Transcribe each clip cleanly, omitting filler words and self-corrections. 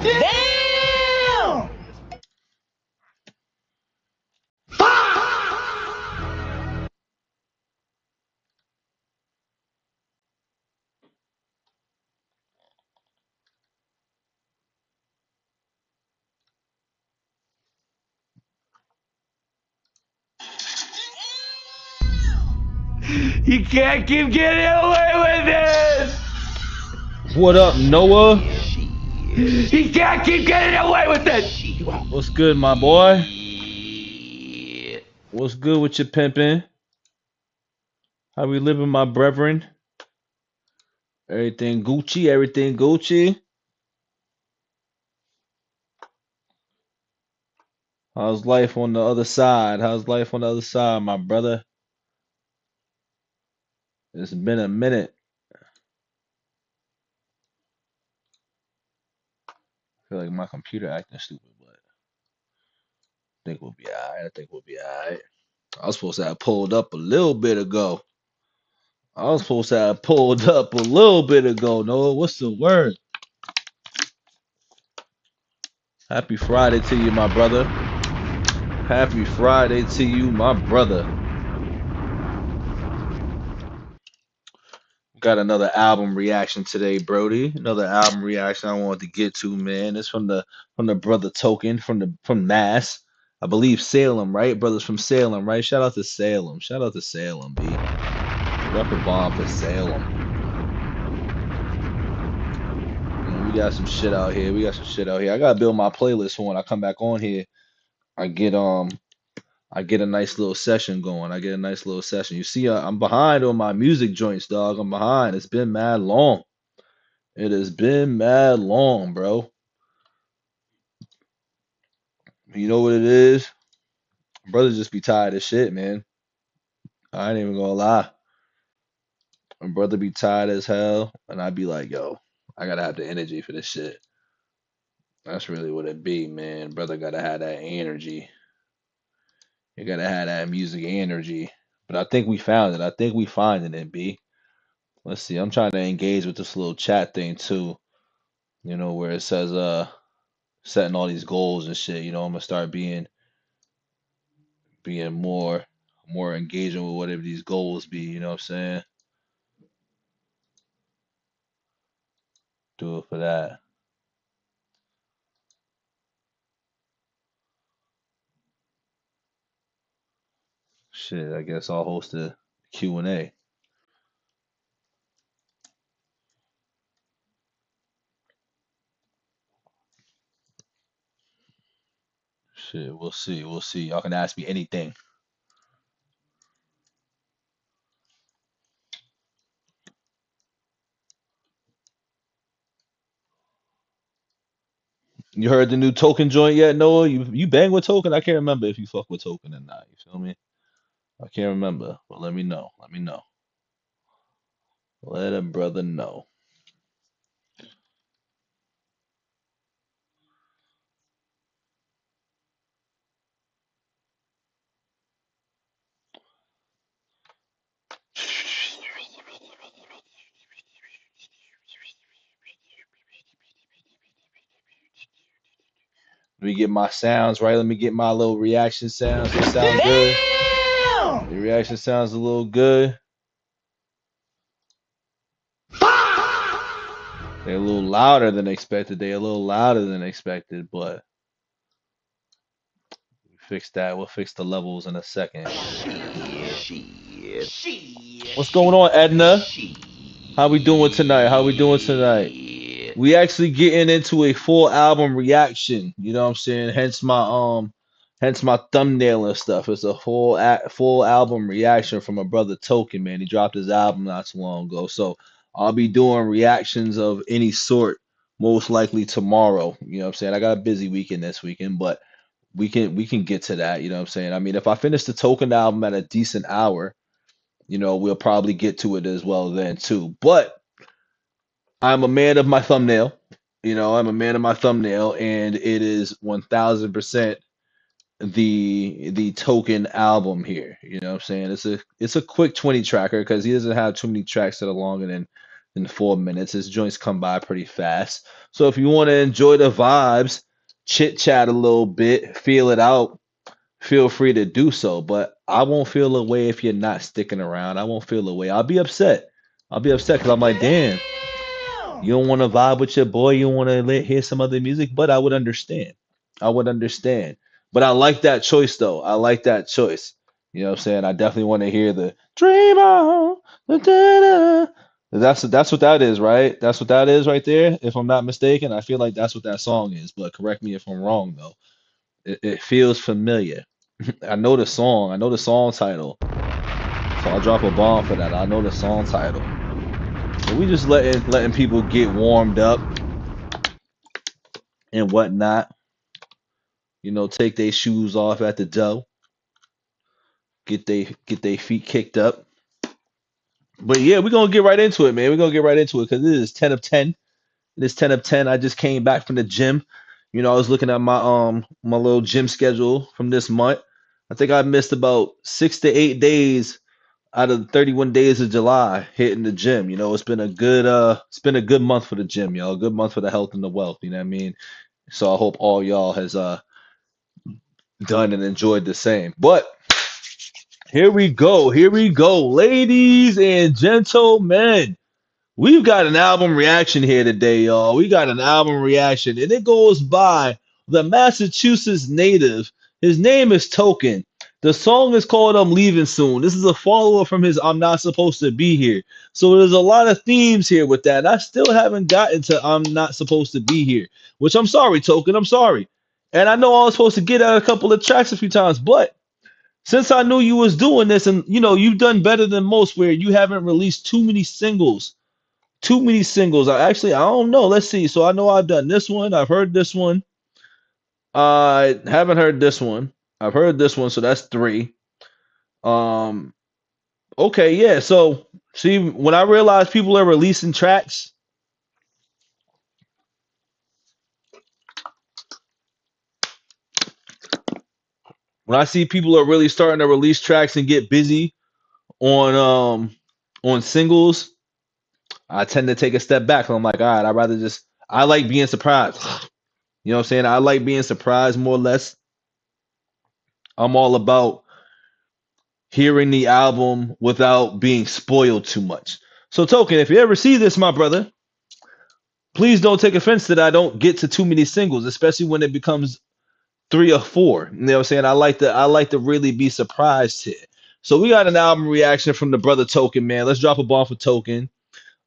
Damn! You can't keep getting away with this! What up, Noah? You can't keep getting away with it! What's good, my boy? What's good with your pimpin'? How we living, my brethren? Everything Gucci, everything Gucci. How's life on the other side? How's life on the other side, my brother? It's been a minute. I feel like my computer acting stupid, but I think we'll be alright. I think we'll be alright. I was supposed to have pulled up a little bit ago. I was supposed to have pulled up a little bit ago. Noah, what's the word? Happy Friday to you, my brother. Happy Friday to you, my brother. Got another album reaction today, Brody. Another album reaction I wanted to get to, man. It's from the brother Token from Mass. I believe Salem, right? Brothers from Salem, right? Shout out to Salem. Shout out to Salem, B. Drop a bomb for Salem. Man, we got some shit out here. We got some shit out here. I gotta build my playlist for when I come back on here. I get a nice little session going. I get a nice little session. You see, I'm behind on my music joints, dog. I'm behind. It's been mad long. It has been mad long, bro. You know what it is? Brothers just be tired of shit, man. I ain't even gonna lie. My brother be tired as hell, and I be like, yo, I gotta have the energy for this shit. That's really what it be, man. Brother gotta have that energy. You gotta have that music energy. But I think we found it. I think we finding it, B. Let's see. I'm trying to engage with this little chat thing too. You know, where it says setting all these goals and shit. You know, I'm gonna start being more engaging with whatever these goals be, you know what I'm saying? Do it for that. Shit, I guess I'll host a Q&A. Shit, we'll see. We'll see. Y'all can ask me anything. You heard the new Token joint yet, Noah? You bang with Token? I can't remember if you fuck with Token or not. You feel me? I can't remember, but let me know. Let me know. Let a brother know. Let me get my sounds right. Let me get my little reaction sounds. They sound good. Damn! The reaction sounds a little good. They're a little louder than expected. They're a little louder than expected, but we fix that. We'll fix the levels in a second. What's going on, Edna? How we doing tonight? How we doing tonight? We actually getting into a full album reaction. You know what I'm saying? Hence my thumbnail and stuff. It's a full album reaction from a brother Token, man. He dropped his album not too long ago. So I'll be doing reactions of any sort most likely tomorrow. You know what I'm saying? I got a busy weekend this weekend, but we can get to that, you know what I'm saying? I mean, if I finish the Token album at a decent hour, you know, we'll probably get to it as well then too. But I'm a man of my thumbnail. You know, I'm a man of my thumbnail, and it is 1000% the Token album here. You know what I'm saying? It's a quick 20 tracker because he doesn't have too many tracks that are longer than in 4 minutes. His joints come by pretty fast. So if you want to enjoy the vibes, chit chat a little bit, feel it out, feel free to do so. But I won't feel a way if you're not sticking around. I won't feel a way. I'll be upset. I'll be upset because I'm like, damn, you don't want to vibe with your boy. You want to hear some other music, but I would understand. I would understand. But I like that choice though. I like that choice. You know what I'm saying? I definitely want to hear the dream on. Da-da-da. That's what that is, right? That's what that is right there. If I'm not mistaken, I feel like that's what that song is. But correct me if I'm wrong though. It feels familiar. I know the song. I know the song title. So I'll drop a bomb for that. I know the song title. So we just letting people get warmed up and whatnot. You know, take their shoes off at the door, get they feet kicked up. But yeah, we're gonna get right into it, man. We're gonna get right into it because it is 10 of 10. It is 10 of 10. I just came back from the gym. You know, I was looking at my little gym schedule from this month. I think I missed about 6 to 8 days out of the 31 days of July hitting the gym. You know, it's been a good month for the gym, y'all. A good month for the health and the wealth. You know what I mean? So I hope all y'all has done and enjoyed the same. But here we go. Here we go. Ladies and gentlemen, we've got an album reaction here today, y'all. We got an album reaction, and it goes by the Massachusetts native. His name is Token. The song is called I'm Leaving Soon. This is a follower from his I'm Not Supposed to Be Here. So there's a lot of themes here with that. And I still haven't gotten to I'm Not Supposed to Be Here, which I'm sorry, Token. I'm sorry. And I know I was supposed to get at a couple of tracks a few times, but since I knew you was doing this, and you know, you've done better than most where you haven't released too many singles. Too many singles. I don't know. Let's see. So I know I've done this one. I've heard this one. I haven't heard this one. I've heard this one, so that's three. Um, okay, yeah. So see, when I realize people are releasing tracks, when I see people are really starting to release tracks and get busy on singles, I tend to take a step back. I'm like, all right, I'd rather just I like being surprised. You know what I'm saying? I like being surprised more or less. I'm all about hearing the album without being spoiled too much. So, Token, if you ever see this, my brother, please don't take offense that I don't get to too many singles, especially when it becomes three or four. You know what I'm saying? I like to really be surprised here. So we got an album reaction from the brother Token, man. Let's drop a bomb for Token.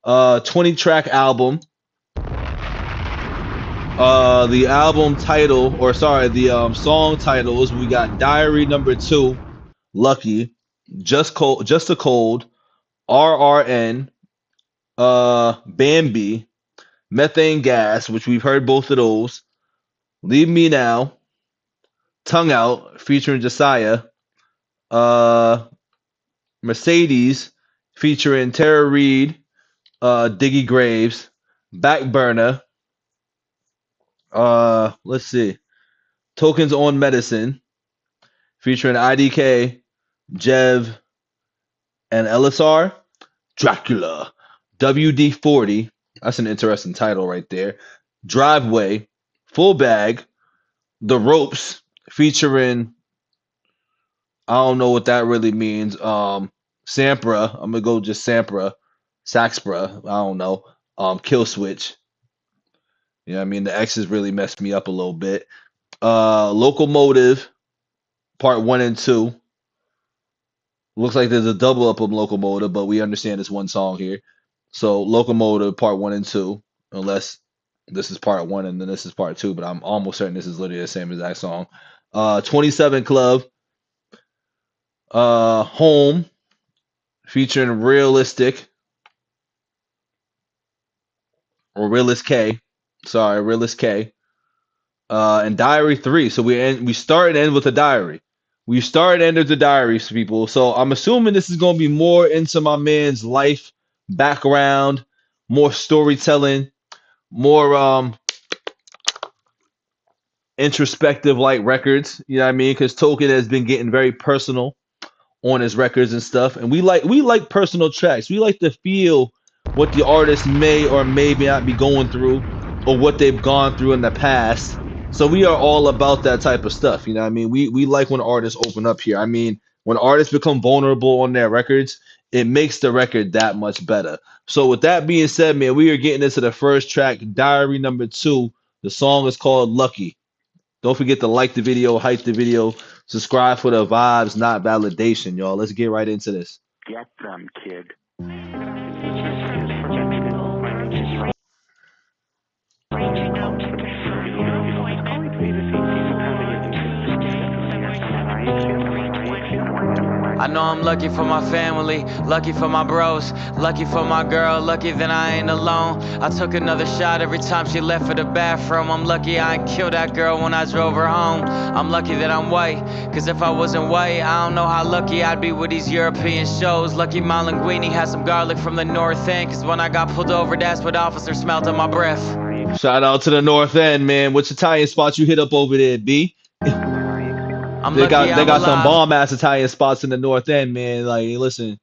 20 track album. The album title, or sorry, the song titles, we got Diary Number Two, Lucky, Just a Cold, RRN, Bambi, Methane Gas, which we've heard both of those, Leave Me Now, Tongue Out, featuring Josiah, uh, Mercedes, featuring Tara Reid, Diggy Graves, Back Burner, let's see, Tokens on Medicine, featuring IDK, Jev, and LSR, Dracula, WD-40. That's an interesting title right there. Driveway, Full Bag, The Ropes, featuring I don't know what that really means. Sampra, I'm gonna go just Sampra, Saxpra, I don't know. Kill Switch. You know what I mean? The X's really messed me up a little bit. Locomotive, part one and two. Looks like there's a double up of Locomotive, but we understand it's one song here. So Locomotive Part One and Two, unless this is Part One and then this is Part Two, but I'm almost certain this is literally the same exact song. 27 Club, Home, featuring Realistic or Realist K. Sorry, Realist K. And Diary 3. So we start and end with a diary. We start and end with the diaries, people. So I'm assuming this is gonna be more into my man's life, background, more storytelling, more introspective like records. You know what I mean? Because Token has been getting very personal on his records and stuff. And we like personal tracks. We like to feel what the artist may or may not be going through, or what they've gone through in the past. So we are all about that type of stuff. You know what I mean? We like when artists open up here. I mean, when artists become vulnerable on their records, it makes the record that much better. So with that being said, man, we are getting into the first track, Diary number 2. The song is called Lucky. Don't forget to like the video, hype the video, subscribe for the vibes, not validation, y'all. Let's get right into this. Get them, kid. I know I'm lucky for my family, lucky for my bros, lucky for my girl, lucky that I ain't alone. I took another shot every time she left for the bathroom. I'm lucky I ain't killed that girl when I drove her home. I'm lucky that I'm white, cause if I wasn't white, I don't know how lucky I'd be with these European shows. Lucky my linguine had some garlic from the north end, cause when I got pulled over, that's what officer smelled on my breath. Shout out to the North End, man. Which Italian spots you hit up over there, B? They got some bomb ass Italian spots in the North End, man. Like, listen,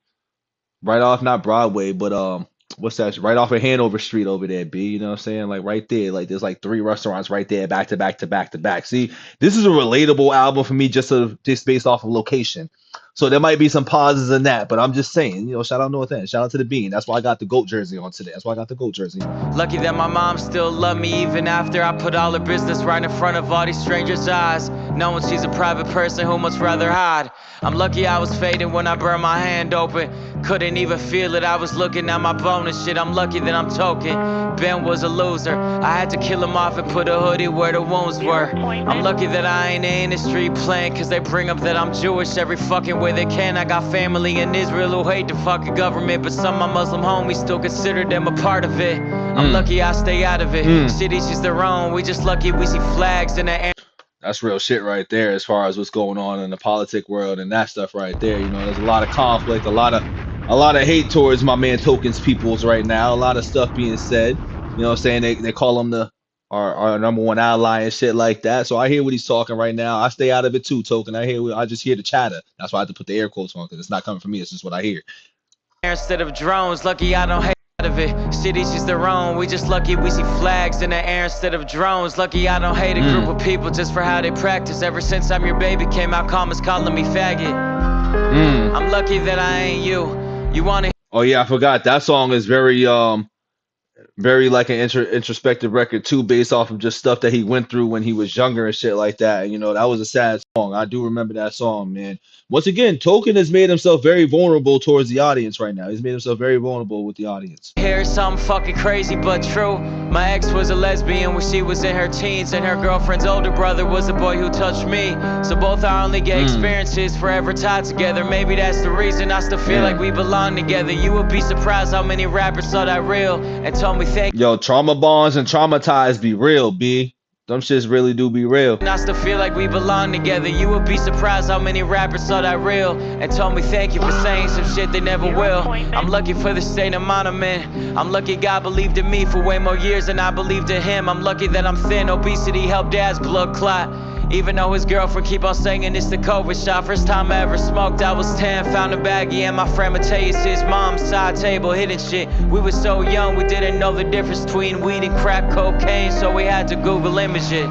right off not Broadway, but what's that? Right off of Hanover Street over there, B. You know what I'm saying? Like right there, like there's like 3 restaurants right there, back to back to back to back. See, this is a relatable album for me, just based off of location. So there might be some pauses in that, but I'm just saying, you know, shout out North End, shout out to the Bean. That's why I got the GOAT jersey on today. That's why I got the GOAT jersey. Lucky that my mom still loved me even after I put all her business right in front of all these strangers' eyes, knowing she's a private person who much rather hide. I'm lucky I was faded when I burned my hand open. Couldn't even feel it, I was looking at my bone and shit. I'm lucky that I'm token. Ben was a loser, I had to kill him off and put a hoodie where the wounds were. I'm lucky that I ain't in the street playing, cause they bring up that I'm Jewish every fucking way they can. I got family in Israel who hate the fucking government, but some of my Muslim homies still consider them a part of it. I'm lucky I stay out of it. Cities just their own, we just lucky we see flags in the air. That's real shit right there as far as what's going on in the politic world and that stuff right there. You know, there's a lot of conflict, a lot of hate towards my man Token's peoples right now. A lot of stuff being said. You know what I'm saying? They call him our number one ally and shit like that. So I hear what he's talking right now. I stay out of it too, Token. I just hear the chatter. That's why I have to put the air quotes on, because it's not coming from me. It's just what I hear. Instead of drones, lucky I don't hate out of it. Cities just their own, we just lucky we see flags in the air instead of drones. Lucky I don't hate a group of people just for how they practice. Ever since I'm Your Baby came out, comments calling me faggot. I'm lucky that I ain't you. You wanna? Oh yeah, I forgot that song is very like an introspective record too, based off of just stuff that he went through when he was younger and shit like that. You know, that was a sad song. I do remember that song, man. Once again, Token has made himself very vulnerable towards the audience right now. He's made himself very vulnerable with the audience. Here's something fucking crazy but true. My ex was a lesbian when she was in her teens, and her girlfriend's older brother was the boy who touched me. So both our only gay experiences forever tied together. Maybe that's the reason I still feel like we belong together. You would be surprised how many rappers saw that real and told me thank. Yo, trauma bonds and traumatized be real, B. Them shits really do be real. I still feel like we belong together. You would be surprised how many rappers saw that real and told me thank you for saying some shit they never will. I'm lucky for the state of mind I'm in. I'm lucky God believed in me for way more years than I believed in him. I'm lucky that I'm thin. Obesity helped dad's blood clot. Even though his girlfriend keep on saying it's the COVID shot. First time I ever smoked, I was 10. Found a baggie and my friend Mateus, his mom's side table, hidden shit. We were so young, we didn't know the difference between weed and crack cocaine, so we had to Google image it.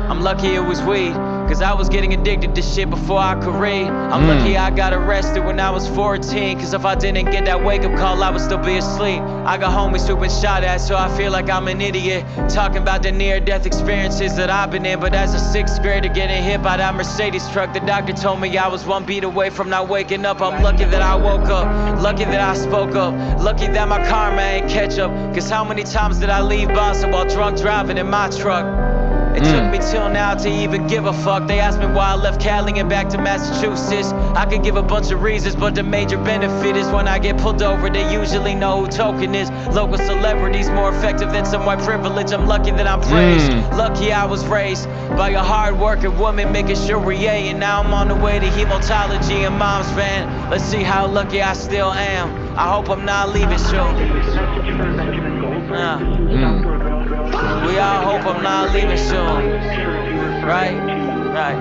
I'm lucky it was weed, cause I was getting addicted to shit before I could read. I'm lucky I got arrested when I was 14, cause if I didn't get that wake up call, I would still be asleep. I got homies who been shot at, so I feel like I'm an idiot, talking about the near-death experiences that I've been in. But as a 6th grader getting hit by that Mercedes truck, the doctor told me I was 1 beat away from not waking up. I'm lucky that I woke up, lucky that I spoke up, lucky that my karma ain't catch up. Cause how many times did I leave Boston while drunk driving in my truck? It took me till now to even give a fuck. They asked me why I left Cali and back to Massachusetts. I could give a bunch of reasons, but the major benefit is when I get pulled over, they usually know who Token is. Local celebrities more effective than some white privilege. I'm lucky that I'm praised. Lucky I was raised by a hard-working woman making sure we're yay. And now I'm on the way to hematology and mom's van. Let's see how lucky I still am. I hope I'm not leaving soon. We all hope I'm not leaving soon. Right? Right.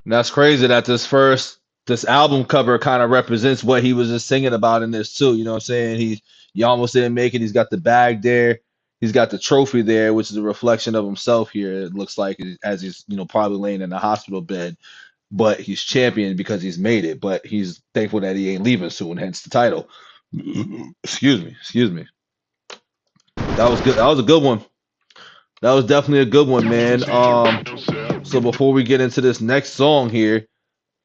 And that's crazy that this album cover kind of represents what he was just singing about in this too. You know what I'm saying? He almost didn't make it. He's got the bag there. He's got the trophy there, which is a reflection of himself here. It looks like as he's probably laying in the hospital bed, but he's champion because he's made it. But he's thankful that he ain't leaving soon, hence the title. Excuse me. That was good. That was a good one. That was definitely a good one, man. So before we get into this next song here,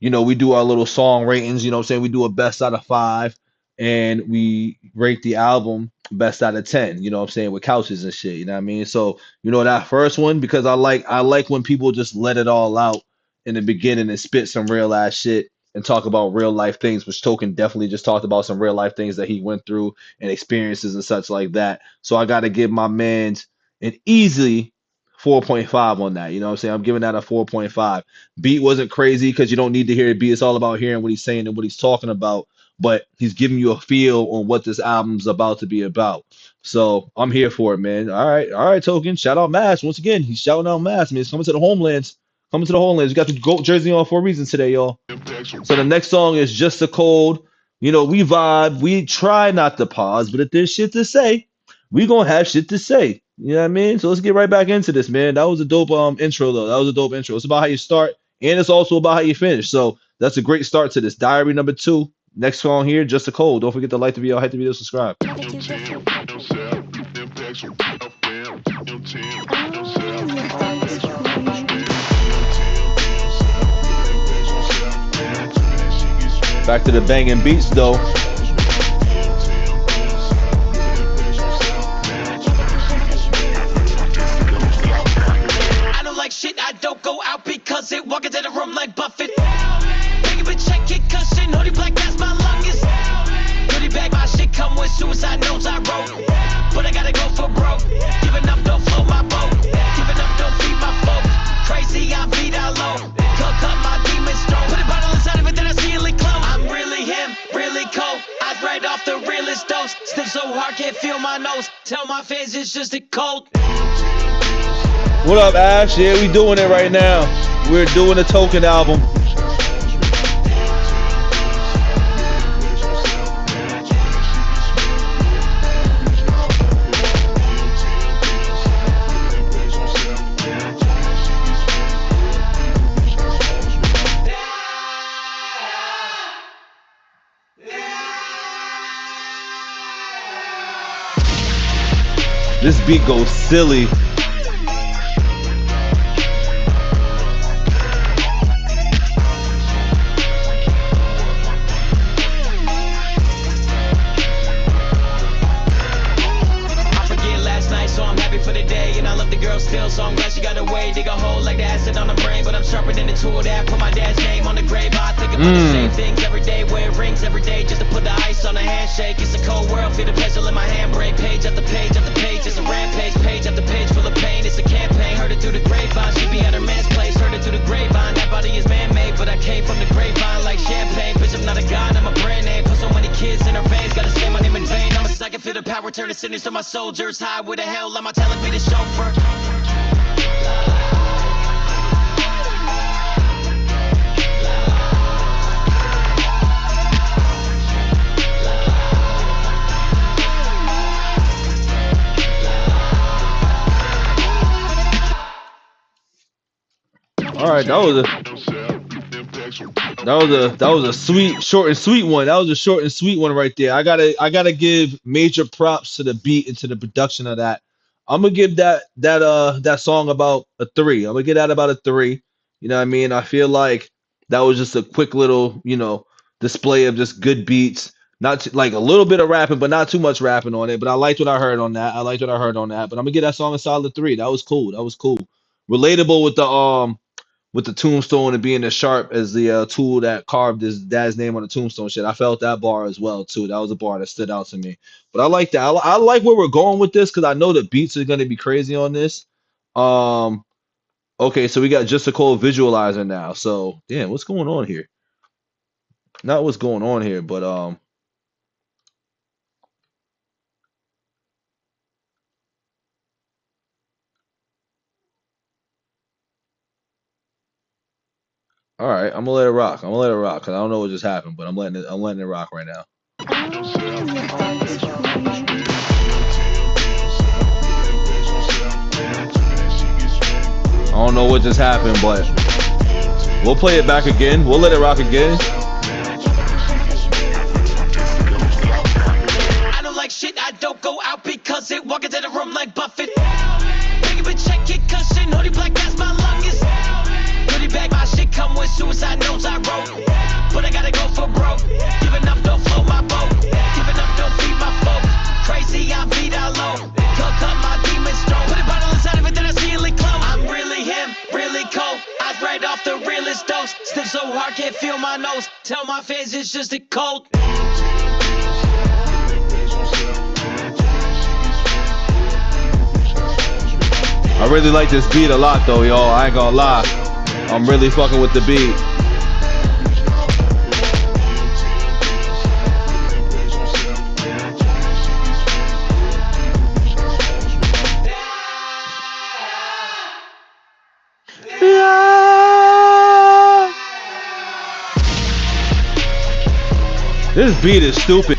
we do our little song ratings, you know what I'm saying? We do a best out of 5 and we rate the album best out of 10, you know what I'm saying, with couches and shit, you know what I mean? So, that first one, because I like when people just let it all out in the beginning and spit some real ass shit and talk about real life things, which Token definitely just talked about some real life things that he went through and experiences and such like that. So I got to give my man's an easy 4.5 on that. You know what I'm saying? I'm giving that a 4.5. Beat wasn't crazy because you don't need to hear it beat. It's all about hearing what he's saying and what he's talking about. But he's giving you a feel on what this album's about to be about. So I'm here for it, man. All right, Token. Shout out Mass. Once again, he's shouting out Mass. Man, he's coming to the homelands. Coming to the homelands. We got the GOAT jersey on for a reason today, y'all. So the next song is Just a Cold. We vibe. We try not to pause, but if there's shit to say, we gonna have shit to say. You know what I mean? So let's get right back into this, man. That was a dope intro though. That was a dope intro. It's about how you start and it's also about how you finish. So that's a great start to this. Diary number 2. Next song here, Just a Cold. Don't forget to like the video, hit the video, subscribe. Back to the banging beats though. Shit, I don't go out because it walk into the room like Buffett. Big of a check, kick cushion, hoodie black, that's my longest. Hoodie bag, my shit come with suicide notes I wrote. But I gotta go for broke. Giving up, don't float my boat. Giving up, don't feed my folk. Crazy, I beat out low. Cook up my demons strong. Put a bottle inside of it, then I seal it close. I'm really him, really cold. Eyes right off the realest dose. Sniff so hard, can't feel my nose. Tell my fans it's just a cold. What up, Ash? Yeah, we doing it right now. We're doing the Token album. This beat goes silly. Still, so I'm glad she got away. Dig a hole like the acid on the brain, but I'm sharper than the tool that put my dad's name on the grave. I think about the same things every day, wear rings every day just to put the ice on a handshake. It's a cold world, feel the pencil in my handbrake. Page after page after page, it's a rampage. Page after page full of pain, it's a campaign. Heard it through the grapevine, she be at her man's place. Heard it through the grapevine, that body is man-made, but I came from the grapevine like champagne. Bitch, I'm not a god, I'm a brand name. Put so many kids in her veins, gotta say my name in vain. I'm a psychic, feel the power, turn the sinners to my soldiers. High with the hell, let my talent be the chauffeur. All right, that was a sweet, short and sweet one. That was a short and sweet one right there. I gotta give major props to the beat and to the production of that. I'm gonna give that song about a 3. I'm gonna give that about a 3. You know what I mean? I feel like that was just a quick little, display of just good beats. Not like a little bit of rapping, but not too much rapping on it. But I liked what I heard on that. But I'm gonna give that song a solid 3. That was cool. That was cool. Relatable with the tombstone and being as sharp as the tool that carved his dad's name on the tombstone shit. I felt that bar as well too. That was a bar that stood out to me. But I like that. I like where we're going with this because I know the beats are gonna be crazy on this. Um, okay, so we got just a cold visualizer now. So damn, what's going on here? Not what's going on here, but All right, I'm gonna let it rock. I'm gonna let it rock because I don't know what just happened, but I'm letting it rock right now. I don't know what just happened, but we'll play it back again. We'll let it rock again. I don't like shit, I don't go out because it walk into the room like Buffett. Big of a check, it cushion, hoodie black, that's my longest. Hoodie bag, my shit come with suicide notes I wrote. But I gotta go for broke. Giving up, don't float my boat. Giving up, don't feed my folk. Crazy, I beat out low. Cut my demons strong. Put a bottle inside of it, then I see it leak close. I'm really him, really cold. Eyes right off the realest dose. Sniff so hard, can't feel my nose. Tell my fans it's just a cold. I really like this beat a lot though, y'all. I ain't gonna lie. I'm really fucking with the beat. This beat is stupid.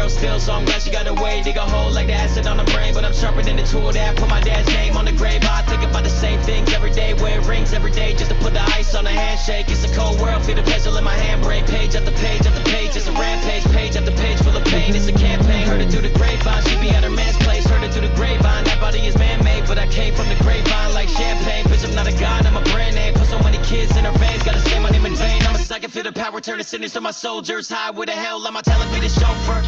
Still, so I'm glad she got away. Dig a hole like the acid on the brain, but I'm sharper than the tool that put my dad's name on the grave. I think about the same things every day, wear rings every day just to put the ice on a handshake. It's a cold world, feel the pencil in my handbrake. Page after page after page, it's a rampage. Page after page full of pain, it's a campaign. Heard it through the grapevine, she be at her man's place. Heard it through the grapevine, that body is man-made, but I came from the grapevine like champagne. Bitch, I'm not a god, I'm a brand name. Put so many kids in her veins, gotta say my name in vain. I'm a sucker, feel the power, turn the sinners to my soldiers. High with the hell, am I telling me the chauffeur?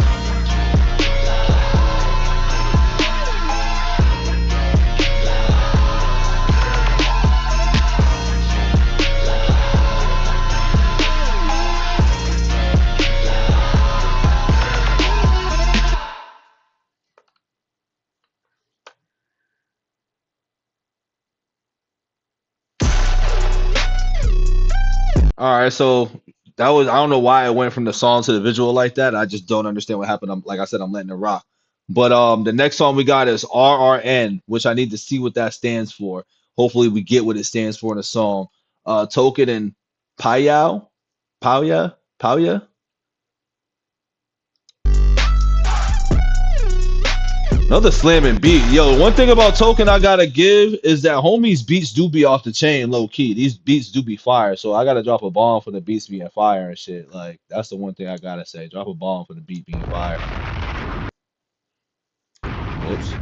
All right, so that was, I don't know why it went from the song to the visual like that. I just don't understand what happened. Like I said, I'm letting it rock. But the next song we got is RRN, which I need to see what that stands for. Hopefully we get what it stands for in the song. Token and Payao. Paya. Another slamming beat. Yo, one thing about Token I gotta give is that homie's beats do be off the chain, low key. These beats do be fire. So I gotta drop a bomb for the beats being fire and shit. Like, that's the one thing I gotta say. Drop a bomb for the beat being fire. Oops.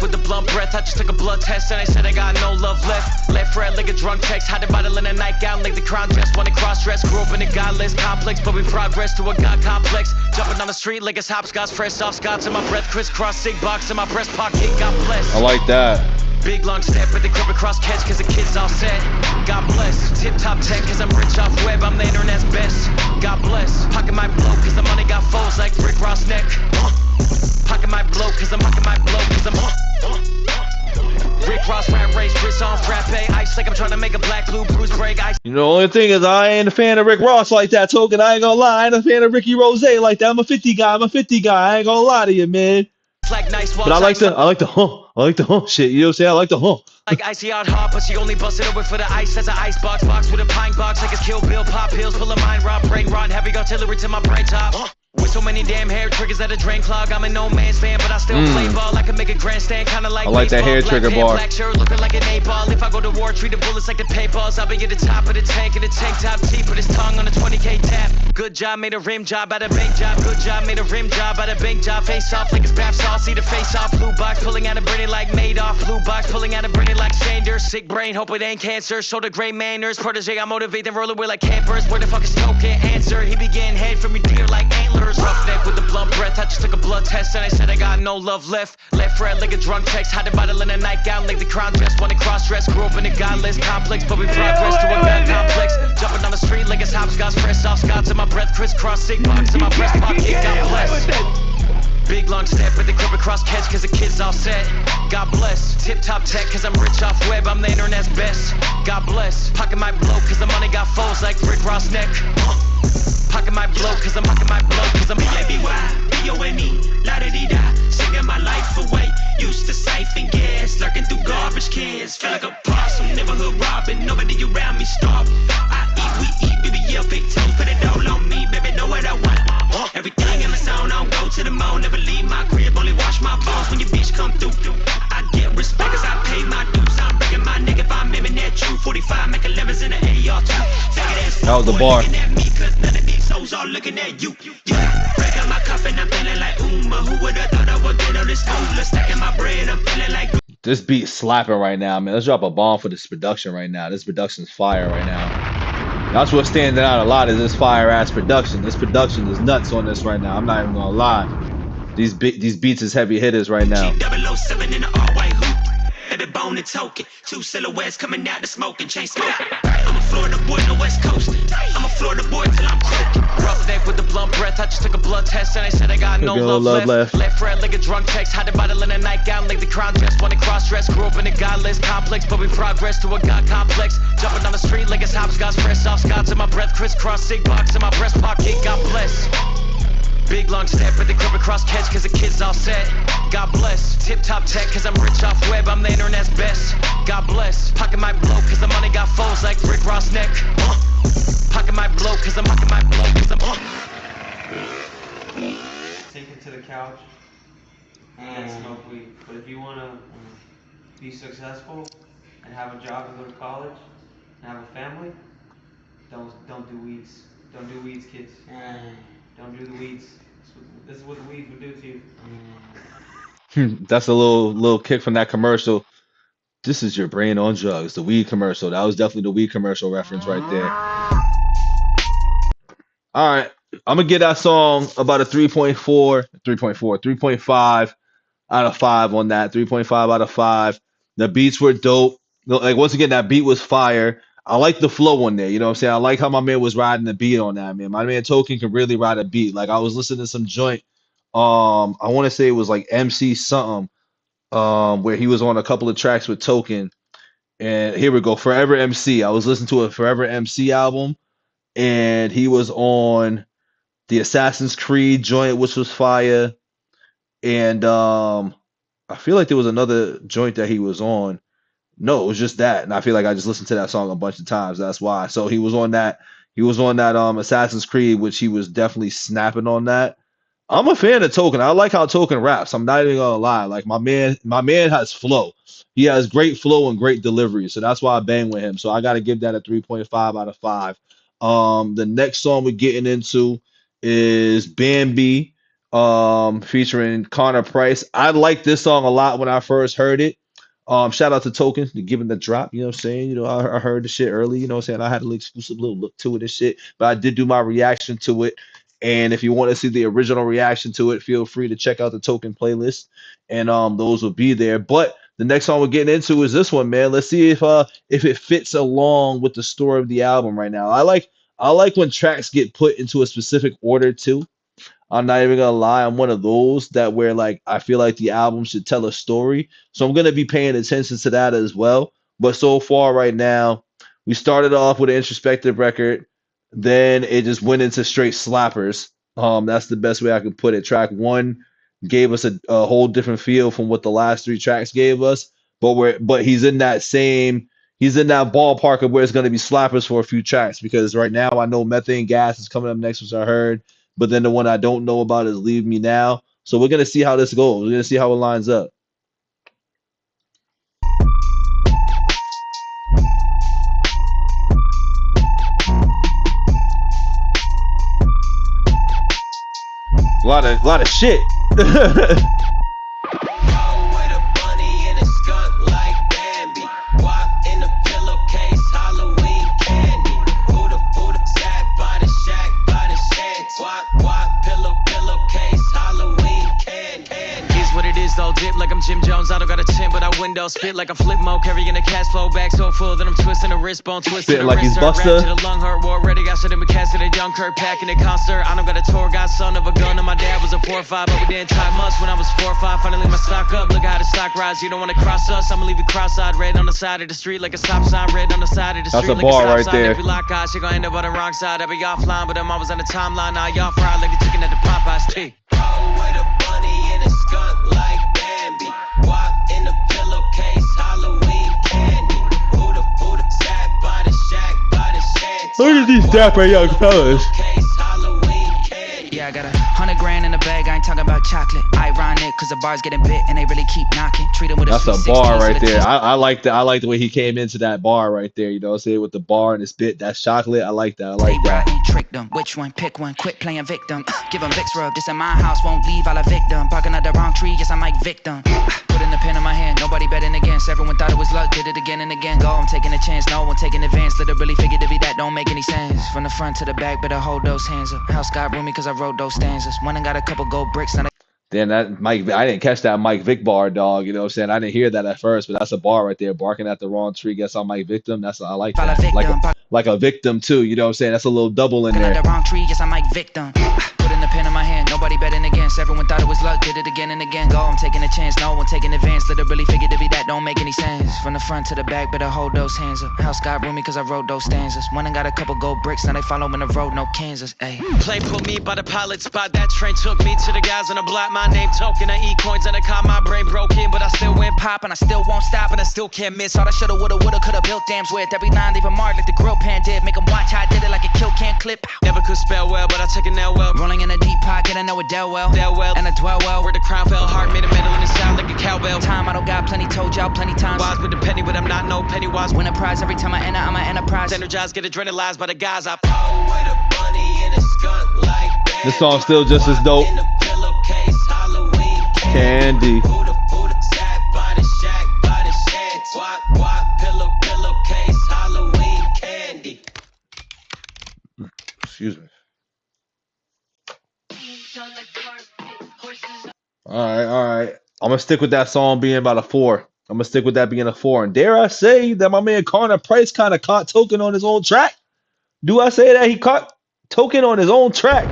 With the blunt breath, I just took a blood test and they said I got no love left. Left red like a drunk text, hide the bottle in a nightgown like the crown dress. Wanna cross dress, grew up in a godless complex, but we progress to a god complex. Jumping on the street like it's hopscotch, fresh off scotch in my breath, crisscross, sig box in my breast pocket, God bless. I like that. Big long step with the grip across catch cause the kid's all set. God bless. Tip top 10 cause I'm rich off web, I'm the internet's best. God bless. Pocket my blow cause the money got foes like Rick Ross neck. Pocket my blow cause I'm pocket my blow cause I'm Rick Ross rat race, wrist on frappe, ice like I'm trying to make a black blue bruise break ice. You know, the only thing is I ain't a fan of Rick Ross like that, Token. I ain't gonna lie. I ain't a fan of Ricky Rose like that. I'm a 50 guy. I ain't gonna lie to you, man. Like nice but I like the hump shit. You know what I'm saying? I like the hump. Like icy out hard, but she only busted over for the ice. That's an ice box with a pine box like it's Kill Bill. Pop pills full of mind rob, brain rot, heavy artillery to my brain top. With so many damn hair triggers that a drain clog. I'm a no man's fan, but I still play ball. I can make a grandstand, kinda like I like that hair trigger bar. Black shirt looking like an 8-ball. If I go to war, treat the bullets like the paintballs. I'll be at the top of the tank in the tank top, teeth with his tongue on the 20K tap. Good job, made a rim job out of bank job. Good job, made a rim job out of bank job. Face off like it's bath sauce, see the face off. Blue box pulling out of Brittany like Madoff. Blue box pulling out of Brittany like Sanders. Sick brain, hope it ain't cancer. Show the great manners. Protege, I motivate them, roll away like campers. Where the fuck is Snow? Can't answer. He be getting head from your deer like antlers. Roughneck with the blunt breath. I just took a blood test and I said I got no love left. Left red like a drunk text. Hide the bottle in a nightgown like the crown dress. Wanna cross dress. Grew up in a godless complex, but we progress to a god complex. Jumping down the street like it's hopscotch. Fresh off Scots in my breath. Crisscross sick box in my breast pocket. God bless. Big long step with the crib across catch cause the kids all set. God bless. Tip top tech cause I'm rich off web. I'm the internet's best. God bless. Pocket might blow cause the money got foes like Rick Ross neck. Pocket might blow cause I'm pocket might blow cause I'm B-A-B-Y, B-O-N-E, la-da-dee-da. Singing my life away. Used to siphon gas, lurking through garbage cans. Feel like a possum, neighborhood robbing. Nobody around me starve. I eat, we eat, baby, yeah, big toes. Put it all on me, baby, know what I want. Everything in my zone, I don't go to the mall. Never leave my crib, only wash my balls when your bitch come through. I get respect cause I pay my dues. I'm breaking my nigga if I'm aiming at you. 45, make 11s in the AR2. That was the bar. All looking at you. Break out my coffin, I'm feeling like Uma. Who would have thought I would get on this schooler? Stacking my bread, I'm feeling like. This beat slapping right now, man. Let's drop a bomb for this production right now. This production's fire right now. That's what's standing out a lot is this fire ass production. This production is nuts on this right now. I'm not even gonna lie. These beats is heavy hitters right now. 007 in the all-white hoop. Every bone and token. Two silhouettes coming out the smoking chain smoking. I'm a Florida boy, no West Coast. I'm a Florida boy till I'm croaking. Roughneck with the blunt breath. I just took a blood test and I said I got no love left. Left red like a drunk text. Hide the bottle in a nightgown like the crown dress. Wanna cross dress. Grew up in a godless complex, but we progress to a god complex. Jumping down the street like it's hopscotch. Fresh off Scots in my breath. Crisscross sick box in my breast pocket. God bless. Big long step with the crib across catch cause the kids all set. God bless. Tip top tech cause I'm rich off web. I'm the internet's best. God bless. Pocket might blow cause the money got foes like Rick Ross neck. Pocket might blow cause I'm pocket might blow cause I'm. Take it to the couch and smoke weed. But if you want to be successful and have a job and go to college and have a family, don't do weeds. Don't do weeds, kids. Don't do the weeds. This is what the weeds would do to you. That's a little kick from that commercial. This is your brain on drugs. The weed commercial. That was definitely the weed commercial reference right there. All right. I'm going to give that song about a 3.5 out of 5 on that. 3.5 out of 5. The beats were dope. Like, once again, that beat was fire. I like the flow on there. You know what I'm saying? I like how my man was riding the beat on that, man. My man Token can really ride a beat. Like, I was listening to some joint. I want to say it was like MC something, where he was on a couple of tracks with Token. And here we go, Forever MC. I was listening to a Forever MC album, and he was on the Assassin's Creed joint, which was fire. And I feel like there was another joint that he was on. No, it was just that. And I feel like I just listened to that song a bunch of times. That's why. So he was on that. He was on that Assassin's Creed, which he was definitely snapping on that. I'm a fan of Token. I like how Token raps. I'm not even gonna lie. Like my man has flow. He has great flow and great delivery. So that's why I bang with him. So I gotta give that a 3.5 out of 5. The next song we're getting into is Bambi, featuring Connor Price. I liked this song a lot when I first heard it. Shout out to Token to giving the drop, you know what I'm saying? You know, I heard the shit early, you know what I'm saying? I had a little exclusive little look to it and shit, but I did do my reaction to it. And if you want to see the original reaction to it, feel free to check out the Token playlist, and those will be there. But the next song we're getting into is this one, man. Let's see if it fits along with the story of the album right now. I like when tracks get put into a specific order too. I'm not even gonna lie, I'm one of those that where like I feel like the album should tell a story. So I'm gonna be paying attention to that as well. But so far right now, we started off with an introspective record, then it just went into straight slappers. That's the best way I can put it. Track 1 gave us a whole different feel from what the last 3 tracks gave us. But he's in that ballpark of where it's gonna be slappers for a few tracks, because right now I know Methane Gas is coming up next, which I heard. But then the one I don't know about is Leave Me Now. So we're going to see how this goes. We're going to see how it lines up. A lot of shit. Dip like I'm Jim Jones, I don't got a chin, but I window spit like a flip mo, carrying a cash flow bag so full that I'm twisting a wrist bone, twisting a like wrist, he's Buster. to the lung hurt, war ready, got shit in my casket, a young Kurt packing a concert. I don't got a tour guy, son of a gun, and my dad was a 4-5, but we didn't tie much when I was 4-5. Finally my stock up, look how the stock rise. You don't wanna cross us, I'ma leave you cross-eyed, red on the side of the street like a stop sign, red on the side of the street. That's a like bar a stop right sign. there. If you lock eyes, you're gonna end up on the wrong side. I'll be offline, but I'm always on the timeline. Now y'all fried like the chicken at the Popeyes tea. Oh, with a bunny and a skunk like Bambi. Walk in the pillowcase, Halloween candy. Buddha sat by the shack, by the shanty. Look at these dapper young fellas. Yeah, I got 100 grand in the bag, I ain't talking about chocolate. Ironic, cause the bars getting bit and they really keep knocking. Treat them with That's a bar right there. I like that. I like the way he came into that bar right there. You know what I'm saying? With the bar and the spit, that's chocolate. I like that. I like that. Trick them. Which one? Pick one. Quit playing victim. Give them Vicks rub. This in my house, won't leave, I'll evict them. Barking at the wrong tree, yes, I might victim. Putting the pen in my hand, nobody betting against. Everyone thought it was luck, did it again and again. Go, I'm taking a chance, no one taking advance. Literally figured to be that, don't make any sense. From the front to the back, better hold those hands up. House got roomy cause I wrote those stanzas. One and got a couple gold bricks, now Then that Mike, I didn't catch that Mike Vick bar, dog. You know what I'm saying? I didn't hear that at first, but that's a bar right there. Barking at the wrong tree, guess I'm Mike Victim. That's I like that. Like a victim too. You know what I'm saying? That's a little double in there. The wrong tree, yes, I might victim. Putting the pen in my hand, nobody betting against. Everyone thought it was luck, did it again and again. Go, I'm taking a chance, no one taking advance. Literally figured to be that, don't make any sense. From the front to the back, better hold those hands up. House got roomy cause I wrote those stanzas. One and got a couple gold bricks, now they follow in the road, no Kansas. Ayy. Play put me by the pilot spot, that train took me to the guys on the block. My name token, I eat coins and I caught my brain broken. But I still went pop and I still won't stop and I still can't miss. All I shoulda, woulda, coulda built dams with. Every line leave a mark like the grill pan did. Make them watch how I did it like a kill can clip. Never could spell well, but I took it now well. Rolling in a deep pocket, I know it dealt well. And I dwell well, where the crown fell hard, made a metal in the sound like a cowbell. Time I don't got plenty, told y'all plenty times. Wise with the penny, but I'm not no penny wise. Win a prize every time I enter, I'm an enterprise. Energized, get adrenalized by the guys I pull with a bunny and a skunk like that. This song's still just as dope. Candy. Excuse me. All right. I'm gonna stick with that song being about a 4. I'm gonna stick with that being a 4. And dare I say that my man Connor Price kind of caught Token on his own track? Do I say that he caught Token on his own track?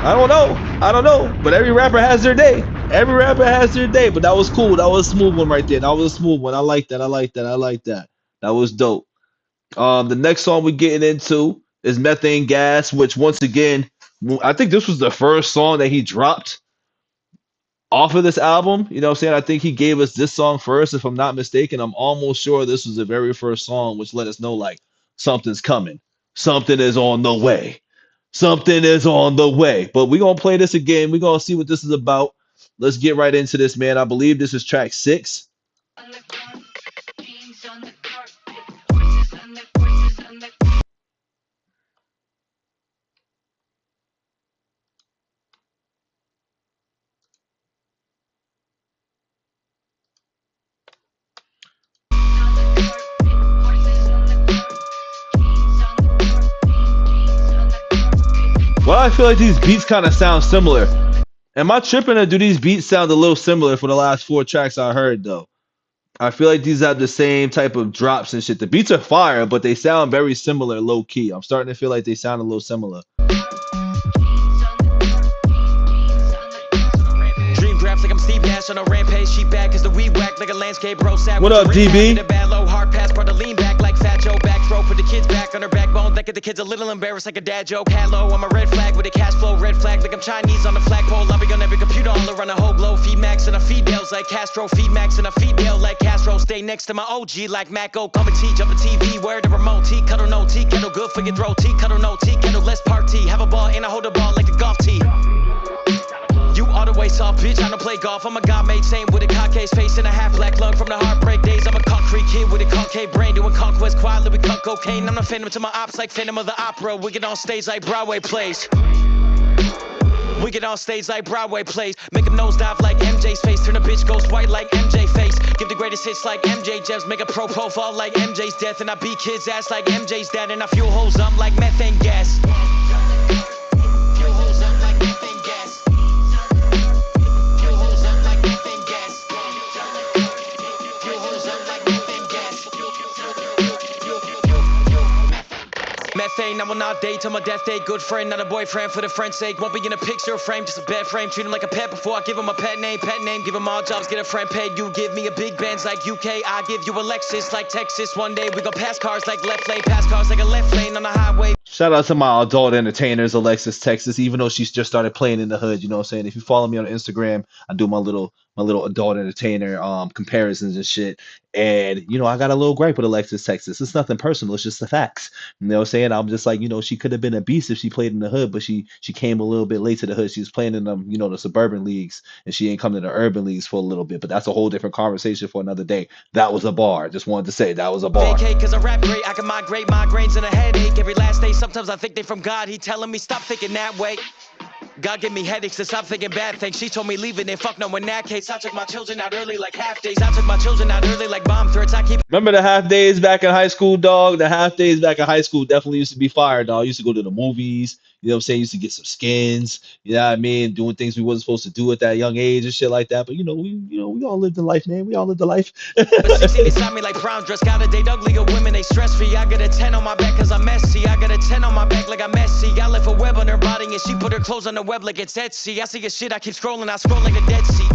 I don't know. But every rapper has their day. But that was cool. That was a smooth one right there. That was a smooth one. I like that. That was dope. The next song we're getting into is Methane Gas, which once again, I think this was the first song that he dropped off of this album. You know what I'm saying? I think he gave us this song first, if I'm not mistaken. I'm almost sure this was the very first song, which let us know like something's coming. Something is on the way. But we're going to play this again. We're going to see what this is about. Let's get right into this, man. I believe this is track 6. Well, I feel like these beats kind of sound similar. Am I tripping, or do these beats sound a little similar for the last 4 tracks I heard, though? I feel like these have the same type of drops and shit. The beats are fire, but they sound very similar low-key. I'm starting to feel like they sound a little similar. Dream grabs like I'm Steve Nash on a rampage. She back as the weed whack like a landscape bro. What up, DB? The bad low hard pass, brought the lean back like Fat Joe. Back throw, put the kids back on her backbone. That get the kids a little embarrassed like a dad joke. Hello, I'm a red flag with a cash flow. Red flag like I'm Chinese on the flagpole. I'll be on every computer all around the whole globe. Feed Max and a feed Dales like Castro. Feed Max and a feed Dale like Castro. Stay next to my OG like Maco. Come and teach up the TV. Where the remote T cuddle no T kettle. Good for your throat. T cuddle no T kettle. Let's party. Have a ball and I hold a ball like the golf tee. You all the way soft, bitch, I don't play golf. I'm a god made same with a concave face and a half black lung from the heartbreak days. I'm a concrete kid with a concave brain doing conquest quietly with cut cocaine. I'm a phantom to my ops like Phantom of the Opera. We get on stage like Broadway plays. We get on stage like Broadway plays. Make them nosedive like MJ's face. Turn a bitch ghost white like MJ face. Give the greatest hits like MJ Jeffs. Make a pro profile like MJ's death. And I beat kids' ass like MJ's dad. And I fuel hoes up like methane gas. Fuel hoes up like methane gas. Fuel hoes up like methane gas. Fuel hoes up like methane gas. Methane, I will not date till my death day. Good friend, not a boyfriend for the friend's sake. Won't be in a picture frame, just a bed frame. Treat him like a pet before I give him a pet name. Give him all jobs, get a friend paid. You give me a big Benz like UK. I give you a Lexus like Texas. One day we gon' pass cars like left lane. Pass cars like a left lane on the highway. Shout out to my adult entertainers, Alexis, Texas, even though she's just started playing in the hood, you know what I'm saying? If you follow me on Instagram, I do my little adult entertainer comparisons and shit. And I got a little gripe with Alexis, Texas. It's nothing personal, it's just the facts. You know what I'm saying? I'm just like, she could have been a beast if she played in the hood, but she came a little bit late to the hood. She was playing in them, the suburban leagues, and she ain't come to the urban leagues for a little bit. But that's a whole different conversation for another day. That was a bar. Just wanted to say that was a bar. Vacate cause I rap great, I can migrate migraines and a headache every last day. Sometimes I think they from God, he telling me stop thinking that way. God give me headaches to stop thinking bad things. She told me leave it and fuck no in that case. I took my children out early like half days. I took my children out early like bomb threats. I keep Remember the half days back in high school, dog? The half days back in high school definitely used to be fire, dog. I used to go to the movies, you know what I'm saying? Used to get some skins, you know what I mean? Doing things we wasn't supposed to do at that young age and shit like that. But we all lived the life, man. We all lived the life. But 16 inside me like brown dress. Gotta date uglier women, they stress free. I got a 10 on my back cause I'm messy. I got a 10 on my back like I'm messy. I left a web on her body and she put her clothes on the web like it's Etsy. I see a shit, I keep scrolling, I scroll like a Dead Sea.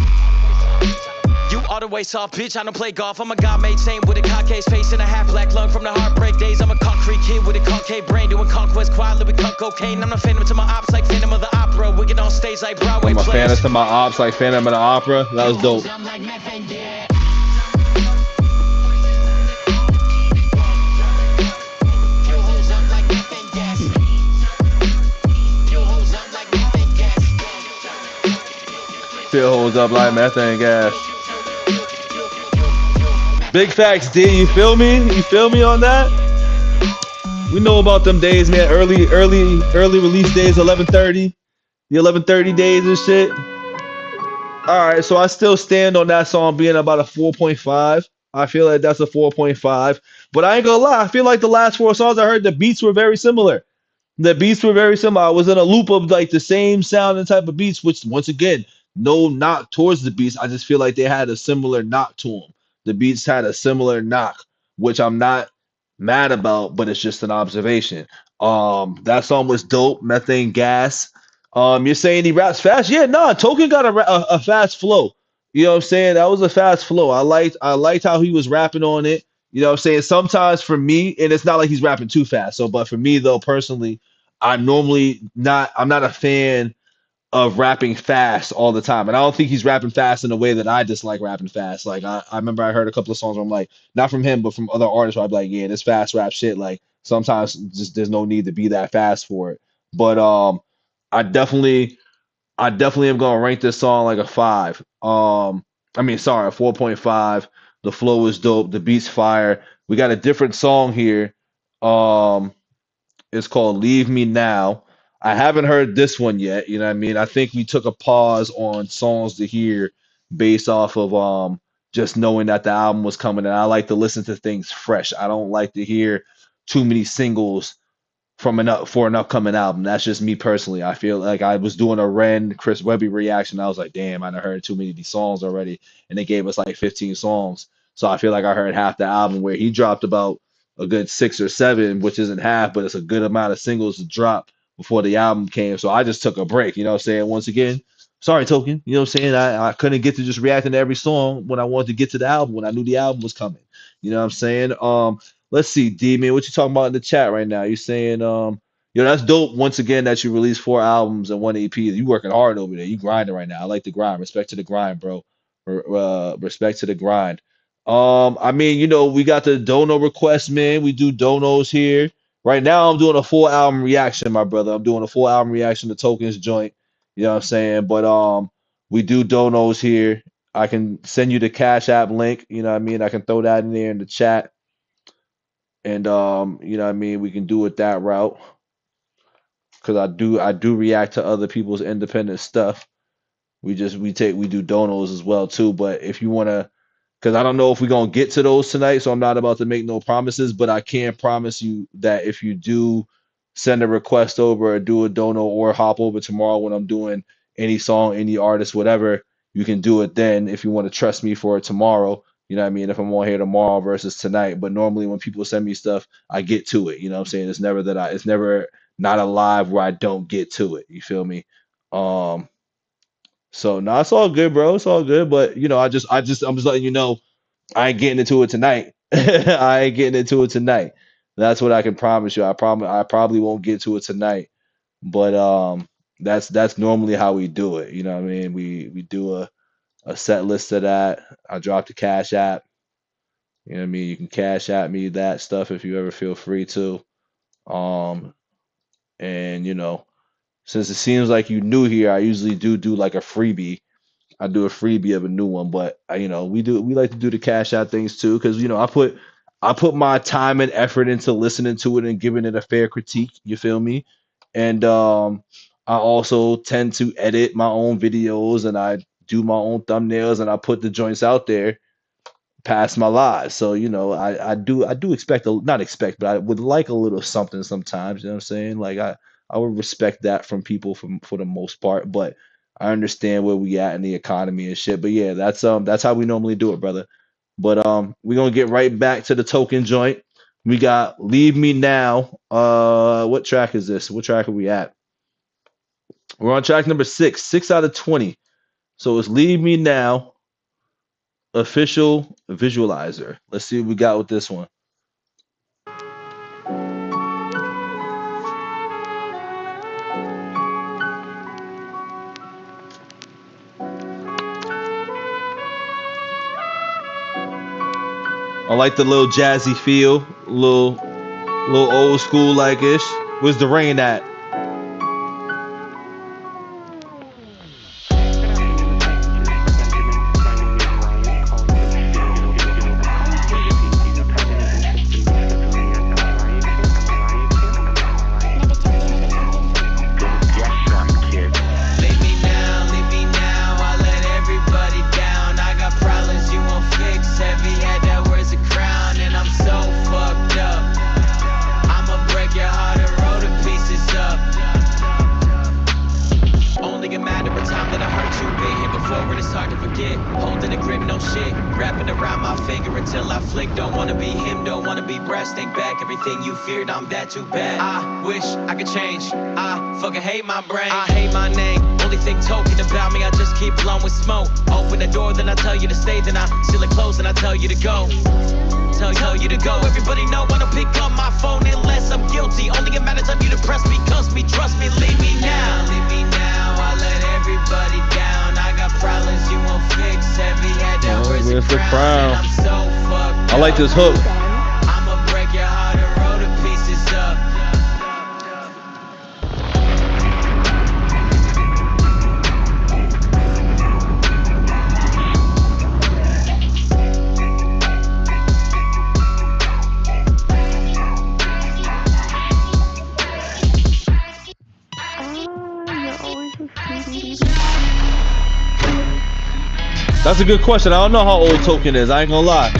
You all the way soft, bitch, I don't play golf. I'm a god made saint with a cockade face and a half black lung from the heartbreak days. I'm a concrete kid with a concave brain, doing conquest quietly with cut cocaine. I'm a phantom to my ops like Phantom of the Opera. We get on stage like Broadway I'm a plays. fan to my ops like Phantom of the Opera. That was dope. Fill holes up like methane gas. Big facts, D. You feel me? You feel me on that? We know about them days, man. Early release days, 11:30. The 11:30 days and shit. All right, so I still stand on that song being about a 4.5. I feel like that's a 4.5. But I ain't gonna lie, I feel like the last four songs I heard, the beats were very similar. The beats were very similar. I was in a loop of like the same sound and type of beats, which once again, no knock towards the beats. I just feel like they had a similar knock to them. The beats had a similar knock, which I'm not mad about, but it's just an observation. That song was dope. Methane gas. You're saying he raps fast? Yeah, nah. Token got a fast flow. You know what I'm saying? That was a fast flow. I liked how he was rapping on it. You know what I'm saying? Sometimes for me, and it's not like he's rapping too fast. So, but for me though, personally, I'm not a fan of rapping fast all the time. And I don't think he's rapping fast in a way that I dislike rapping fast. Like I remember I heard a couple of songs where I'm like, not from him, but from other artists where I'd be like, yeah, this fast rap shit, like sometimes just there's no need to be that fast for it. But I definitely am gonna rank this song like a 5. A 4.5. The flow is dope, the beat's fire. We got a different song here. It's called Leave Me Now. I haven't heard this one yet. You know what I mean? I think we took a pause on songs to hear based off of just knowing that the album was coming. And I like to listen to things fresh. I don't like to hear too many singles for an upcoming album. That's just me personally. I feel like I was doing a Ren Chris Webby reaction. I was like, damn, I done heard too many of these songs already. And they gave us like 15 songs. So I feel like I heard half the album, where he dropped about a good 6 or 7, which isn't half, but it's a good amount of singles to drop before the album came. So I just took a break, you know what I'm saying? Once again, sorry, Token. You know what I'm saying? I couldn't get to just reacting to every song when I wanted to get to the album, when I knew the album was coming. You know what I'm saying? Let's see, D man, what you talking about in the chat right now? You saying, that's dope once again that you released 4 albums and 1 EP. You working hard over there. You grinding right now. I like the grind. Respect to the grind, bro. Respect to the grind. We got the dono request, man. We do donos here. Right now, I'm doing a full album reaction, my brother. I'm doing a full album reaction to Tokens joint. You know what I'm saying? But we do donos here. I can send you the Cash App link. You know what I mean? I can throw that in there in the chat. And you know what I mean? We can do it that route. because I do react to other people's independent stuff. We do donos as well too. But if you wanna, because I don't know if we're gonna get to those tonight, so I'm not about to make no promises. But I can promise you that if you do send a request over or do a dono or hop over tomorrow when I'm doing any song, any artist, whatever, you can do it then if you want to trust me for it tomorrow. You know what I mean? If I'm on here tomorrow versus tonight. But normally when people send me stuff, I get to it. You know what I'm saying? It's never not a live where I don't get to it. You feel me? Um, so no, it's all good, bro. It's all good. But you know, I'm just letting you know I ain't getting into it tonight. I ain't getting into it tonight. That's what I can promise you. I probably won't get to it tonight. But that's normally how we do it. You know what I mean? We do a set list of that. I drop the Cash App. You know what I mean? You can Cash App me that stuff if you ever feel free to. Um and you know, since it seems like you new here, I usually do like a freebie. I do a freebie of a new one, but you know, we like to do the Cash App things too, because you know, I put my time and effort into listening to it and giving it a fair critique. You feel me? And I also tend to edit my own videos and I do my own thumbnails and I put the joints out there past my lives. So, you know, I do expect not expect, but I would like a little something sometimes, you know what I'm saying? Like I would respect that from people for the most part, but I understand where we at in the economy and shit. But yeah, that's how we normally do it, brother. But we're gonna get right back to the token joint. We got Leave Me Now. What track is this? What track are we at? We're on track number 6, 6 out of 20. So it's Leave Me Now, official visualizer. Let's see what we got with this one. I like the little jazzy feel, little old school like ish. Where's the rain at? Holding a grip, no shit. Wrapping around my finger until I flick. Don't wanna be him, don't wanna be breast. Take back everything you feared, I'm that too bad. I wish I could change. I fucking hate my brain. I hate my name. Only thing talking about me, I just keep blowing smoke. Open the door, then I tell you to stay. Then I seal it closed and I tell you to go. Tell you to go. Everybody know I don't pick up my phone unless I'm guilty. Only a matter of you to press me, cuss me, trust me, leave me now. Leave me now, I let everybody down. I got problems you won't fix. Heavy head, that where's the crown? I'm so fucked up. I like this hook. I'ma break your heart and roll the pieces up. That's a good question. I don't know how old Token is. I ain't gonna lie.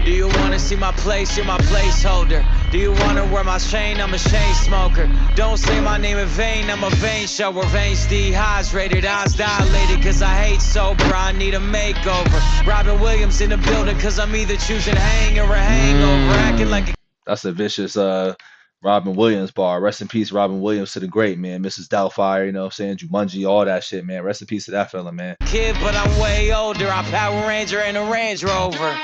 Do you wanna see my place? You're my placeholder. Do you wanna wear my chain? I'm a chain smoker. Don't say my name in vain. I'm a vein shower. Veins dehydrated, eyes dilated. Cause I hate sober. I need a makeover. Robin Williams in the building. Cause I'm either choosing hang or a hangover. Acting like a That's a vicious Robin Williams bar. Rest in peace, Robin Williams to the great, man. Mrs. Doubtfire, you know what I'm saying? Jumanji, all that shit, man. Rest in peace to that fella, man. kid, but I'm way older. I'm Power Ranger in a Range Rover.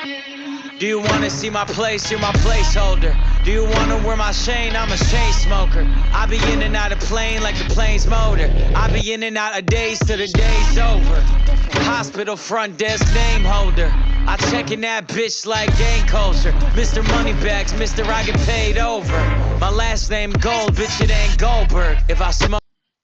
Do you wanna see my place? You're my placeholder. Do you wanna wear my chain? I'm a chain smoker. I be in and out of plane like the plane's motor. I be in and out of days till the day's over. Hospital front desk name holder. I checkin' that bitch like gang culture. Mr. Moneybags, Mr. I get paid over. My last name Gold, bitch, it ain't Goldberg. If I smoke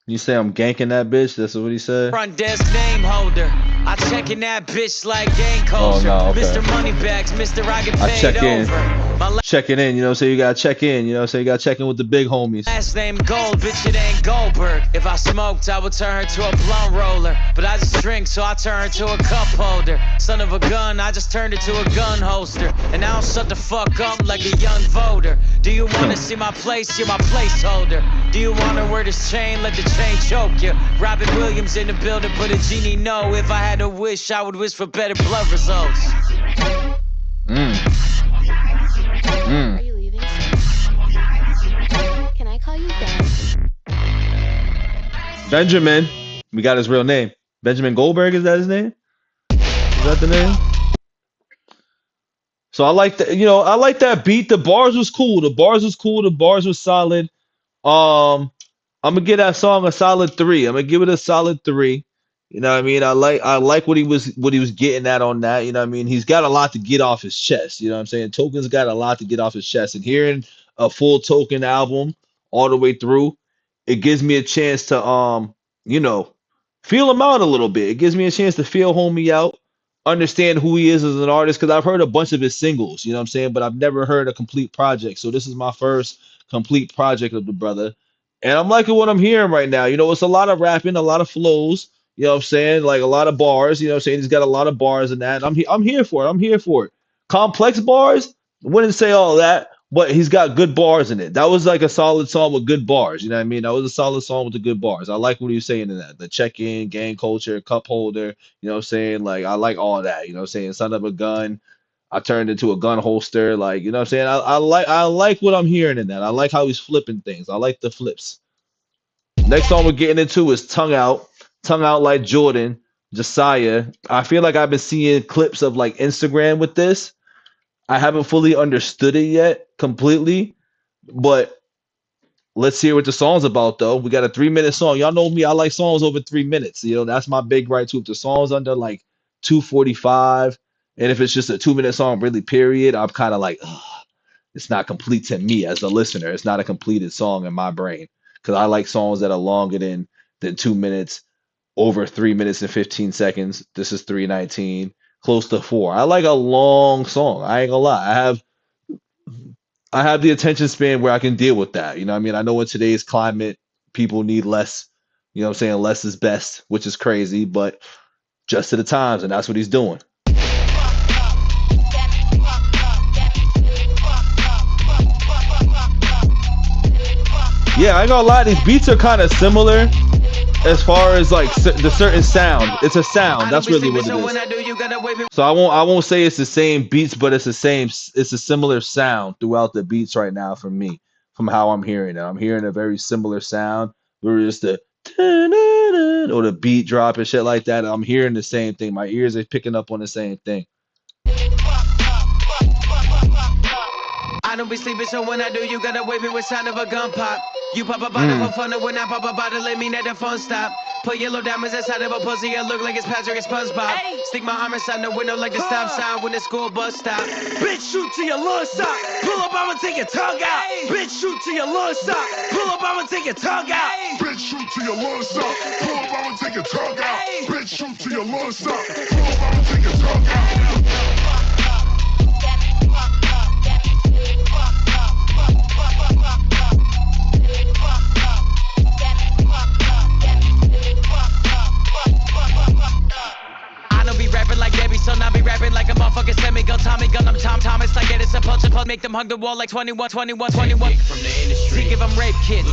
You say I'm ganking that bitch? That's what he said? Front desk name holder. I check in that bitch like gang Oh, culture. no, okay. Mr. Moneybags, Mr. I get I paid check in. over. My Checking in, you know what I'm saying? You gotta check in, you know what I'm saying? You gotta check in with the big homies. last name Gold, bitch, it ain't Goldberg. If I smoked, I would turn her to a blunt roller. But I just drink, so I turn her to a cup holder. Son of a gun, I just turned it to a gun holster. And I don't shut the fuck up like a young voter. Do you wanna see my place? You're my placeholder. Do you wanna wear this chain? Let the chain choke you. Robin Williams in the building, but a genie no. If I had a wish, I would wish for better blood results. Are you leaving soon? Can I call you Ben? Benjamin. We got his real name. Benjamin Goldberg, is that his name? Is that the name? So I like that, you know, I like that beat. The bars was cool. The bars was cool. The bars was solid. I'm gonna give that song a solid 3. I'm gonna give it a solid 3. You know what I mean? I like what he was getting at on that. You know what I mean? He's got a lot to get off his chest. You know what I'm saying? Token's got a lot to get off his chest. And hearing a full Token album all the way through, it gives me a chance to you know, feel him out a little bit. It gives me a chance to feel homie out, understand who he is as an artist, because I've heard a bunch of his singles, you know what I'm saying? But I've never heard a complete project. So this is my first complete project of the brother. And I'm liking what I'm hearing right now. You know, it's a lot of rapping, a lot of flows, you know what I'm saying? Like a lot of bars, you know what I'm saying? He's got a lot of bars in that. I'm here for it. I'm here for it. Complex bars, wouldn't say all that, but he's got good bars in it. That was like a solid song with good bars. You know what I mean? That was a solid song with the good bars. I like what he was saying in that. The check-in, gang culture, cup holder, you know what I'm saying? Like I like all that, you know what I'm saying? Son of a gun. I turned into a gun holster, like, you know what I'm saying? I like what I'm hearing in that. I like how he's flipping things. I like the flips. Next song we're getting into is Tongue Out. Tongue Out like Jordan, Josiah. I feel like I've been seeing clips of like Instagram with this. I haven't fully understood it yet completely, but let's hear what the song's about though. We got a 3-minute song. Y'all know me, I like songs over 3 minutes. You know, that's my big right too. If the song's under like 2:45, and if it's just a 2-minute song, really, period, I'm kind of like, ugh, it's not complete to me as a listener. It's not a completed song in my brain because I like songs that are longer than 2 minutes, over 3 minutes and 15 seconds. This is 3:19, close to 4. I like a long song. I ain't gonna lie. I have the attention span where I can deal with that. You know what I mean? I know in today's climate, people need less. You know what I'm saying? Less is best, which is crazy, but just to the times, and that's what he's doing. Yeah, I ain't gonna lie, these beats are kind of similar as far as like the certain sound. It's a sound. That's really what it is. So I won't say it's the same beats, but it's a similar sound throughout the beats right now for me, from how I'm hearing it. I'm hearing a very similar sound. Where just the or the beat drop and shit like that. I'm hearing the same thing. My ears are picking up on the same thing. I don't be sleeping, so when I do, you gotta wave me with sound of a gun pop. You pop a bottle for fun, and when I pop a bottle, let me let the phone stop. Put yellow diamonds inside of a pussy, it look like it's Patrick and SpongeBob. Hey. Stick my arm inside the window like the stop sign when the school bus stop. Bitch, shoot to your little sock. Pull up, I'ma take your tongue out. Hey. Bitch, shoot to your little sock. Pull up, I'ma take your tongue out. Hey. Bitch, shoot to your little sock. Pull up, I'ma take your tongue out. Hey. Bitch, shoot to your little sock. Pull up, I'ma take your tongue out. Like Debbie, so now be rapping like a motherfucking semi-gun, Tommy gun, I'm Tom Thomas, like Edison, punch, make them hug the wall like 21. From the industry, give them rape kits,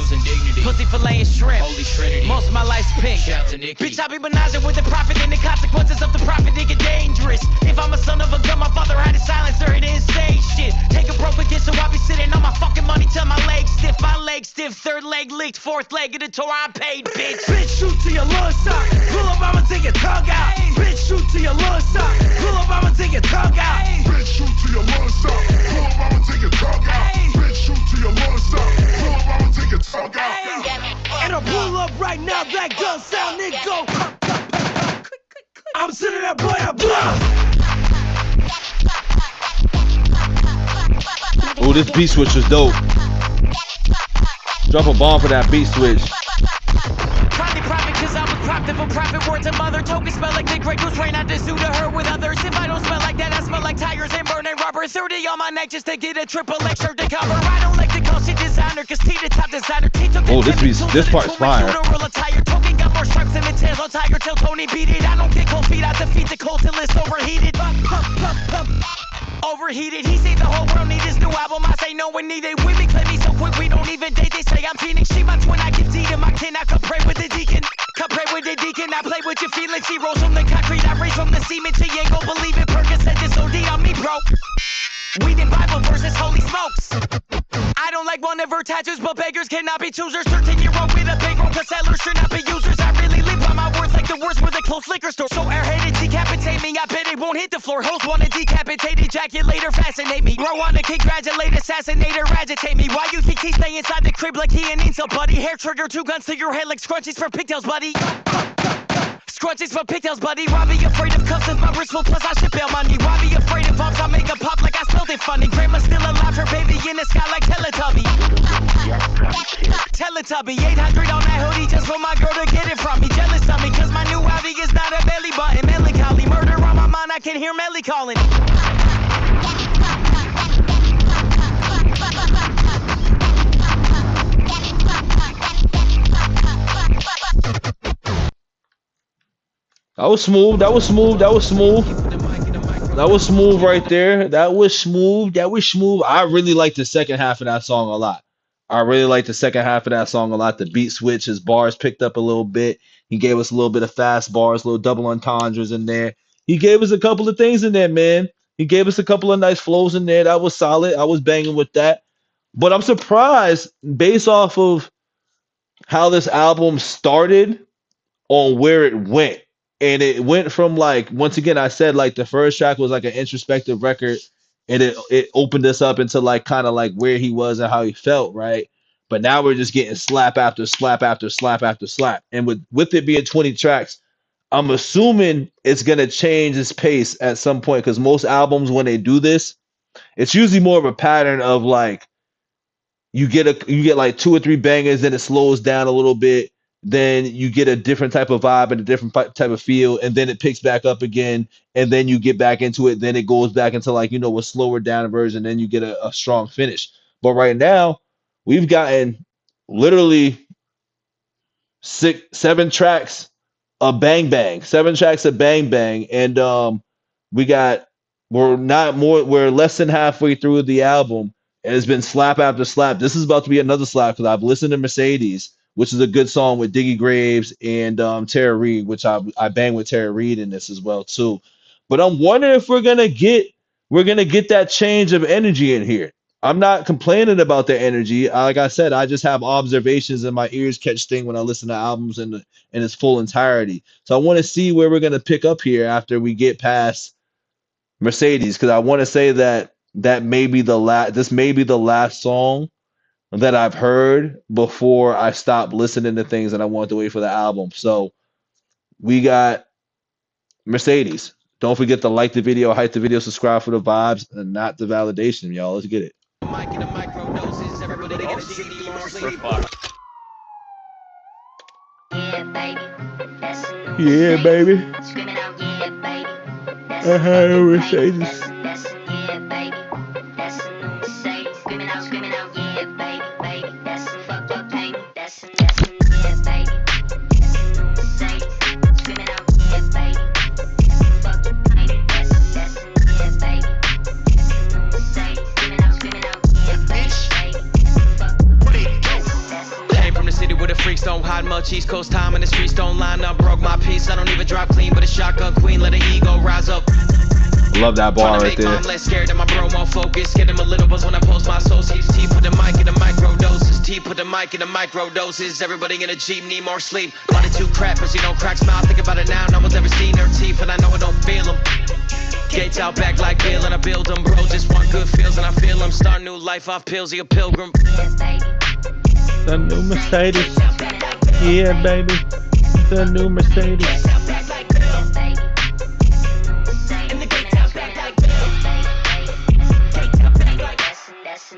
pussy filleting shrimp, Holy Trinity. Most of my life's pink, bitch, I be menaging with the profit and the consequences of the profit, they get dangerous. If I'm a son of a gun, my father had a silencer, it didn't say shit. Take a broke again, so I be sitting on my fucking money till my legs stiff, third leg leaked, fourth leg of the tour, I'm paid, bitch. Bitch, shoot to your little sock, pull up, I'ma take your tongue out. Bitch, shoot to your little sock, pull up, I'ma take your tongue out. Bitch, shoot to your little sock, pull up, I'ma take your tongue out. Bitch, shoot to your little sock, pull up, I'ma take your tongue out. And I pull up right now, that gun sound, it go. I'm sitting that boy a block. Oh, this beat switch was dope. Drop a bomb for that beat switch. Propped up a profit words and mother tokens smell like the Grey Goose rain. I just do to her with others. If I don't smell like that, I smell like tires and burning rubber. 30 on my neck just to get a triple X shirt to cover. I don't like to call she designer, cause T the top designer. T took the this part's fire. Token got more stripes than the tails on Tiger till Tony beat it. I don't get cold feet, I defeat the cold till it's overheated. Overheated, he say the whole world need his new album. I say no one need it. Women claim me so quick, we don't even date. They say I'm Phoenix, she my twin, I can see them. I cannot compare with the deacon. Compare with the deacon, I play with your feelings. She rolls from the concrete, I raise from the cement. She ain't gon' believe it, Percocet this OD on me, bro. Weed and Bible versus holy smokes. I don't like one of her tattoos, but beggars cannot be choosers. 13-year-old with a big roll, cause sellers should not be users. I really live by my words like the words with a close liquor store. So airheaded decapitate me, I bet it won't hit the floor. Hoes wanna decapitate, ejaculate or fascinate me. Bro wanna congratulate, assassinate or agitate me. Why you think he stay inside the crib like he an insult, buddy? Hair trigger, 2 guns to your head like scrunchies for pigtails, buddy. Scrunchies for pigtails, buddy. Why be afraid of cuffs if my wrist full, plus I should bail money? Why be afraid of bumps? I make a pop like I spelled it funny. Grandma still alive, her baby in the sky like Teletubby. Teletubby, 800 on that hoodie just for my girl to get it from me. Jealous of me, cause my new hobby is not a belly button. Melancholy, murder on my mind, I can hear Melly calling. That was smooth. That was smooth. That was smooth. That was smooth right there. That was smooth. That was smooth. I really like the second half of that song a lot. I really like the second half of that song a lot. The beat switch, his bars picked up a little bit. He gave us a little bit of fast bars, little double entendres in there. He gave us a couple of things in there, man. He gave us a couple of nice flows in there. That was solid. I was banging with that. But I'm surprised based off of how this album started on where it went. And it went from like, once again, I said like the first track was like an introspective record, and it opened us up into like kind of like where he was and how he felt, right? But now we're just getting slap after slap after slap after slap. And with it being 20 tracks, I'm assuming it's gonna change its pace at some point, because most albums when they do this, it's usually more of a pattern of like you get like 2 or 3 bangers, then it slows down a little bit. Then you get a different type of vibe and a different type of feel, and then it picks back up again, and then you get back into it, then it goes back into like, a slower down version, then you get a strong finish. But right now, we've gotten literally 7 tracks of bang bang, 7 tracks of bang bang, and we're less than halfway through the album, and it's been slap after slap. This is about to be another slap, because I've listened to Mercedes, which is a good song with Diggy Graves and Tara Reid, which I bang with Tara Reid in this as well too. But I'm wondering if we're gonna get that change of energy in here. I'm not complaining about the energy. Like I said, I just have observations, and my ears catch things when I listen to albums in its full entirety. So I want to see where we're gonna pick up here after we get past Mercedes, because I want to say that may be the last. This may be the last song that I've heard before I stopped listening to things and I wanted to wait for the album. So we got Mercedes. Don't forget to like the video, hype the video, subscribe for the vibes, and not the validation, y'all. Let's get it. Yeah, baby. Mercedes. Don't hide much, East Coast time and the streets don't line up. Broke my piece, I don't even drop clean, but a shotgun queen, let her ego rise up. Love that bar right there. I'm less scared and my bro more focused. Get him a little buzz when I post my associates. T put the mic in the micro doses. T put the mic in the micro doses. Everybody in a Jeep need more sleep. Body too crap, but she don't crack smile. Think about it now, no one's ever seen her teeth, and I know I don't feel them. Gates out back like Bill, and I build them. Bro, just want good feels, and I feel them. Start new life off pills, he a pilgrim. The new Mercedes. Yeah, baby. The new Mercedes.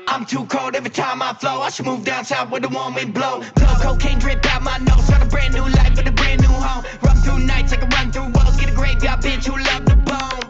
I'm too cold every time I flow. I should move down south where the warm wind blow. Blow cocaine drip out my nose. Start a brand new life with a brand new home. Run through nights like a run through walls. Get a graveyard bitch who love the bone.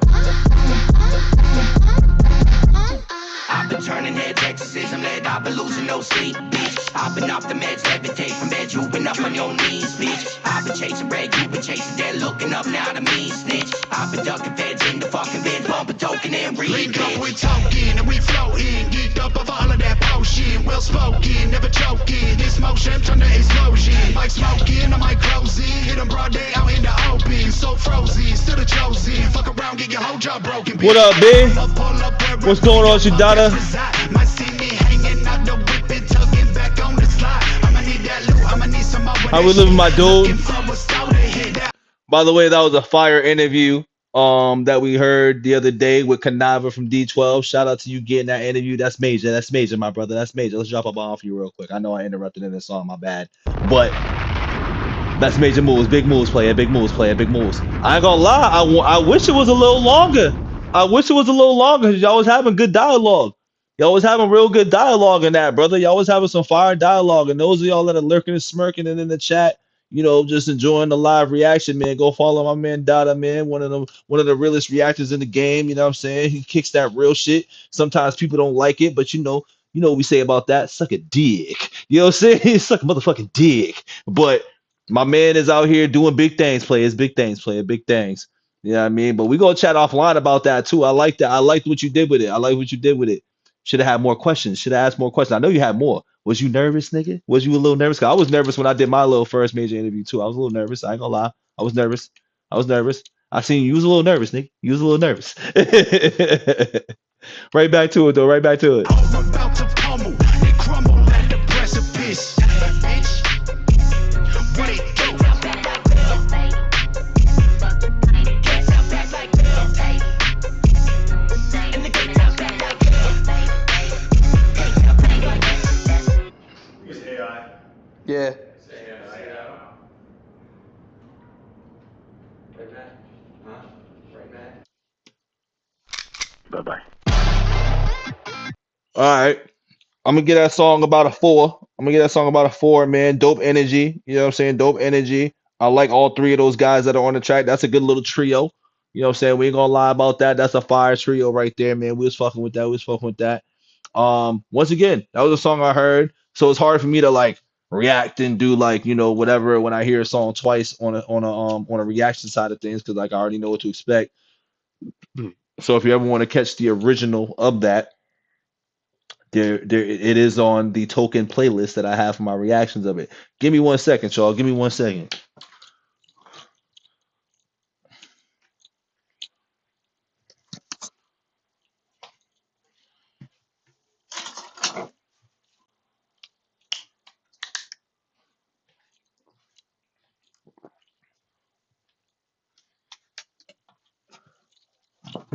I've been turning heads, exorcism led. I've been losing no sleep, bitch. I've been off the meds, levitate from bed. You've been up on your knees, bitch. I've been chasing bread, you've been chasing dead. Looking up now to me, snitch. I've been ducking feds in the fucking bins, bump a token and read, Link bitch. up, we talking and we floating. Geeked up of all of that potion. Well spoken, never joking. This motion turn to explosion. Mic smoking, I might close in. Hit 'em broad day out in the open. So frozen, still the chosen. Fuck around, get your whole job broken. What up, B? What's going on, Shadada? How we living, my dude? By the way, that was a fire interview that we heard the other day with Kaniva from D12. Shout out to you getting that interview. That's major. That's major, my brother. That's major. Let's drop a bomb for you real quick. I know I interrupted in this song, my bad. But that's major moves. Big moves, player. Big moves, player. Big moves. I ain't gonna lie. I wish it was a little longer. I wish it was a little longer because y'all was having good dialogue. Y'all was having real good dialogue in that, brother. Y'all was having some fire dialogue. And those of y'all that are lurking and smirking and in the chat, you know, just enjoying the live reaction, man. Go follow my man Dada, man. One of the realest reactors in the game. You know what I'm saying? He kicks that real shit. Sometimes people don't like it, but you know what we say about that. Suck a dick. You know what I'm saying? Suck a motherfucking dick. But my man is out here doing big things, players. Big things, player. Big things. You know what I mean? But we gonna chat offline about that too. I like that. I liked what you did with it. I like what you did with it. Should have had more questions. Should have asked more questions. I know you had more. Was you nervous, nigga? Was you a little nervous? 'Cause I was nervous when I did my little first major interview too. I was a little nervous. I ain't gonna lie. I was nervous. I was nervous. I seen you was a little nervous, nigga. You was a little nervous. Right back to it though. Right back to it. I'm about to pummel, they crumble at the precipice. Bitch, what it do? Yeah. Bye-bye. All right. I'm gonna get that song about a 4. I'm gonna get that song about a 4, man. Dope energy. You know what I'm saying? Dope energy. I like all 3 of those guys that are on the track. That's a good little trio. You know what I'm saying? We ain't gonna lie about that. That's a fire trio right there, man. We was fucking with that. We was fucking with that. Once again, that was a song I heard. So it's hard for me to like react and do like, you know, whatever when I hear a song twice on a reaction side of things, because like I already know what to expect. So if you ever want to catch the original of that, there it is on the token playlist that I have for my reactions of it. Give me 1 second, y'all. Give me 1 second.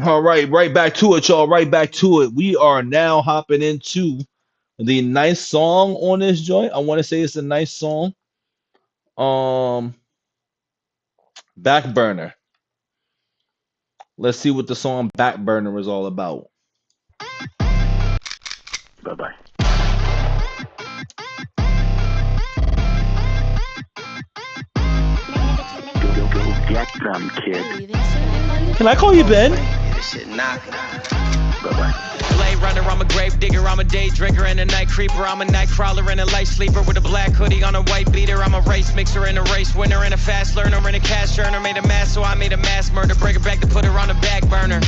All right, right back to it, y'all. Right back to it. We are now hopping into the nice song on this joint. I want to say it's a nice song. Back Burner. Let's see what the song Back Burner is all about. Bye-bye. Go get them, kid. Can I call you Ben? Bye-bye. Blade runner, I'm a grave digger, I'm a day drinker and a night creeper. I'm a night crawler and a light sleeper with a black hoodie on a white beater. I'm a race mixer and a race winner and a fast learner and a cash earner. Made a mass, so I made a mass murder. Bring her back to put her on the back burner.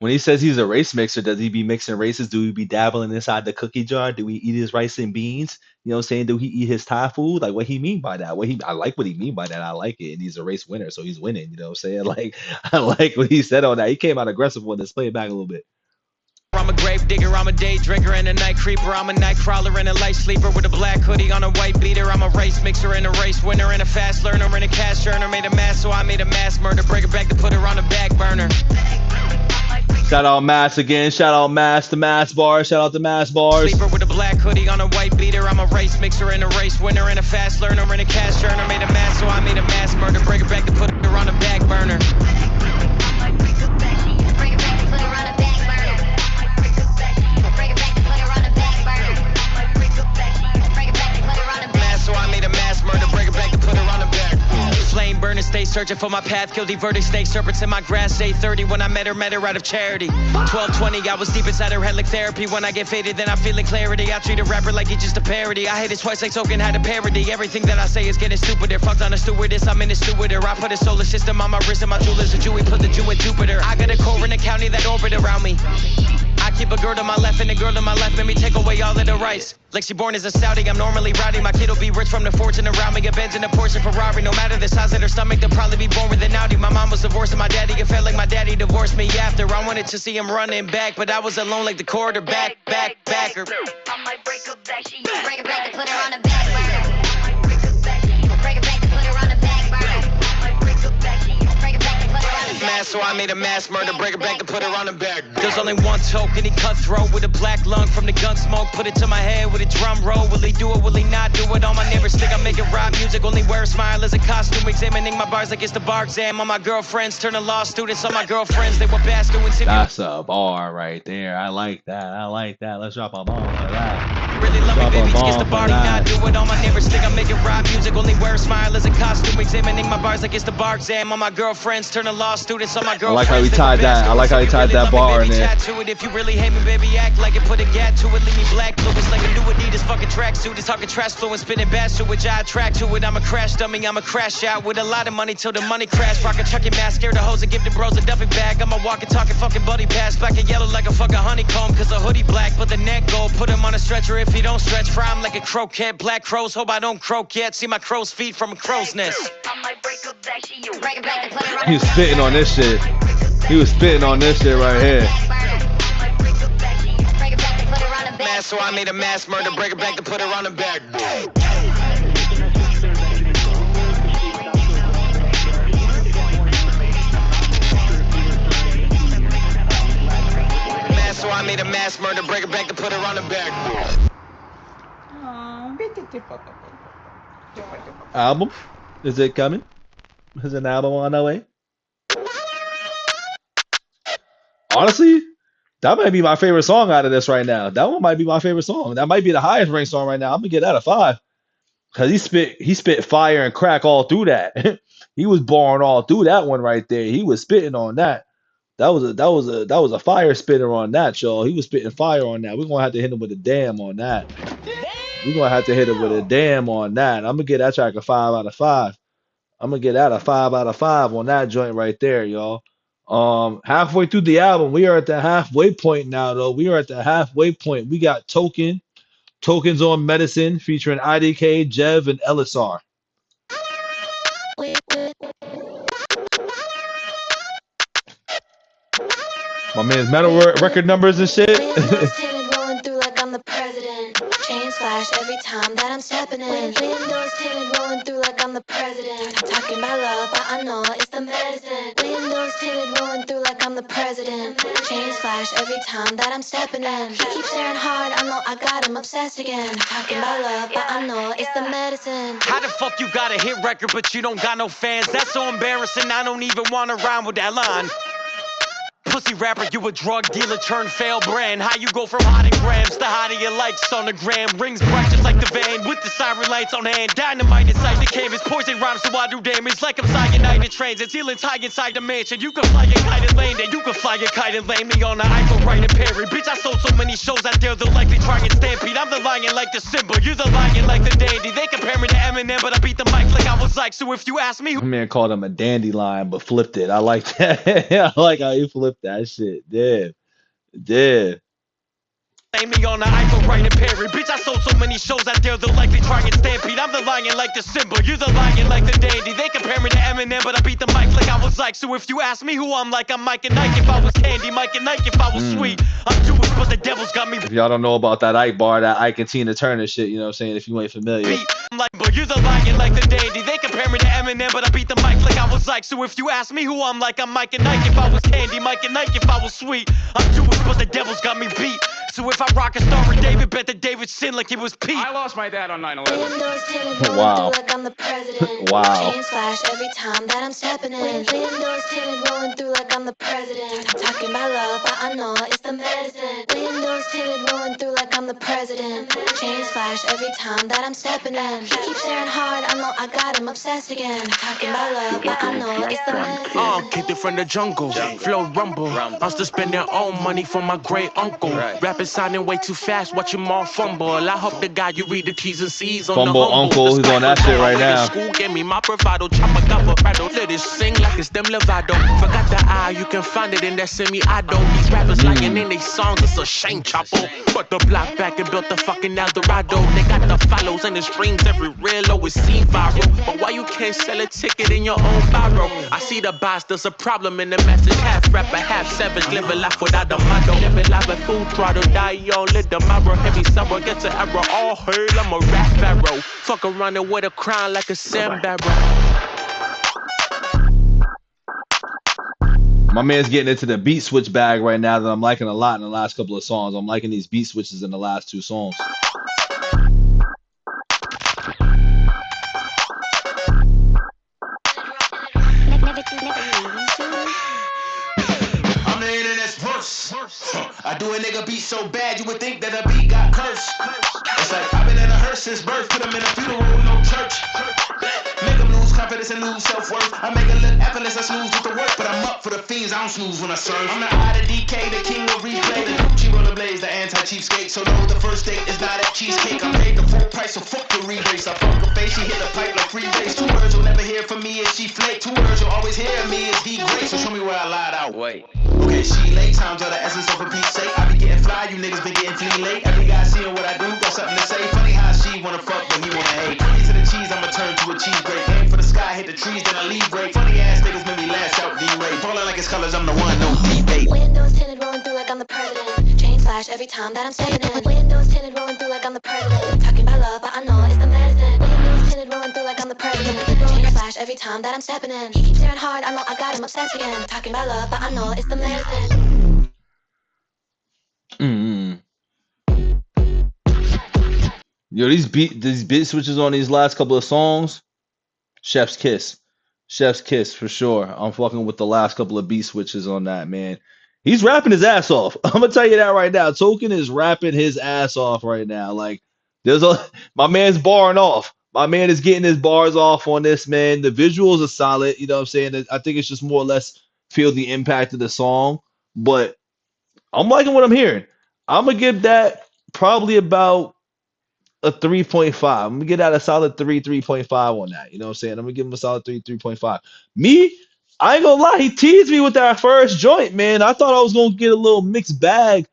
When he says he's a race mixer, does he be mixing races? Do he be dabbling inside the cookie jar? Do he eat his rice and beans? You know what I'm saying? Do he eat his Thai food? Like, what he mean by that? I like what he mean by that. I like it. And he's a race winner, so he's winning. You know what I'm saying? Like, I like what he said on that. He came out aggressive with this. Play it back a little bit. I'm a grave digger, I'm a day drinker and a night creeper. I'm a night crawler and a light sleeper with a black hoodie on a white beater. I'm a race mixer and a race winner and a fast learner and a cash earner. Made a mass, so I made a mass murder. Bring her back to put her on the back burner. Shout out Mass again. Shout out Mass to Mass Bars. Shout out to Mass Bars. Sleeper with a black hoodie on a white beater. I'm a race mixer and a race winner and a fast learner and a cash earner. Made a mass, so I made a mass murder. Bring her back to put her on the back burner. searching for my path. Guilty verdict, snake serpents in my grass. 8:30 when I met her out of charity. 12:20, I was deep inside her head like therapy. When I get faded, then I'm feeling clarity. I treat a rapper like he's just a parody. I hate it twice like Token had a parody. Everything that I say is getting stupider. Fucked on a stewardess, I'm in a stew with her. I put a solar system on my wrist and my jeweler's a Jew. We put the Jew in Jupiter. I got a core in the county that orbit around me. I keep a girl to my left and a girl to my left. Let me take away all of the rights. Like she born as a Saudi, I'm normally rowdy. My kid'll be rich from the fortune around me. A Benz and a Porsche Ferrari. No matter the size of their stomach, they'll probably be born with an Audi. My mom was divorced and my daddy, it felt like my daddy divorced me after. I wanted to see him running back, but I was alone like the quarterback, backer. I might break her back, she break her back and put her on the back burner. I might break her back, she break her back and put her on the back burner. I might break her back, she break her back and put her on the back. So I made a mass murder, break her back to put her on the back. There's only one token, he cutthroat with a black lung from the gun smoke. Put it to my head with a drum roll. Will he do it, will he not do it? All my neighbors think I'm making rap music. Only wear a smile as a costume. Examining my bars like it's the bar exam. On my girlfriends, turning law students on my girlfriends. They were bad doing That's a bar right there. I like that. Let's drop a bomb for that. Really love me, Drop a baby, bomb kiss the for party, that. not do it. All my neighbors think I'm making rap music. Only wear a smile as a costume. Examining my bars like it's the bar exam. On my girlfriends, turning law students on my girlfriends. I like how he tied that. I like how he tied that bar in there. If you really hate me, baby, act like it. Put a gat to it, leave me black. Look, it's like a new Adidas fucking tracksuit. It's talking trash flow and spinning bass to which I attract to it. I'm a crash dummy, I'm a crash out with a lot of money till the money crash. Rock a chucking mask, scared of hoes and give the bros a duffy bag. I'm a walking, talking fucking buddy pass. Black and yellow like a fucking honeycomb. Cause the hoodie black, but the neck gold. Put him on a stretcher if he don't stretch. Fry him like a croquette. Black crows, hope I don't croak yet. See my crow's feet from a crow's nest. I might break her back, she break her back and put her on He was spitting on this shit. He was spitting on this shit right here. Mass, so I made a mass murder, break her back to put her on the back. Mass, so I made a mass murder, break her back to put her on the back. Album? Is it coming? Is an album on the way? Honestly, that might be my favorite song out of this right now. That one might be my favorite song. That might be the highest ranked song right now. I'm gonna get that a 5. Cause he spit fire and crack all through that. He was born all through that one right there. He was spitting on that. That was a fire spitter on that, y'all. He was spitting fire on that. We're gonna have to hit him with a damn on that. We're gonna have to hit him with a damn on that. I'm gonna get that track a 5 out of 5. I'm gonna get that a 5 out of 5 on that joint right there, y'all. Halfway through the album, we are at the halfway point now, though. We are at the halfway point. We got Tokens on Medicine featuring IDK, Jev, and LSR. My man's metal record numbers and shit. Rolling through like I'm the president. Chains flash every time that I'm stepping in. Windows tinted, rolling through like I'm the president. I'm talking about love, but I know it's the medicine. Windows tinted, rolling through like I'm the president. Chains flash every time that I'm stepping in. He keeps staring hard, I know I got him obsessed again. Talking about love, but I know it's the medicine. How the fuck you got a hit record but you don't got no fans? That's so embarrassing, I don't even wanna rhyme with that line. Pussy rapper, you a drug dealer turned failed brand. How you go from hot in grams to hot in your likes on the gram? Rings bright just like the van with the siren lights on hand. Dynamite inside the canvas, poison rhymes so I do damage. Like I'm cyanide trains, ceilings high inside the mansion. You can fly your kite and land it, you can fly your kite and land me on the Eiffel right and Perry. Bitch, I sold so many shows out there, they'll likely try and stampede. I'm the lion like the Simba, you're the lion like the dandy. They compare me to Eminem, but I beat the mic like I was like. So if you ask me who... My man called him a dandelion, but flipped it. I like that. I like how he flipped that shit. Yeah. Name me on the Eiffel right and Perry. Bitch, I sold so many shows out there, they'll likely try and stampede. I'm the lion like the Simba, you're the lion like the dandy. They compare me to Eminem, but I beat the mic like I was like. So if you ask me who I'm like, I'm Mike and Ike if I was candy, Mike and Ike if I was sweet. I'm Jewish, but the devil's got me. If y'all don't know about that Ike bar, that Ike and Tina Turner shit, you know what I'm saying? If you ain't familiar. Beat. I'm like, but you're the lion like the dandy. They compare me to Eminem, but I beat the mic like I was like. So if you ask me who I'm like, I'm Mike and Ike if I was candy, Mike and Ike if I was sweet. I'm Jewish, but the devil's got me beat. So if I rock a star with David, bet that David sin like it was Pete. I lost my dad on 9/11. Windows tinted, rolling Wow. through like I'm the president. Wow. Chains flash every time that I'm stepping in. Windows tinted, rolling through like I'm the president. I'm talking about love, but I know it's the medicine. Windows tinted, rolling through like I'm the president. Chains flash every time that I'm stepping in. He keeps staring hard, I know I got him obsessed again. Talking about love, but I know it's the medicine. Kicked it from the jungle, flow rumble. I'm still spending own money for my great uncle. Rapping sounding way too fast, watch him all fumble. I hope the guy you read the T's and C's on Fumble the humble. uncle, he's on that shit right now. School gave me my bravado, chopper got rattle. Let it sing like it's them Levado. Forgot the I, you can find it in that semi-auto. These rappers lying in they songs, it's a shame, chopper. But the block back and built the fucking Eldorado. They got the follows and the streams, every reel always seen viral. But why you can't sell a ticket in your own barrel? I see the boss, there's a problem in the message. Half rapper, half savage, live a life without a motto. Live a life at full throttle, die young, live the marrow. Heavy sorrow, get to error, all heard, I'm a rap pharaoh. Fuck around and with a crown like a sand barrel. My man's getting into the beat switch bag right now that I'm liking a lot in the last couple of songs. I'm liking these beat switches in the last two songs. I'm the internet's worst. I do a nigga beat so bad you would think that a beat got cursed. It's like I've been in a hearse since birth, put him in a funeral, no church. Make him lose confidence and lose self-worth. I make it look effortless, I snooze with the work, but I'm up for the fiends, I don't snooze when I serve. I'm the eye to DK, the king of replay, the Gucci rollerblades, the anti-cheapskate. So no, the first date is not at cheesecake. I paid the full price, so fuck the rebase. I fuck her face, she hit the pipe like free base. 2 words you'll never hear from me is she flake. 2 words you'll always hear me is he great. So show me where I lied out. Wait. Okay, she late, times are the essence of a Pete's sake. I be getting fly, you niggas been getting flea late. Every guy seeing what I do, got something to say. Funny how she wanna fuck, but he wanna hate. Turn to the cheese, I'ma turn to a cheese grate. Aim for the sky, hit the trees, then I leave great. Funny ass niggas make me lash out D-Ray. Falling like it's colors, I'm the one, no debate. Windows tinted, rolling through like I'm the president. Chains flash every time that I'm stepping in. Windows tinted, rolling through like I'm the president. Talking about love, but I know it's the medicine. Windows tinted, rolling through like I'm the president. Chains flash every time that I'm stepping in. He keeps staring hard, I know I got him obsessed again. Talking about love, but I know it's the medicine. Yo, these beat switches on these last couple of songs, chef's kiss. Chef's kiss for sure. I'm fucking with the last couple of beat switches on that, man. He's rapping his ass off. I'm gonna tell you that right now. Token is rapping his ass off right now. Like, my man's barring off. My man is getting his bars off on this, man. The visuals are solid. You know what I'm saying? I think it's just more or less feel the impact of the song. But I'm liking what I'm hearing. I'm gonna give that probably about a 3.5. I'm gonna get out a solid 3.5 on that. You know what I'm saying? I'm gonna give him a solid 3.5. Me, I ain't gonna lie, he teased me with that first joint, man. I thought I was gonna get a little mixed bag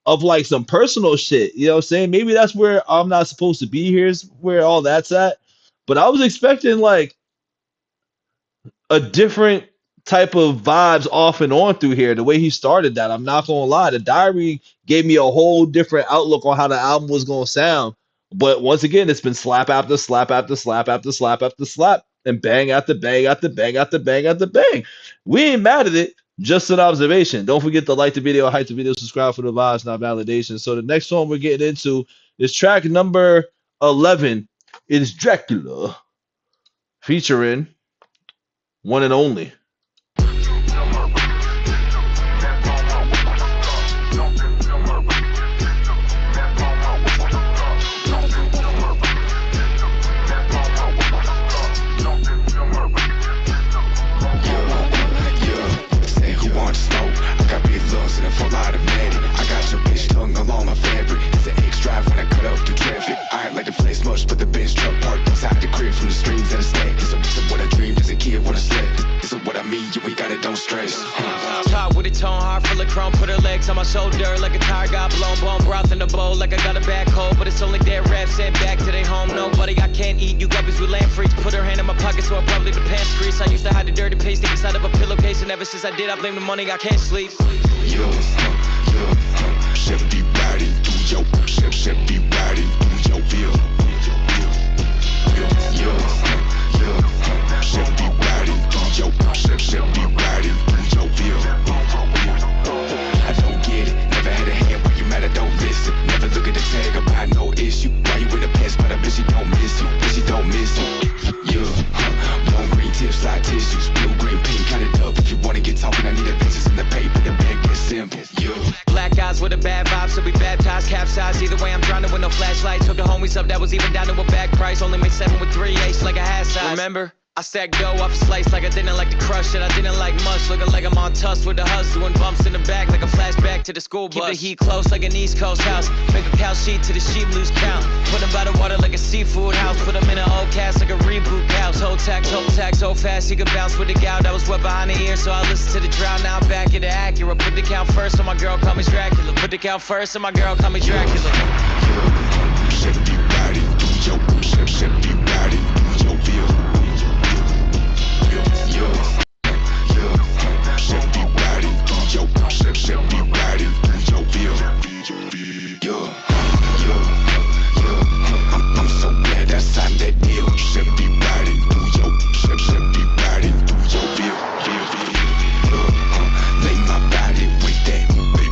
of like some personal shit. You know what I'm saying? Maybe that's where I'm not supposed to be. Here's where all that's at. But I was expecting like a different type of vibes off and on through here. The way he started that, I'm not gonna lie. The diary gave me a whole different outlook on how the album was gonna sound. But once again, it's been slap after slap after slap after slap after slap, and bang after bang after bang after bang after bang. We ain't mad at it. Just an observation. Don't forget to like the video, hype the video, subscribe for the vibes, not validation. So the next song we're getting into is track number 11. It is Dracula, featuring one and only. But the bench truck parked inside the crib from the streams and the stack. This is what I dreamed as a kid when I slept. This is what I mean, yeah, we got it, don't stress. Top with a tone, heart full of chrome, put her legs on my shoulder like a tire got blown, bone broth in the bowl like I got a bad cold, but it's only dead rap sent back to their home. Nobody, I can't eat, you guppies with lamb freaks. Put her hand in my pocket so I probably the pants crease. I used to hide the dirty paste inside of a pillowcase, and ever since I did, I blame the money, I can't sleep. Chef be riding through your, chef be riding through your bill. Chef be riding through your, chef be riding through your bill. I don't get it, never had a hand where you mad, I don't ties with a bad vibe, so we baptized, capsized. Either way, I'm drowning with no flashlights. Hooked the homies up, that was even down to a back price. Only made 7 with 3 8s like a half size. Remember? I stacked dough off a slice like I didn't like to crush it. I didn't like much, looking like I'm on tuss with the hustle. Doing bumps in the back like a flashback to the school bus. Keep the heat close like an East Coast house. Make a cow sheet to the sheep lose count. Put them by the water like a seafood house. Put them in an old cast like a reboot couch. Hold tax, so fast you could bounce with the gout. That was wet behind the ear, so I listen to the drought. Now I'm back at the Acura. Put the count first, so my girl call me Dracula. Put the count first, so my girl call me Dracula. I'm so glad I signed that deal. Should be riding through your, should be riding through your bill. Lay my body with that,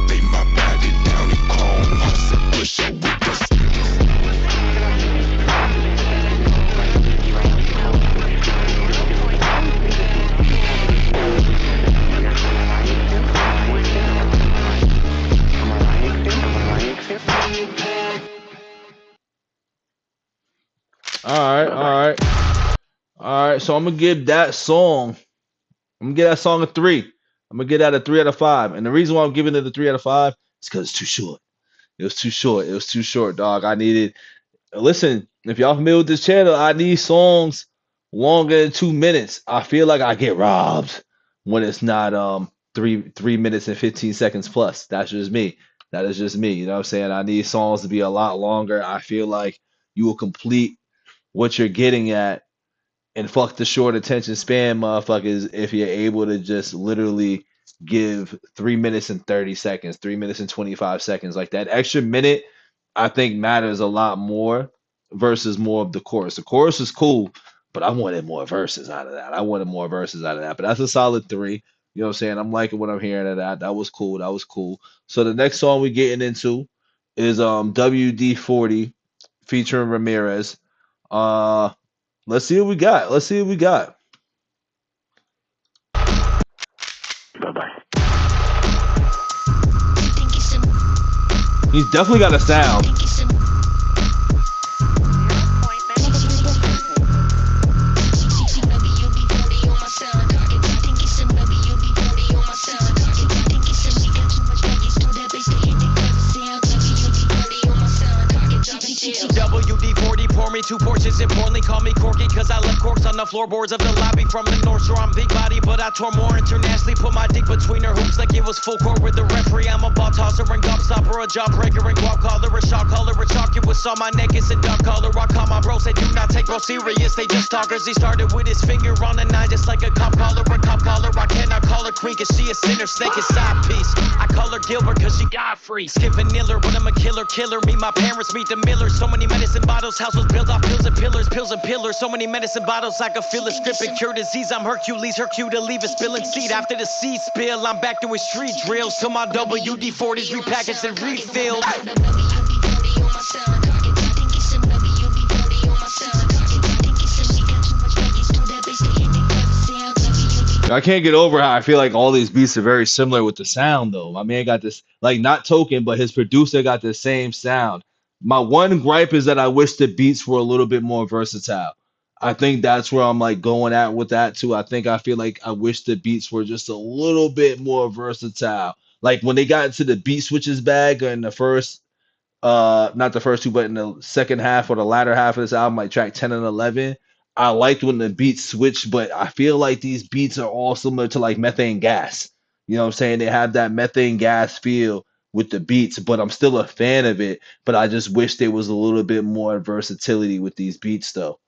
lay my body down and chrome. Hustle, push up with this. All right. So I'm gonna give that song. I'm gonna give that song a 3. I'm gonna give that a 3 out of 5. And the reason why I'm giving it a 3 out of 5 is because it's too short. It was too short. It was too short, dog. I needed. Listen, if y'all familiar with this channel, I need songs longer than 2 minutes. I feel like I get robbed when it's not 3 minutes and 15 seconds plus. That's just me. That is just me. You know what I'm saying? I need songs to be a lot longer. I feel like you will complete what you're getting at, and fuck the short attention span motherfuckers if you're able to just literally give 3 minutes and 30 seconds, 3 minutes and 25 seconds. Like that extra minute, I think matters a lot more versus more of the chorus. The chorus is cool, but I wanted more verses out of that. But that's a solid 3. You know what I'm saying? I'm liking what I'm hearing of that. That was cool. So the next song we getting into is WD-40 featuring Ramirez. Let's see what we got. He's definitely got a sound. WD-40, pour me 2 portions importantly, call me Corky, cause I left corks on the floorboards of the lobby from the North Shore. I'm big body, but I tore more internationally, put my dick between her hoops like it was full court with the referee. I'm a ball tosser and gum stopper, a jawbreaker and guap caller, a shot caller, a chalk. It was on my neck, it's a duck collar. I call my bros, they do not take bro serious, they just talkers. He started with his finger on the 9 just like a cop collar, a cop collar. I cannot call her queen cause she a sinner, snake is side piece. I call her Gilbert cause she got free. Skipping Niller, but I'm a killer. Me, my parents meet the Millers. So many medicine bottles, house was built off pills and pillars. So many medicine bottles, I could feel it script cure disease. I'm Hercules, to leave a spilling seed. After the seed spill, I'm back doing street drills. Till my WD-40s repackaged and refilled. I can't get over how I feel like all these beats are very similar with the sound, though. My man got this, like, not Token, but his producer got the same sound. My one gripe is that I wish the beats were a little bit more versatile. I think that's where I'm like going at with that too. I feel like I wish the beats were just a little bit more versatile. Like when they got into the beat switches bag in the first, not the first 2, but in the second half or the latter half of this album, like track 10 and 11. I liked when the beats switched, but I feel like these beats are all similar to like methane gas. You know what I'm saying? They have that methane gas feel with the beats, but I'm still a fan of it. But I just wish there was a little bit more versatility with these beats, though.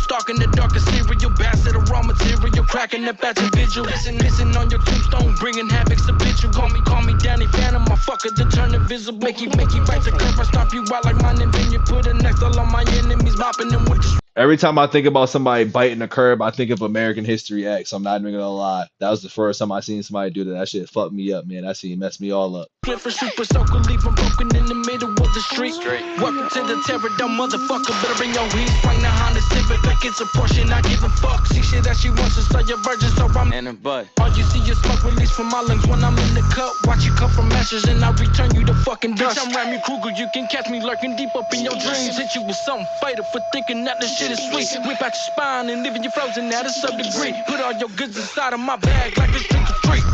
Stalking the darkest serial bastard of raw material, cracking the batch of vigil. Listen on your tombstone, bringing havoc habitual. Call me Danny Phantom, my fucker to turn invisible. Make you right the curve, I stomp you out like mine and then you put a next all on my enemies, mopping them with the Every time I think about somebody biting the curb, I think of American History X. I'm not even gonna lie. That was the first time I seen somebody do that. That shit fucked me up, man. That shit messed me all up. Clifford super soaker, leave him broken in the middle of the street. Welcome to the terror, dumb motherfucker. Better bring your weed. Right now, Honda Civic, like it's a Porsche, not give a fuck. See shit that she wants to sell your virgin, so I'm And a butt. all you see is smoke release from my lungs when I'm in the cup. Watch you come from ashes and I return you to fucking dust. Bitch, I'm Rami Kruger, you can catch me lurking deep up in your dreams. Hit you with something fatal for thinking that this shit is sweet. Whip out your spine and leaving you frozen at a sub-degree. Put all your goods inside of my bag like it's trick or treat.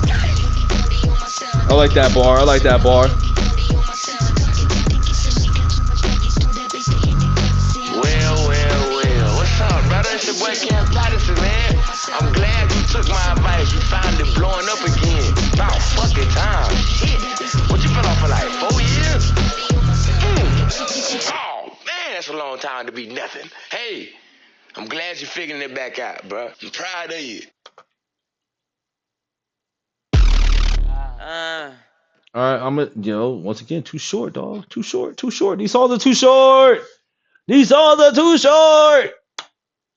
I like that bar. I like that bar. Well. What's up, brother? It's your boy Cam Patterson, man. I'm glad you took my advice. You found it blowing up again. About fucking time. Shit. What you been on for like 4 years? Oh, man, that's a long time to be nothing. Hey, I'm glad you're figuring it back out, bro. I'm proud of you. All right, once again, too short, dog. Too short. These songs are too short.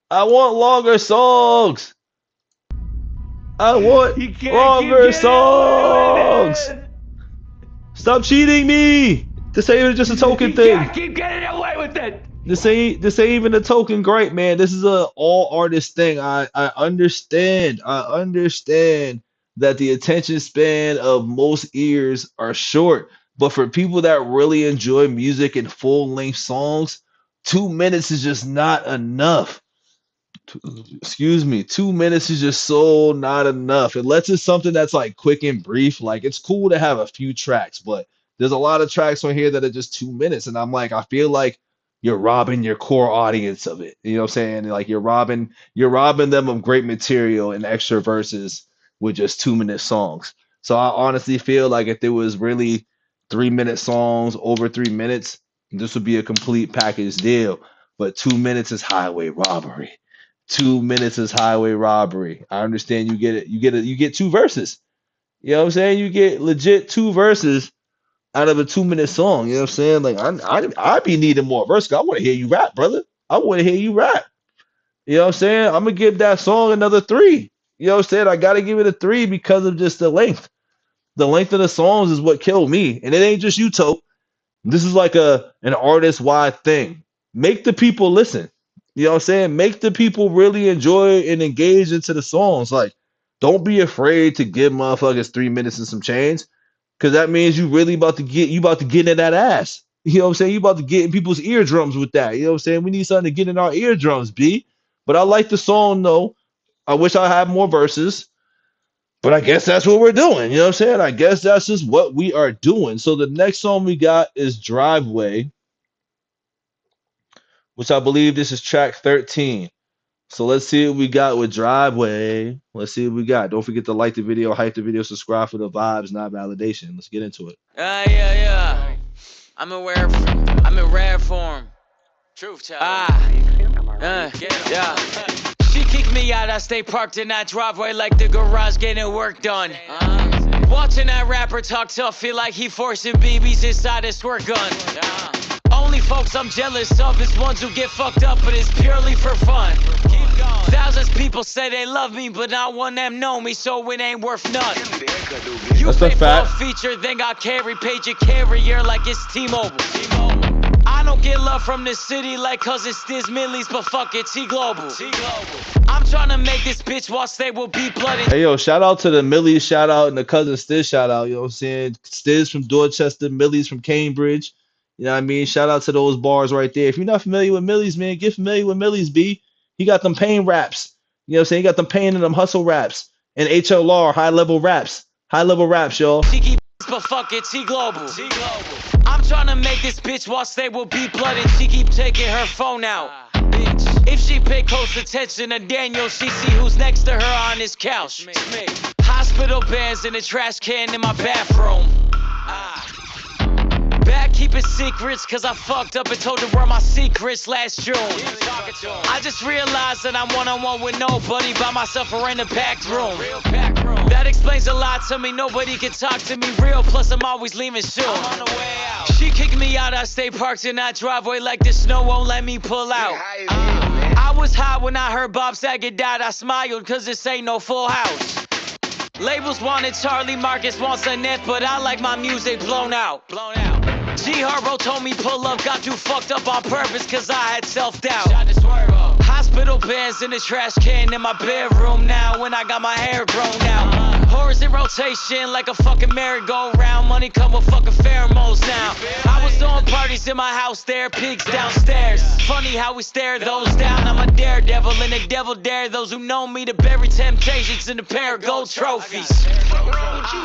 I want longer songs. Stop cheating me. This ain't just a token thing. Keep getting away with it. This ain't even a token gripe, man. This is a all artist thing. I understand that the attention span of most ears are short, but for people that really enjoy music and full length songs, 2 minutes is just not enough. 2 minutes is just so not enough. Unless it's something that's like quick and brief. Like it's cool to have a few tracks, but there's a lot of tracks on here that are just 2 minutes, and I'm like, I feel like you're robbing your core audience of it. You know what I'm saying? Like you're robbing them of great material and extra verses with just 2 minute songs. So I honestly feel like if there was really 3 minute songs over 3 minutes, this would be a complete package deal. But 2 minutes is highway robbery. 2 minutes is highway robbery. I understand you get it. You get two verses. You know what I'm saying? You get legit two verses out of a 2 minute song. You know what I'm saying? Like I be needing more verses. I want to hear you rap, brother. I want to hear you rap. You know what I'm saying? I'm gonna give that song another 3. You know what I'm saying? I gotta give it a 3 because of just the length. The length of the songs is what killed me. And it ain't just you, Tope. This is like an artist-wide thing. Make the people listen. You know what I'm saying? Make the people really enjoy and engage into the songs. Like, don't be afraid to give motherfuckers 3 minutes and some change. Cause that means you really about to get into that ass. You know what I'm saying? You about to get in people's eardrums with that. You know what I'm saying? We need something to get in our eardrums, B. But I like the song though. I wish I had more verses. But I guess that's what we're doing. You know what I'm saying? I guess that's just what we are doing. So the next song we got is Driveway, which I believe this is track 13. So let's see what we got with Driveway. Let's see what we got. Don't forget to like the video, hype the video, subscribe for the vibes, not validation. Let's get into it. Yeah. I'm in rare form. Truth child. Yeah. She kicked me out, I stay parked in that driveway like the garage getting work done. Watching that rapper talk tough, feel like he forcing BBs inside his squirt gun. Only folks I'm jealous of is ones who get fucked up, but it's purely for fun. Thousands people say they love me, but not one of them know me, so it ain't worth none. You That's a pay for a fact. feature, then got paid your carrier like it's T-Mobile. I don't get love from the city like cousin Stiz Millies, but fuck it, T-Global. I'm trying to make this bitch whilst they will be blooded. Hey, yo, shout out to the Millies shout out and the cousin Stiz shout out. You know what I'm saying? Stiz from Dorchester, Millies from Cambridge. You know what I mean? Shout out to those bars right there. If you're not familiar with Millies, man, get familiar with Millies, B. He got them pain raps. You know what I'm saying? He got them pain and them hustle raps. And HLR, high level raps. High level raps, y'all. But fuck it, T-Global. I'm trying to make this bitch whilst they will be blooded. She keep taking her phone out. Bitch. If she pay close attention to Daniel, she see who's next to her on his couch. Hospital beds in a trash can in my bathroom. Bad keeping secrets, cause I fucked up and told the world my secrets last June. I just realized that I'm one-on-one with nobody, by myself or in a packed room. That explains a lot to me, nobody can talk to me real, plus I'm always leaving soon. She kicked me out, I stay parked in that driveway like the snow won't let me pull out. I was high when I heard Bob Saget died. I smiled cause this ain't no Full House. Labels wanted Charlie, Marcus wants Annette, but I like my music blown out. G Harbo told me pull up, got too fucked up on purpose cause I had self-doubt. Hospital beds in the trash can in my bedroom now when I got my hair grown out. Horrors in rotation like a fucking merry-go-round. Money come with fucking pheromones now. I was throwing parties in my house there, pigs downstairs. Funny how we stare those down. I'm a daredevil and the devil dare those who know me to bury temptations in a pair of gold trophies.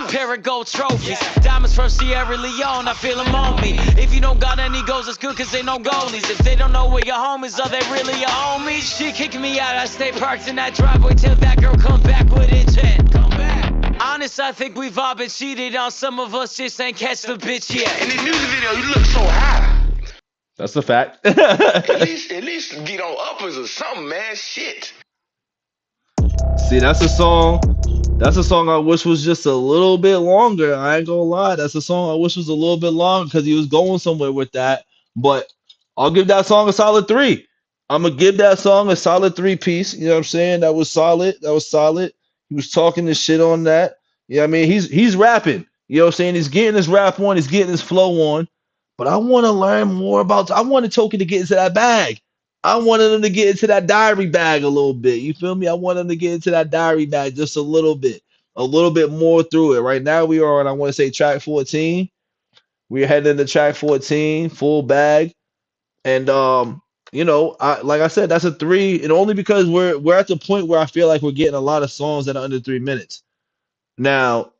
Pair of gold trophies. Diamonds from Sierra Leone, I feel them on me. If you don't got any goals, it's good cause they no goalies. If they don't know where your home is, are they really your homies? She kicked me out, I stay parked in that driveway till that girl come back with intent. Come back. Honest, I think we've all been cheated on. Some of us just ain't catch the bitch yet. In the music video, you look so high. That's the fact. At least get on uppers or something, man. Shit. See, that's a song. That's a song I wish was just a little bit longer. I ain't gonna lie. That's a song I wish was a little bit longer because he was going somewhere with that. But I'll give that song a solid 3. I'm gonna give that song a solid 3 piece. You know what I'm saying? That was solid. That was solid. He was talking this shit on that. Yeah, I mean, he's rapping. You know what I'm saying? He's getting his rap on. He's getting his flow on. But I want to learn more about. I wanted Token to get into that bag. I wanted him to get into that diary bag a little bit. You feel me? I want him to get into that diary bag just a little bit more through it. Right now we are on, I want to say, track 14. We're heading into track 14, full bag, and you know, like I said, that's a 3, and only because we're at the point where I feel like we're getting a lot of songs that are under 3 minutes. Now,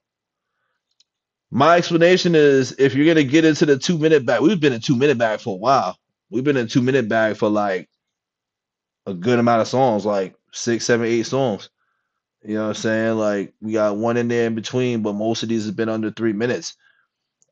my explanation is if you're gonna get into the 2-minute bag, we've been in 2-minute bag for a while. We've been in 2-minute bag for like a good amount of songs, like 6, 7, 8 songs. You know what I'm saying? Like we got one in there in between, but most of these have been under 3 minutes.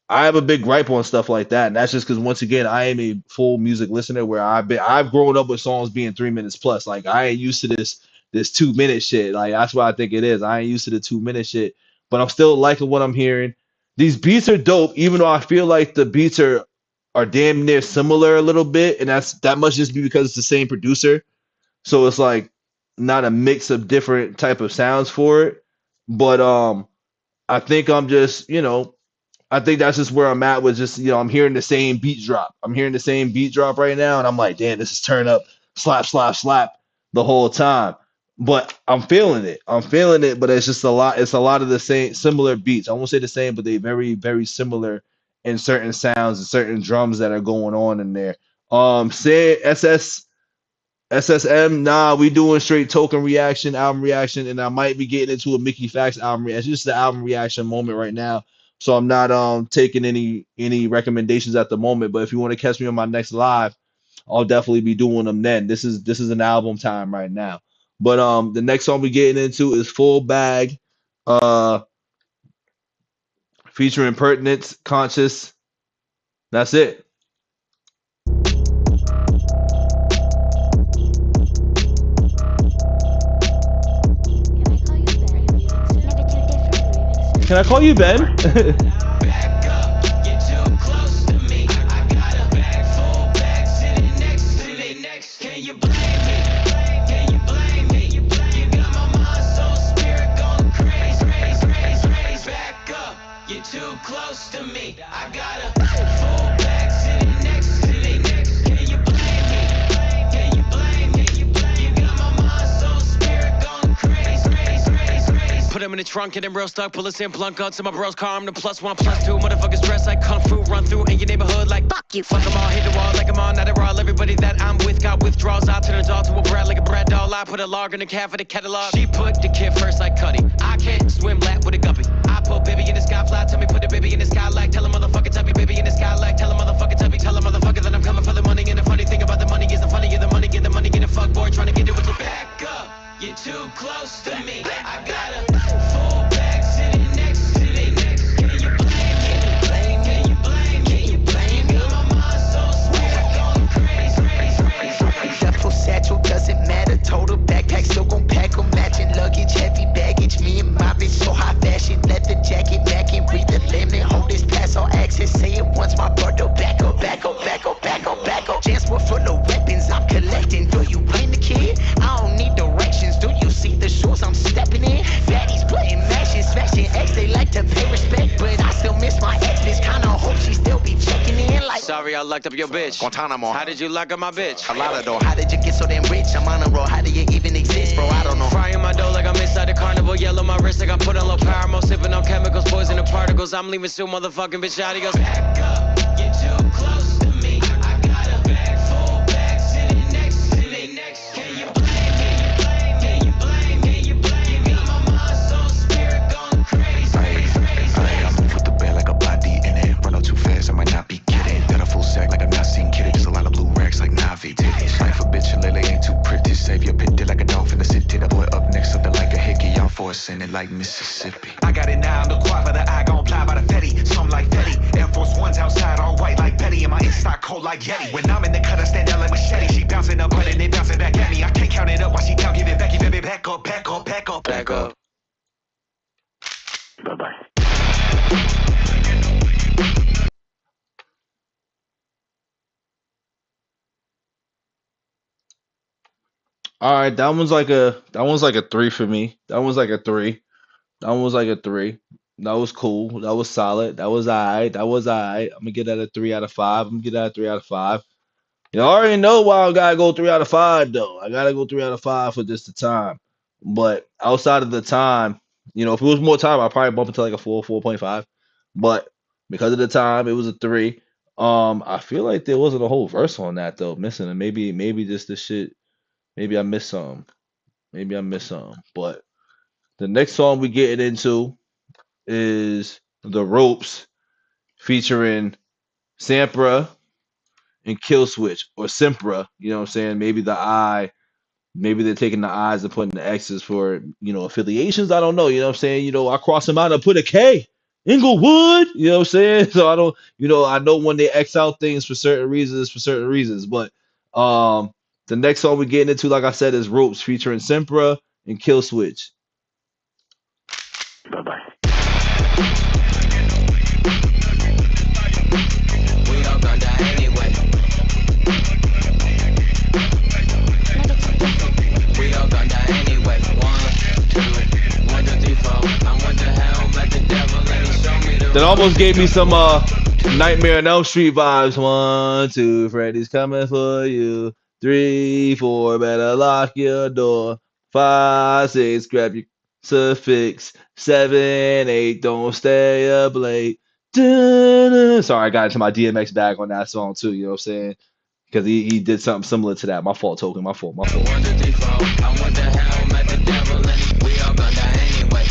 I have a big gripe on stuff like that, and that's just because once again I am a full music listener where I've grown up with songs being 3 minutes plus. Like I ain't used to this 2-minute shit. Like that's what I think it is. I ain't used to the 2-minute shit, but I'm still liking what I'm hearing. These beats are dope, even though I feel like the beats are damn near similar a little bit, and that must just be because it's the same producer. So it's like not a mix of different type of sounds for it. But I think I'm just, you know, I think that's just where I'm at with just, you know, I'm hearing the same beat drop. I'm hearing the same beat drop right now, and I'm like, damn, this is turn up, slap, slap, slap the whole time. But I'm feeling it. I'm feeling it, but it's just a lot. It's a lot of the same, similar beats. I won't say the same, but they very, very similar in certain sounds and certain drums that are going on in there. Say SSM, nah, we doing straight Token reaction, album reaction, and I might be getting into a Mickey Fax album reaction. It's just the album reaction moment right now. So I'm not taking any recommendations at the moment. But if you want to catch me on my next live, I'll definitely be doing them then. This is an album time right now. But the next song we're getting into is Full Bag, featuring Pertinence, Conscious. That's it. Can I call you Ben? Put him in the trunk, get him real stuck, pull his in blunt guns to my bros, car, I'm the +1, +2. Motherfuckers dressed like Kung Fu, run through in your neighborhood like fuck you. Fuck them all, hit the wall like I'm on, not a raw. Everybody that I'm with got withdrawals. I turn a dog to a brat like a brat doll. I put a log in the cat for the catalog. She put the kid first like Cuddy. I can't swim lap with a guppy. I put baby in the sky fly, tell me put the baby in the sky like. Tell a motherfucker tell me baby in the sky like. Tell a motherfucker tell me, tell a motherfucker that I'm coming for the money. And the funny thing about the money is the funny get the money, get the money, get a fuck boy trying to get it with your back up. You're too close to me. I got a full bag sitting next to me. Can you blame me? Can you blame me? Can you blame me? My mind's so sweet, going crazy. Duffel satchel doesn't matter. Total backpack still gon' pack 'em. Matching luggage, heavy baggage. Me and my bitch so high fashion. Leather jacket, mackin'. Read the limit. Hold this pass on access. Say it once, my brother back sorry I locked up your bitch. Guantanamo. How did you lock up my bitch? A lot of dough. How did you get so damn rich? I'm on a roll. How do you even exist, bro? I don't know. Frying my dough like I'm inside the carnival. Yellow my wrist like I put on low power mode. Sipping on chemicals, poison the particles. I'm leaving soon, motherfucking bitch out. He goes, back up, you're too close to me. I got a bag full, bag sitting next to me. Can you blame me? Can you blame me? You blame me. Got my mind so spirit going crazy. I move with the bed like a body in it. Run out too fast, I might not be kidding. Got a full sack like I'm not seen kidding. There's a lot of blue racks like Navi titties. Life a bitch and Lily ain't too pretty. Save your pit like a dolphin to sit that boy up next, something like a hickey. Y'all forcing it like Mississippi. I got it now, I'm the quad by the eye, gon' fly by the Fetty. Some like Fetty. Air Force Ones outside, all white like Petty. And my in-stock cold like Yeti. When I'm in the cut, I stand out like machete. She bouncing up, and it bouncing back at me. I can't count it up while she down, give it back, baby, back up, back up, back up, Back up. Bye-bye. All right, that one's like a 3 for me. That one's like a 3. That one was like a 3. That was cool. That was solid. That was alright. That was alright. I'm gonna get that a 3 out of 5. I'm gonna get that a 3 out of 5. You already know why I gotta go 3 out of 5 though. I gotta go 3 out of 5 for just the time. But outside of the time, if it was more time, I'd probably bump it to like a 4, 4.5. But because of the time, it was a 3. I feel like there wasn't a whole verse on that though, missing. And maybe just the shit. Maybe I missed some. Maybe I missed some. But the next song we getting into is The Ropes featuring Sampra and Kill Switch, or Simpra, you know what I'm saying? Maybe the I, maybe they're taking the I's and putting the X's for, affiliations. I don't know, you know what I'm saying? I cross them out and put a K. Inglewood, you know what I'm saying? So I don't, I know when they X out things for certain reasons, but the next song we're getting into, like I said, is Ropes featuring Simpra and Kill Switch. Bye-bye. We all gonna die anyway. We all gonna die anyway. 1, 2, 1, 2, 3, 4. I went to hell, met the devil, and he showed me the That almost gave me some Nightmare on Elm Street vibes. 1, 2, Freddy's coming for you. 3, 4, better lock your door. 5, 6, grab your suffix. 7, 8, don't stay up late. Sorry, I got into my DMX bag on that song too, you know what I'm saying? Because he did something similar to that. My fault, Token. My fault. 1, 2, 3, 4. I went to hell, met the devil, and we all gonna die anyway.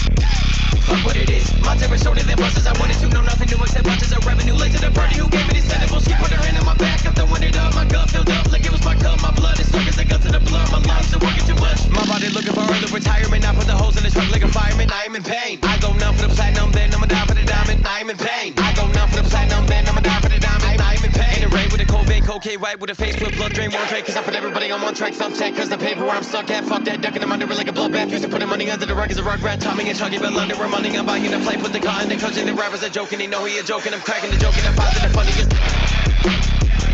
Fuck what it is. My terror shorter than buses. I wanted to know nothing new except bunches of revenue. Late to the party who gave me these sentences. She put her hand in my back up, then went it up. My gut filled up like it was my cup. My blood is stuck as I got to the blood. My lungs are working too much. My body looking for early retirement. I put the holes in the truck like a fireman. I am in pain. I go numb for the platinum, then I'ma die for the diamond. I am in pain. I go numb for the platinum, then I'ma die for the diamond. I am in pain. In the rain with a cold vein, cocaine white with a face with blood drain, one tray. Cause I put everybody on one track, some tech. Cause the paper where I'm stuck at, fuck that. Ducking them under it like a bloodbath. Used to put money under the rug as a rug rat. Tommy and Chuggy, but London, we're money. I'm buying a plate, put the car in the coaching. The rappers are joking, they know he a joking. I'm cracking the joke and I'm positive funny.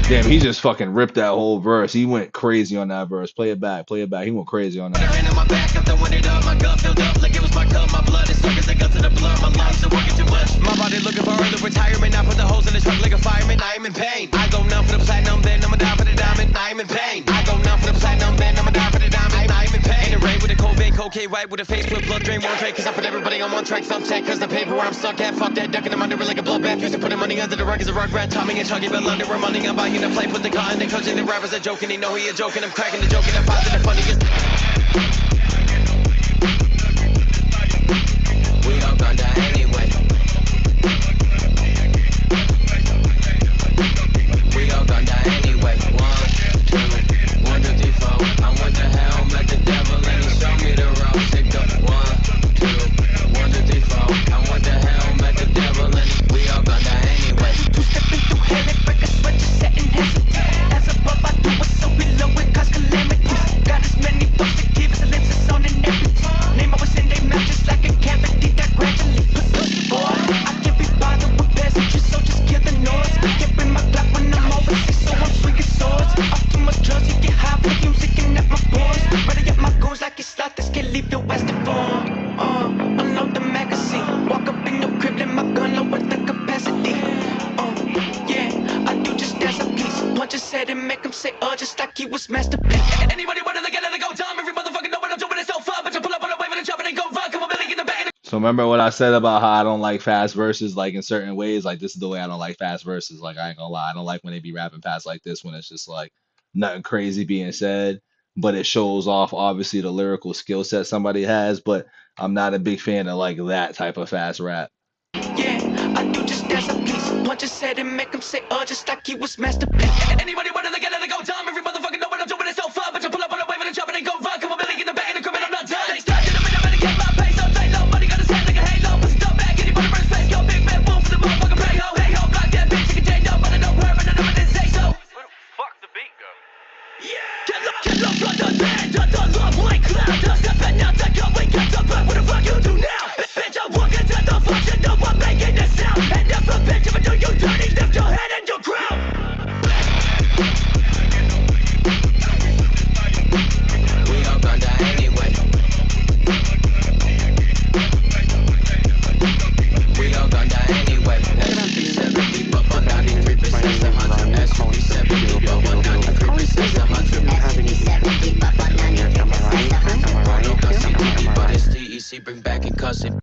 Damn, he just fucking ripped that whole verse. He went crazy on that verse. Play it back. He went crazy on that. My back up, then went it up. My gut filled up like it was my cup. My blood is stuck as I got to the blood. My lungs are working too much. My body looking for early retirement. I put the holes in the truck like a fireman. I am in pain. I go numb for the platinum, then I'ma die for the diamond. I am in pain. I go numb for the platinum, then I'ma die for the diamond. I am in pain. In the rain with a cold vein, cocaine white with a face with blood drain, one tray. Cause I put everybody on one track, some tech. Cause the paper where I'm stuck at, fuck that. Ducking them under it like a bloodbath. Used to put money under the rug as a rug rat. Tommy and Chuggy, but London, we're money. I'm buying a plate, put the car in the coaching. The rappers are joking, they know he a joking. I'm cracking the joke and I'm positive funniest. We all gonna die anyway. We all gonna die anyway. 1, 2, 1, 2, 3, 4. I went to hell, met the devil, and he showed me the road. Sick up. 1, 2, 1, 2, 3, 4. I went to hell, met the devil, and we all gonna die anyway. Stepping through hell, it break a sweat, just setting hesitant. As above, I do it so below, it cause calamities. Got as many folks to kill. punches said and make him say, just like he was masterpiece. Anybody wanna look at it and go dumb? Every motherfucker know what I'm doing, it's so fun. But you pull up on a wave and jump and go run. Come on, Billy, in the back. So remember what I said about how I don't like fast verses, like in certain ways, like this is the way I don't like fast verses. Like I ain't gonna lie, I don't like when they be rapping fast like this when it's just like nothing crazy being said, but it shows off obviously the lyrical skill set somebody has. But I'm not a big fan of like that type of fast rap. Yeah, I do just as a piece. Punches said and make him say, just like he was masterpiece. Anybody wanna look at it and go dumb? Every motherfucker know what I'm doing, it's so fun. But you pull up on a wave and jump and go run. Come on, Billy, in the back of the crib and I'm not done. They started to I'm gonna get my pace up, say low. Money gonna sound like a halo. Pussy dumb back, anybody first place. Go big man, boom for the motherfucker play. Ho, hey ho, block that bitch, you can change up, but I know her and I know didn't say so. Where the fuck the beat go? Yeah! Get love from the band, the love like cloud. Just stepping out the gun, we got the back. What the fuck you do now? Bitch, I'm walking to the function, no one making this sound. And if a bitch, if I do you dirty, lift your head and your crown. We all gonna die anyway. We all gonna die anyway. SUV7, keep up on 93%. The hunter. SUV7, keep up on 93%. The hunter. SUV7, keep up on 93%. The hunter. No cussing, but it's TEC, bring back and cussing.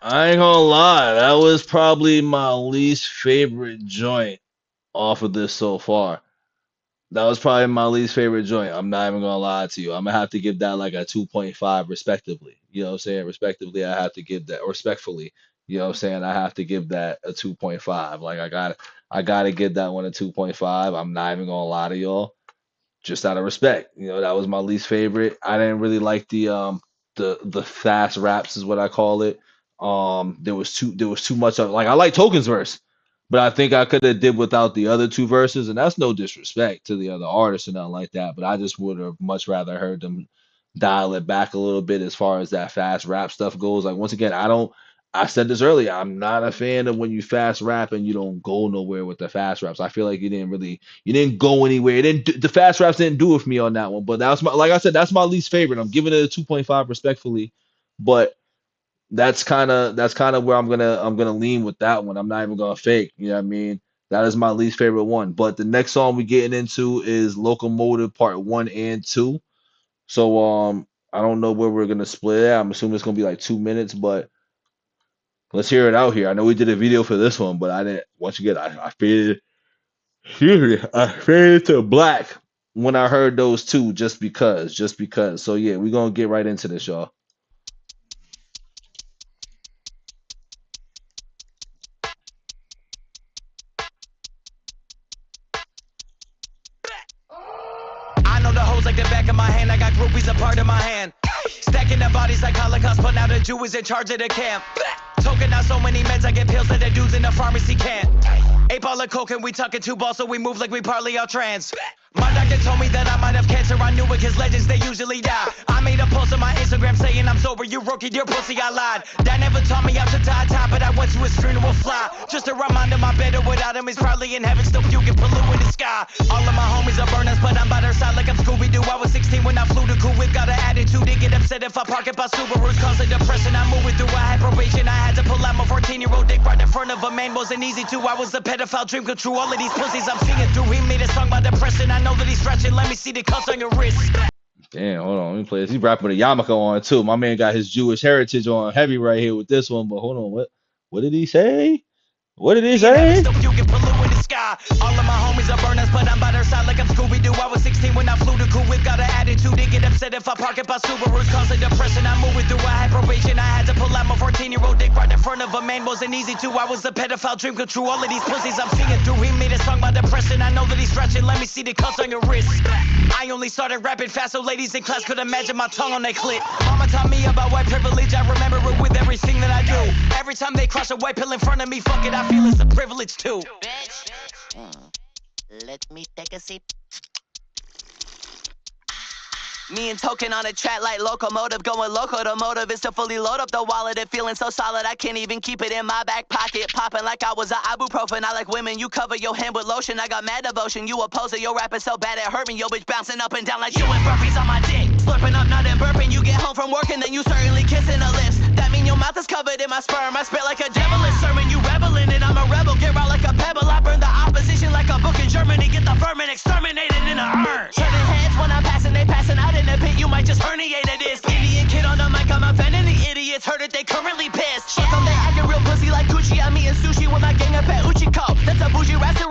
I ain't gonna lie, that was probably my least favorite joint off of this so far. That was probably my least favorite joint. I'm not even gonna lie to you. I'm gonna have to give that like a 2.5 respectively. You know what I'm saying? Respectively, I have to give that, or respectfully, you know what I'm saying? I have to give that a 2.5. Like I gotta give that one a 2.5. I'm not even gonna lie to y'all. Just out of respect. You know, that was my least favorite. I didn't really like the fast raps is what I call it. There was too much of, like, I like Token's verse, but I think I could have did without the other two verses, and that's no disrespect to the other artists or nothing like that, but I just would have much rather heard them dial it back a little bit as far as that fast rap stuff goes. Like, once again, I said this earlier, I'm not a fan of when you fast rap and you don't go nowhere with the fast raps. I feel like you didn't go anywhere. The fast raps didn't do it for me on that one, but that was like I said, that's my least favorite. I'm giving it a 2.5 respectfully, but that's kind of where I'm gonna lean with that one. I'm not even gonna fake. You know what I mean? That is my least favorite one. But the next song we getting into is Locomotive Part 1 and 2. So I don't know where we're gonna split it. I'm assuming it's gonna be like 2 minutes, but let's hear it out here. I know we did a video for this one, but I didn't. Once again, I faded. Excuse me, I faded to black when I heard those two, just because. So yeah, we're gonna get right into this, y'all. Like the back of my hand, I got groupies a part of my hand. Stacking their bodies like Holocaust, but now the Jew is in charge of the camp. Token out so many meds, I get pills that the dudes in the pharmacy can't. 8 ball of coke and we tucking 2 balls, so we move like we partly all trans. My doctor told me that I might have cancer, I knew it cause legends, they usually die. I made a post on my Instagram saying I'm sober, you rookie, your pussy, I lied. Dad never taught me how to tie, but I went to his funeral fly. Just a reminder, my better without him is probably in heaven, still puking polluting the sky. All of my homies are burners, but I'm by their side like I'm Scooby-Doo. I was 16 when I flew to Kuwait, got an attitude, they get upset if I park it by Subarus, cause of depression, I'm moving through, I had probation, I had to pull out my 14-year-old dick right in front of a man, wasn't easy to, I was the pedophile, dream come true, all of these pussies I'm seeing through, he made a song about depression, I know that he's stretching, let me see the cuts on your wrist. Damn, hold on, let me play this. He's rapping with a yarmulke on too. My man got his Jewish heritage on heavy right here with this one, but hold on, what did he say? What did he say? All of my homies are burners, but I'm by their side like I'm Scooby-Doo. I was 16 when I flew to Kuwait, got an attitude, they get upset if I park it by Subarus, cause of depression, I'm moving through, I had probation, I had to pull out my 14-year-old dick right in front of a man, wasn't easy to, I was the pedophile, dream come true, all of these pussies I'm seeing through, he made a song about depression, I know that he's stretching, let me see the cuts on your wrist. I only started rapping fast so ladies in class could imagine my tongue on their clit. Mama taught me about white privilege, I remember it with everything that I do. Every time they crush a white pill in front of me, fuck it, I feel it's a privilege too. Let me take a sip. Me and Token on a track like locomotive, going loco. The motive is to fully load up the wallet and feeling so solid I can't even keep it in my back pocket. Popping like I was a ibuprofen. I like women, you cover your hand with lotion. I got mad devotion, you a poser. Your rap is so bad it hurt me. Yo bitch bouncing up and down like you and burpees on my dick. Slurping up, not in burping. You get home from work and then you certainly kissing the lips. That mean your mouth is covered in my sperm. I spit like a devilish sermon. You reveling and I'm a rebel. Get out like a pebble. I burn the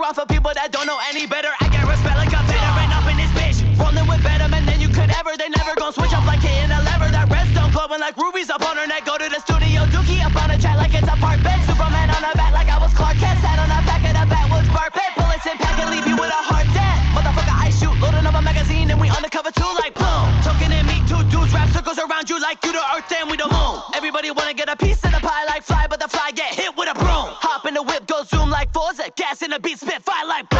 off of people that don't know any better. I get respect like a veteran up in this bitch. Rolling with better men than you could ever. They never gon' switch up like hitting a lever. That redstone glowing like rubies up on her neck. Go to the studio, dookie up on a chat like it's a park bed. Superman on the back like I was Clark Kent. Sat on the back of the backwoods bar pit. Bullets in pack and leave you with a hard death. Motherfucker, I shoot, loading up a magazine and we undercover too like boom. Talking in me, two dudes wrap circles around you like you the earth and we the moon. Everybody wanna get a piece of the pie like fly, but the fly get hit with a broom. Hop in the whip, go zoom like Forza. Gas in the beat, spit fire like boom.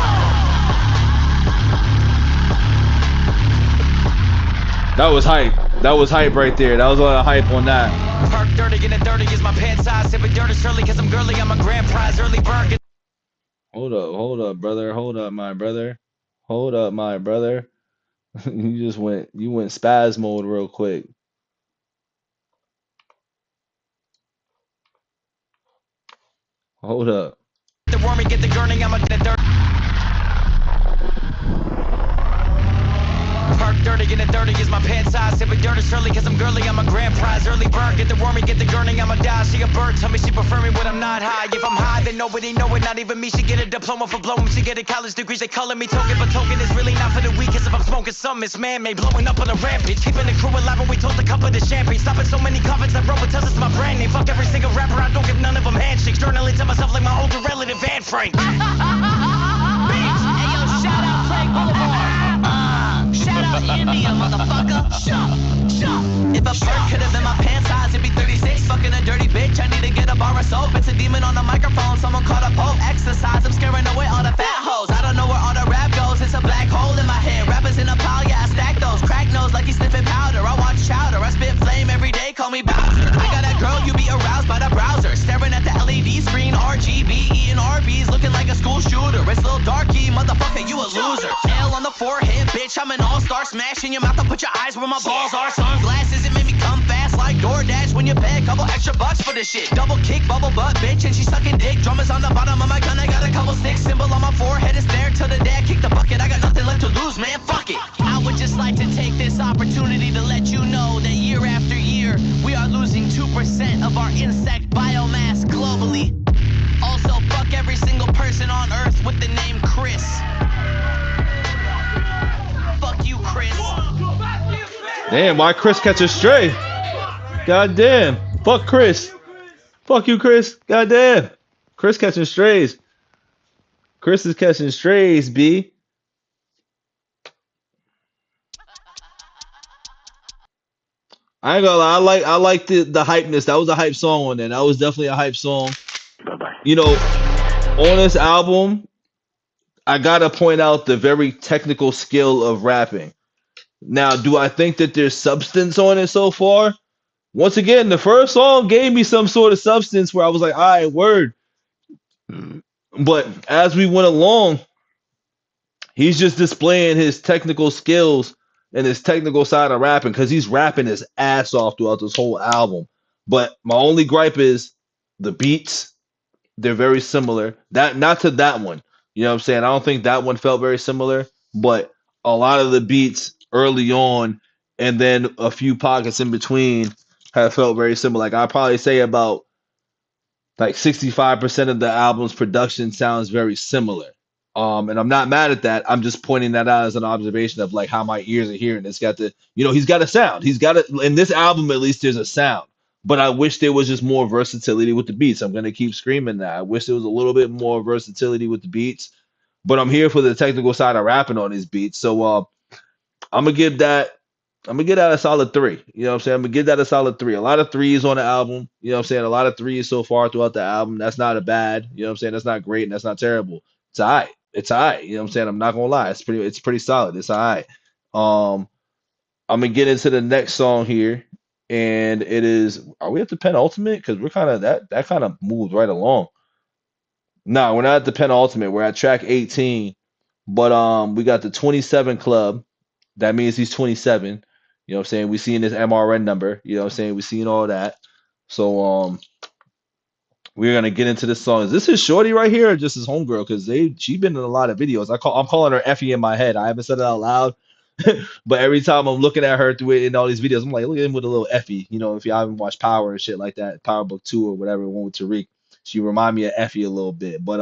That was hype. That was hype right there. That was a lot of hype on that. Park dirty and the 30 is my pants size. Sipping dirty surly cause I'm girly. I'm a grand prize early bird. Hold up, brother. Hold up, my brother. Hold up, my brother. You went spaz mode real quick. Hold up. The wormy get the gurning. I'm a dirt. Park dirty and the 30 is my pants size. Sipping dirty surly cause I'm girly. I'm a grand prize early bird. Get the wormy, get the gurning. I'm a die. She a bird. Tell me she prefer me when I'm not high. If I'm high, then nobody know it. Not even me. She get a diploma for blowing. She get a college degree. They calling me token, but token is really not for the weak. Cause if I'm smoking something, it's man-made. Blowing up on a rampage. Keeping the crew alive when we toast a cup of the champagne. Stopping so many coffins that Robo tells us my brand name. Fuck every single rapper. I don't give none of them handshakes. Journaling to myself like my older relative Van Frank. Bitch, ayo, shout out Plague Boulevard. Shout out India, motherfucker. Shut. If a bird could have been my pants size, it'd be 36. Fucking a dirty bitch, I need to get a bar of soap. It's a demon on the microphone, someone called a pope. Exercise, I'm scaring away all the fat hoes. I don't know where all the rap goes, it's a black hole in my head. Rappers in a pile, yeah, I stack those. Crack nose like he's sniffing powder. I watch chowder, I spit flame every day, call me Bowser. I got a girl, you be aroused by the browser. Staring at the LED screen, RGB, eating Arby's, looking like a school shooter. It's Lil Darky, motherfucker, you a loser. L on the forehead, bitch, I'm an all-star. Smash in your mouth, I'll put your eyes where my balls are. Sunglasses, it made me come fast like DoorDash. When you pay a couple extra bucks for this shit. Double kick, bubble butt, bitch, and she sucking dick. Drummers on the bottom of my gun, I got a couple sticks. Symbol on my forehead, it's there till the day I kick the bucket. I got nothing left to lose, man, fuck it. I would just like to take this opportunity to let you know that year after year, we are losing 2% of our insect biomass globally. Also, fuck every single person on Earth with the name Chris. Fuck you, Chris. Damn, why Chris catch a stray? God damn. Fuck Chris. Fuck you, Chris. God damn. Chris catching strays. Chris is catching strays, B. I ain't gonna lie, I like the hypeness. That was a hype song on there. That was definitely a hype song. You know, on this album, I gotta point out the very technical skill of rapping. Now, do I think that there's substance on it so far? Once again, the first song gave me some sort of substance where I was like, all right, word. But as we went along, he's just displaying his technical skills and his technical side of rapping because he's rapping his ass off throughout this whole album. But my only gripe is the beats. They're very similar. That not to that one. You know what I'm saying? I don't think that one felt very similar, but a lot of the beats early on and then a few pockets in between have felt very similar. Like I probably say about like 65% of the album's production sounds very similar. And I'm not mad at that. I'm just pointing that out as an observation of like how my ears are hearing. It's got the, he's got a sound. He's got it in this album. At least there's a sound. But I wish there was just more versatility with the beats. I'm gonna keep screaming that. I wish there was a little bit more versatility with the beats. But I'm here for the technical side of rapping on these beats. So I'm gonna give that a solid 3. You know what I'm saying? I'm gonna give that a solid 3. A lot of threes on the album. You know what I'm saying? A lot of threes so far throughout the album. That's not a bad. You know what I'm saying? That's not great and that's not terrible. It's all right. It's all right. You know what I'm saying? I'm not gonna lie. It's pretty solid. It's all right. I'm gonna get into the next song here, and it is. Are we at the penultimate? Because we're kind of that kind of moved right along. No, we're not at the penultimate. We're at track 18, but we got the 27 club. That means he's 27. You know what I'm saying? We seeing his MRN number. You know what I'm saying? We seeing all that. So we're gonna get into this song. Is this his shorty right here, or just his homegirl? Because she been in a lot of videos. I'm calling her Effie in my head. I haven't said it out loud, but every time I'm looking at her through it in all these videos, I'm like, look at him with a little Effie. You know, if you haven't watched Power and shit like that, Power Book 2 or whatever, one with Tariq, she remind me of Effie a little bit. But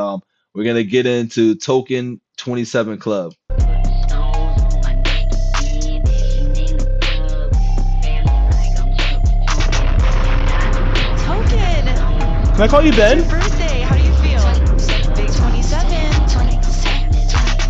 We're gonna get into Token 27 Club. Token. Can I call you Ben? It's your birthday. How do you feel? Big 27.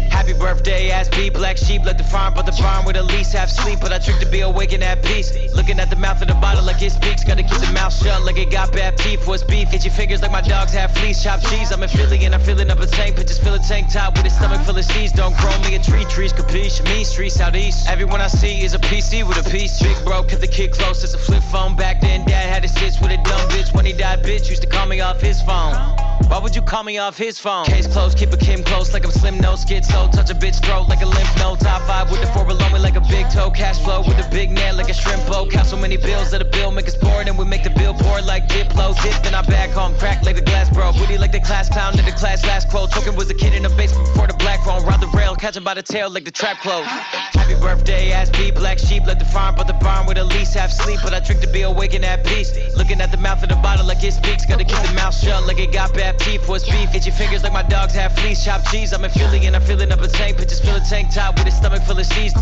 Happy birthday, ass beat, black sheep, let the farm, but the barn with at least half sleep. But I trick to be awake in that peace. Looking at the mouth of the bottle like it speaks. Gotta keep the mouth shut like it got bad teeth. What's beef? Get your fingers like my dogs have fleece. Chopped cheese, I'm in Philly and I'm filling up a tank. Bitches fill a tank top with a stomach full of seeds. Don't grow me a tree, trees capiche. Mean streets out east. Everyone I see is a PC with a piece. Big bro, kept the kid close, it's a flip phone. Back then, dad had his sits with a dumb bitch. When he died, bitch used to call me off his phone. Why would you call me off his phone? Case closed, keep a Kim close like I'm slim nose. Schizo, touch a bitch throat like a lymph node. Top 5 with the 4 below me like a big toe. Cash flow with a big net like a shrimp boat. Count so many bills that a bill make us bored. And we make the bill pour like Diplo. Dip, then I back home, crack like the glass bro. Booty like the class clown in the class last quote. Token was a kid in the basement before the black phone. Ride the rail, catch him by the tail like the trap closed. Happy birthday, ass beat, black sheep, let the farm, but the barn with at least half sleep. But I trick to be awake in that peace. Looking at the mouth of the bottle like it speaks. Gotta keep the mouth shut like it got bad teeth. What's beef? Get your fingers like my dogs have fleece. Chopped cheese, I'm in Philly and I'm filling up a tank. Bitches fill a tank top with a stomach full of seeds.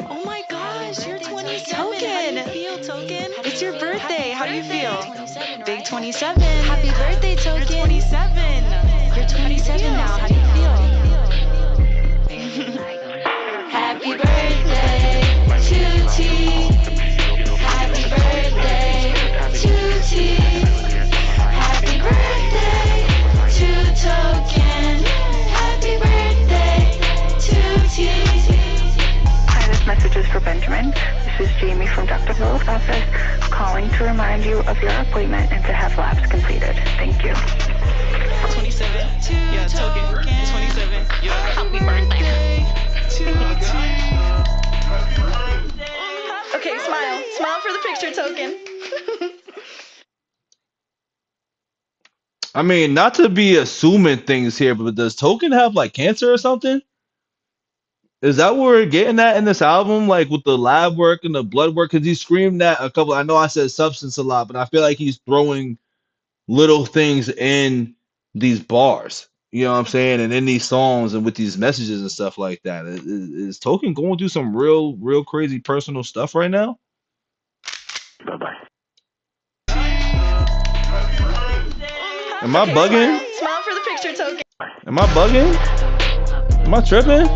Oh my gosh, you're 27. Token. How do you feel, Token? It's your birthday. How do you feel? Big 27. Happy birthday, Token. You're 27. You're 27 now. How do you feel? Happy birthday to T. Happy birthday to T. Happy birthday to Token. Happy birthday to T. Hi, this message is for Benjamin. This is Jamie from Dr. Phil's office calling to remind you of your appointment and to have labs completed. Thank you. 27. Yeah, Token. 27. Yeah. Happy birthday. Okay, smile. Smile for the picture, Token. I mean, not to be assuming things here, but does Token have like cancer or something? Is that what we're getting at in this album, like with the lab work and the blood work? Because he screamed that a couple. I know I said substance a lot, but I feel like he's throwing little things in these bars. You know what I'm saying? And in these songs and with these messages and stuff like that. Is Token going through some real crazy personal stuff right now? Bye-bye. Am I bugging? Smile for the picture, Token. Am I bugging? Am I tripping?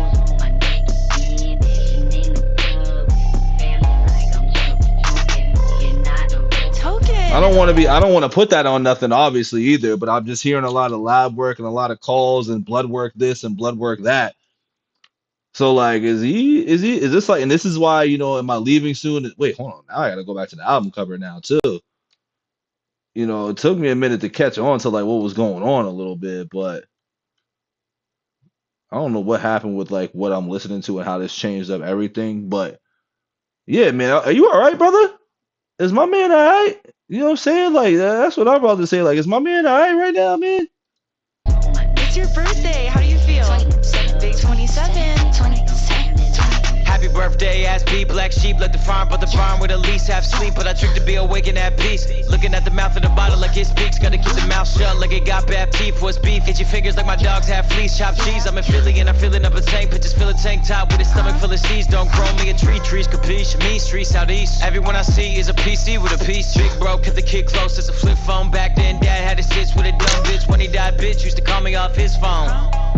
I don't want to put that on nothing obviously either, but I'm just hearing a lot of lab work and a lot of calls and blood work this and blood work that. So like is this like, and this is why, you know, am I leaving soon? Wait, hold on. Now I gotta go back to the album cover now too. You know, it took me a minute to catch on to like what was going on a little bit, but I don't know what happened with like what I'm listening to and how this changed up everything. But yeah, man, are you all right, brother? Is my man all right? You know what I'm saying? Like, that's what I'm about to say. Like, is my man all right right now, man? It's your birthday. How do you feel? Big 27. Happy birthday, ass beat, black sheep, let the farm, but the barn with at least half sleep. But I trick to be awake in that peace. Looking at the mouth of the bottle like it speaks. Gotta keep the mouth shut like it got bad teeth. What's beef? Get your fingers like my dogs have fleece. Chopped cheese, I'm in Philly and I'm filling up a tank. Bitches fill a tank top with a stomach full of seeds. Don't grow me a tree, trees capiche. Mean streets out east. Everyone I see is a PC with a piece. Big bro, kept the kid close, it's a flip phone. Back then, dad had his sits with a dumb bitch. When he died, bitch used to call me off his phone.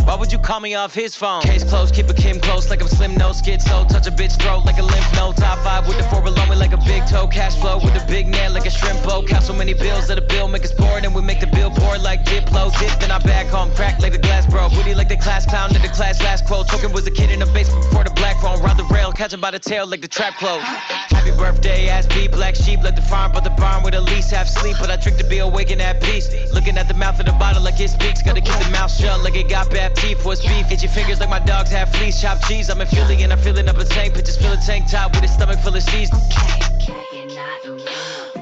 Why would you call me off his phone? Case closed, keep a Kim close like I'm slim nose. Schizo, touch a bitch throat like a lymph node. Top 5 with the 4 below me like a big toe. Cash flow with a big net like a shrimp boat. Count so many bills that a bill make us bored. And we make the bill pour like Diplo. Dip, then I back home, crack like the glass bro. Booty like the class clown in the class last quote. Token was a kid in the basement before the black phone. Ride the rail, catch him by the tail like the trap closed. Happy birthday, ass beat, black sheep, let the farm, but the barn with at least half sleep. But I trick to be awake in that peace. Looking at the mouth of the bottle like it speaks. Gotta keep the mouth shut like it got bad teeth. What's beef? Get your fingers like my dogs have fleece. Chopped cheese, I'm in Philly and I'm filling up a tank. Bitches fill a tank top with a stomach full of seeds.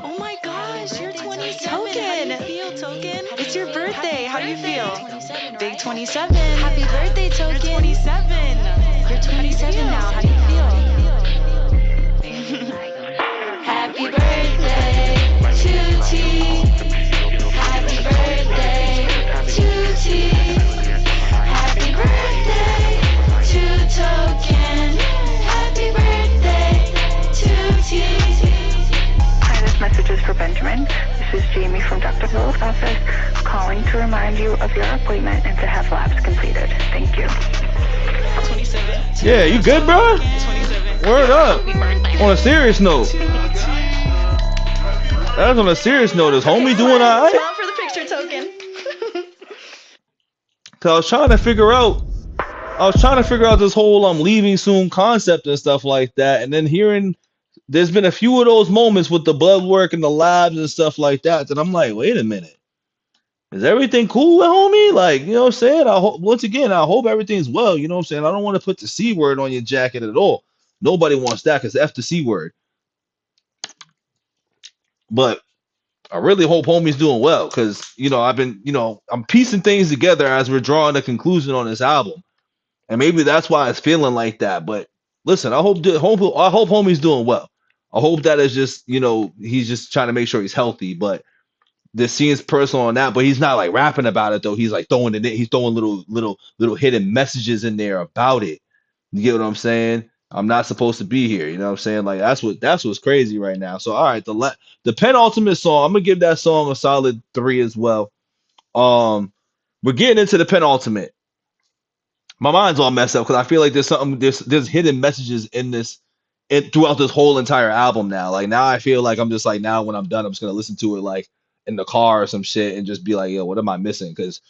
Oh my gosh, you're 27. Token. How do you feel, Token? It's your birthday. How do you feel? Big 27. Happy birthday, Token. You're 27. You're 27 now. How do you feel? Happy birthday to T. Happy birthday remind you of your appointment and to have laps completed. Thank you. 27. Yeah, you good, bro? 27. Word up. Happy birthday. On a serious note. That's on a serious note. Is homie doing all right? Smile for the picture token. Cause I was trying to figure out this whole I'm leaving soon concept and stuff like that, and then hearing there's been a few of those moments with the blood work and the labs and stuff like that I'm like, wait a minute, is everything cool with homie? Like, you know what I'm saying? I hope once again, I hope everything's well. You know what I'm saying? I don't want to put the C word on your jacket at all. Nobody wants that because F the C word. But I really hope homie's doing well because I've been I'm piecing things together as we're drawing a conclusion on this album. And maybe that's why it's feeling like that. But listen, I hope homie's doing well. I hope that is just, he's just trying to make sure he's healthy. But this seems personal on that. But he's not like rapping about it though. He's like throwing it in. He's throwing little hidden messages in there about it. You get what I'm saying? I'm not supposed to be here. You know what I'm saying? Like that's what's crazy right now. So all right, the penultimate song, I'm gonna give that song a solid 3 as well. We're getting into the penultimate. My mind's all messed up because I feel like there's hidden messages in this throughout this whole entire album now. Like now I feel like I'm just like, now when I'm done, I'm just gonna listen to it like in the car or some shit and just be like, yo, what am I missing? Because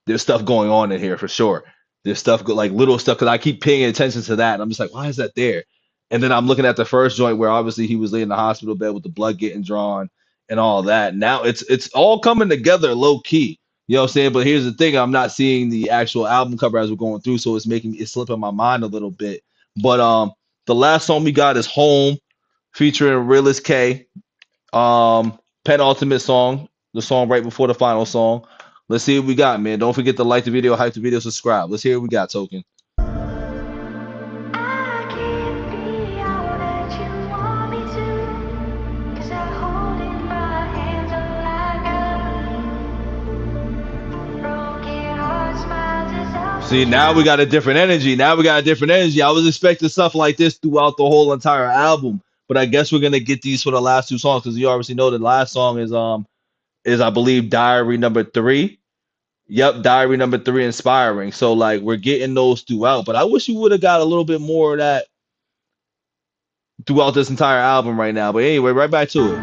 there's stuff going on in here for sure. There's stuff like little stuff because I keep paying attention to that and I'm just like, why is that there? And then I'm looking at the first joint where obviously he was laying in the hospital bed with the blood getting drawn and all that. Now it's all coming together low key. You know what I'm saying? But here's the thing, I'm not seeing the actual album cover as we're going through, so it's slipping my mind a little bit. But the last song we got is Home featuring Realist K. Penultimate song, the song right before the final song. Let's see what we got, man. Don't forget to like the video, hype the video, subscribe. Let's hear what we got, Token. See, now we got a different energy. I was expecting stuff like this throughout the whole entire album, but I guess we're gonna get these for the last 2 songs because you obviously know the last song is I believe Diary number 3. Yep, Diary number 3, Inspiring. So like we're getting those throughout, but I wish you would have got a little bit more of that throughout this entire album right now. But anyway, right back to it.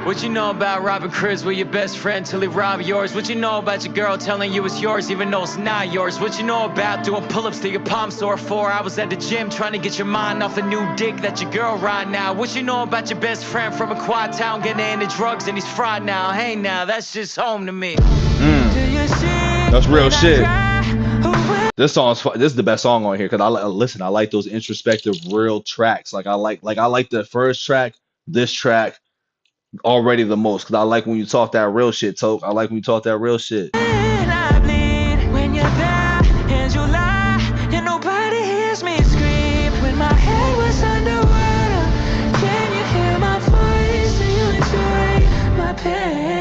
What you know about robbing cribs with your best friend till he rob yours? What you know about your girl telling you it's yours even though it's not yours? What you know about doing pull-ups till your palms sore 4 hours at the gym trying to get your mind off the new dick that your girl ride now? What you know about your best friend from a quiet town getting into drugs and he's fried now? Hey now, that's just home to me. That's real shit. This is the best song on here because I like those introspective real tracks. I like the first track, this track already the most because I like when you talk that real shit, Toke. I like when you talk that real shit. When I bleed, when you're there and you lie, and nobody hears me scream. When my head was underwater, can you hear my voice? Do you enjoy my pain?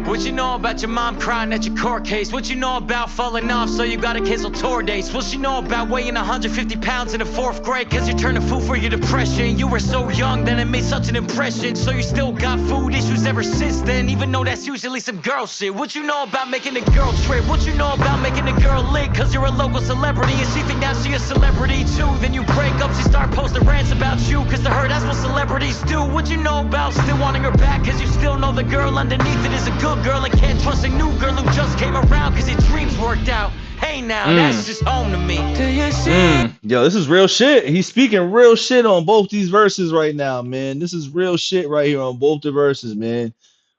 What you know about your mom crying at your court case? What you know about falling off so you gotta cancel tour dates? What you know about weighing 150 pounds in the 4th grade cause you turned a fool for your depression? You were so young then it made such an impression, so you still got food issues ever since then, even though that's usually some girl shit. What you know about making a girl trip? What you know about making a girl lick cause you're a local celebrity and she think now she a celebrity too? Then you break up, she start posting rants about you cause to her that's what celebrities do. What you know about still wanting her back cause you still know the girl underneath it is a good girl and can't trust a new girl who just came around cause your dreams worked out? Hey now, that's just home to me. Do you see? Yo, this is real shit. He's speaking real shit on both these verses right now, man. This is real shit right here on both the verses, man.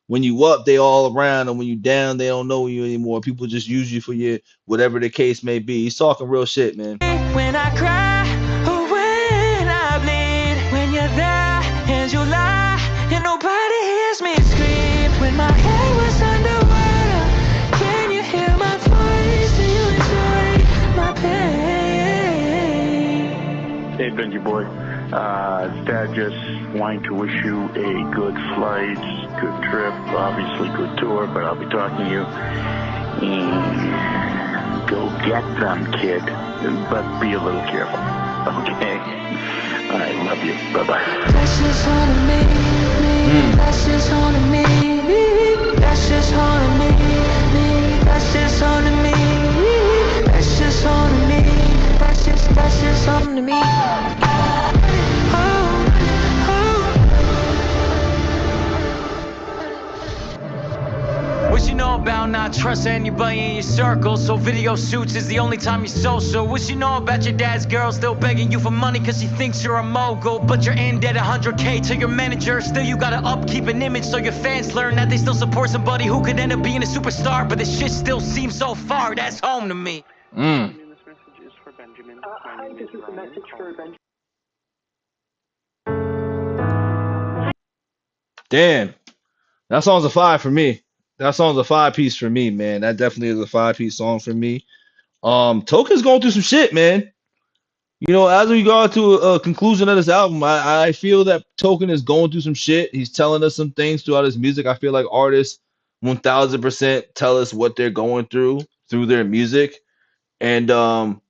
When you up, they all around, and when you down, they don't know you anymore. People just use you for your whatever the case may be. He's talking real shit, man. When I cry, or when I bleed, when you're there and you lie, and nobody hears me scream. When my head was underwater, can you hear my voice? Do you enjoy my pain? Hey, Benji boy. Dad just wanting to wish you a good flight, good trip, obviously good tour, but I'll be talking to you. And go get them, kid. But be a little careful. Okay? I love you. Bye-bye. That's just on me. That's just on me. That's just on me. That's just on me. That's just on me. That's just on me. What you know about not trusting anybody in your circle? So video shoots is the only time you're social. What you know about your dad's girl still begging you for money cause she thinks you're a mogul? But you're in debt 100K to your manager. Still you gotta upkeep an image so your fans learn that they still support somebody who could end up being a superstar. But this shit still seems so far, that's home to me. Hi, this is a message for Benjamin. Damn. That song's a 5 for me. That song's a 5-piece for me, man. That definitely is a 5-piece song for me. Token's going through some shit, man. You know, as we go to a conclusion of this album, I feel that Token is going through some shit. He's telling us some things throughout his music. I feel like artists 1000% tell us what they're going through their music. And I'm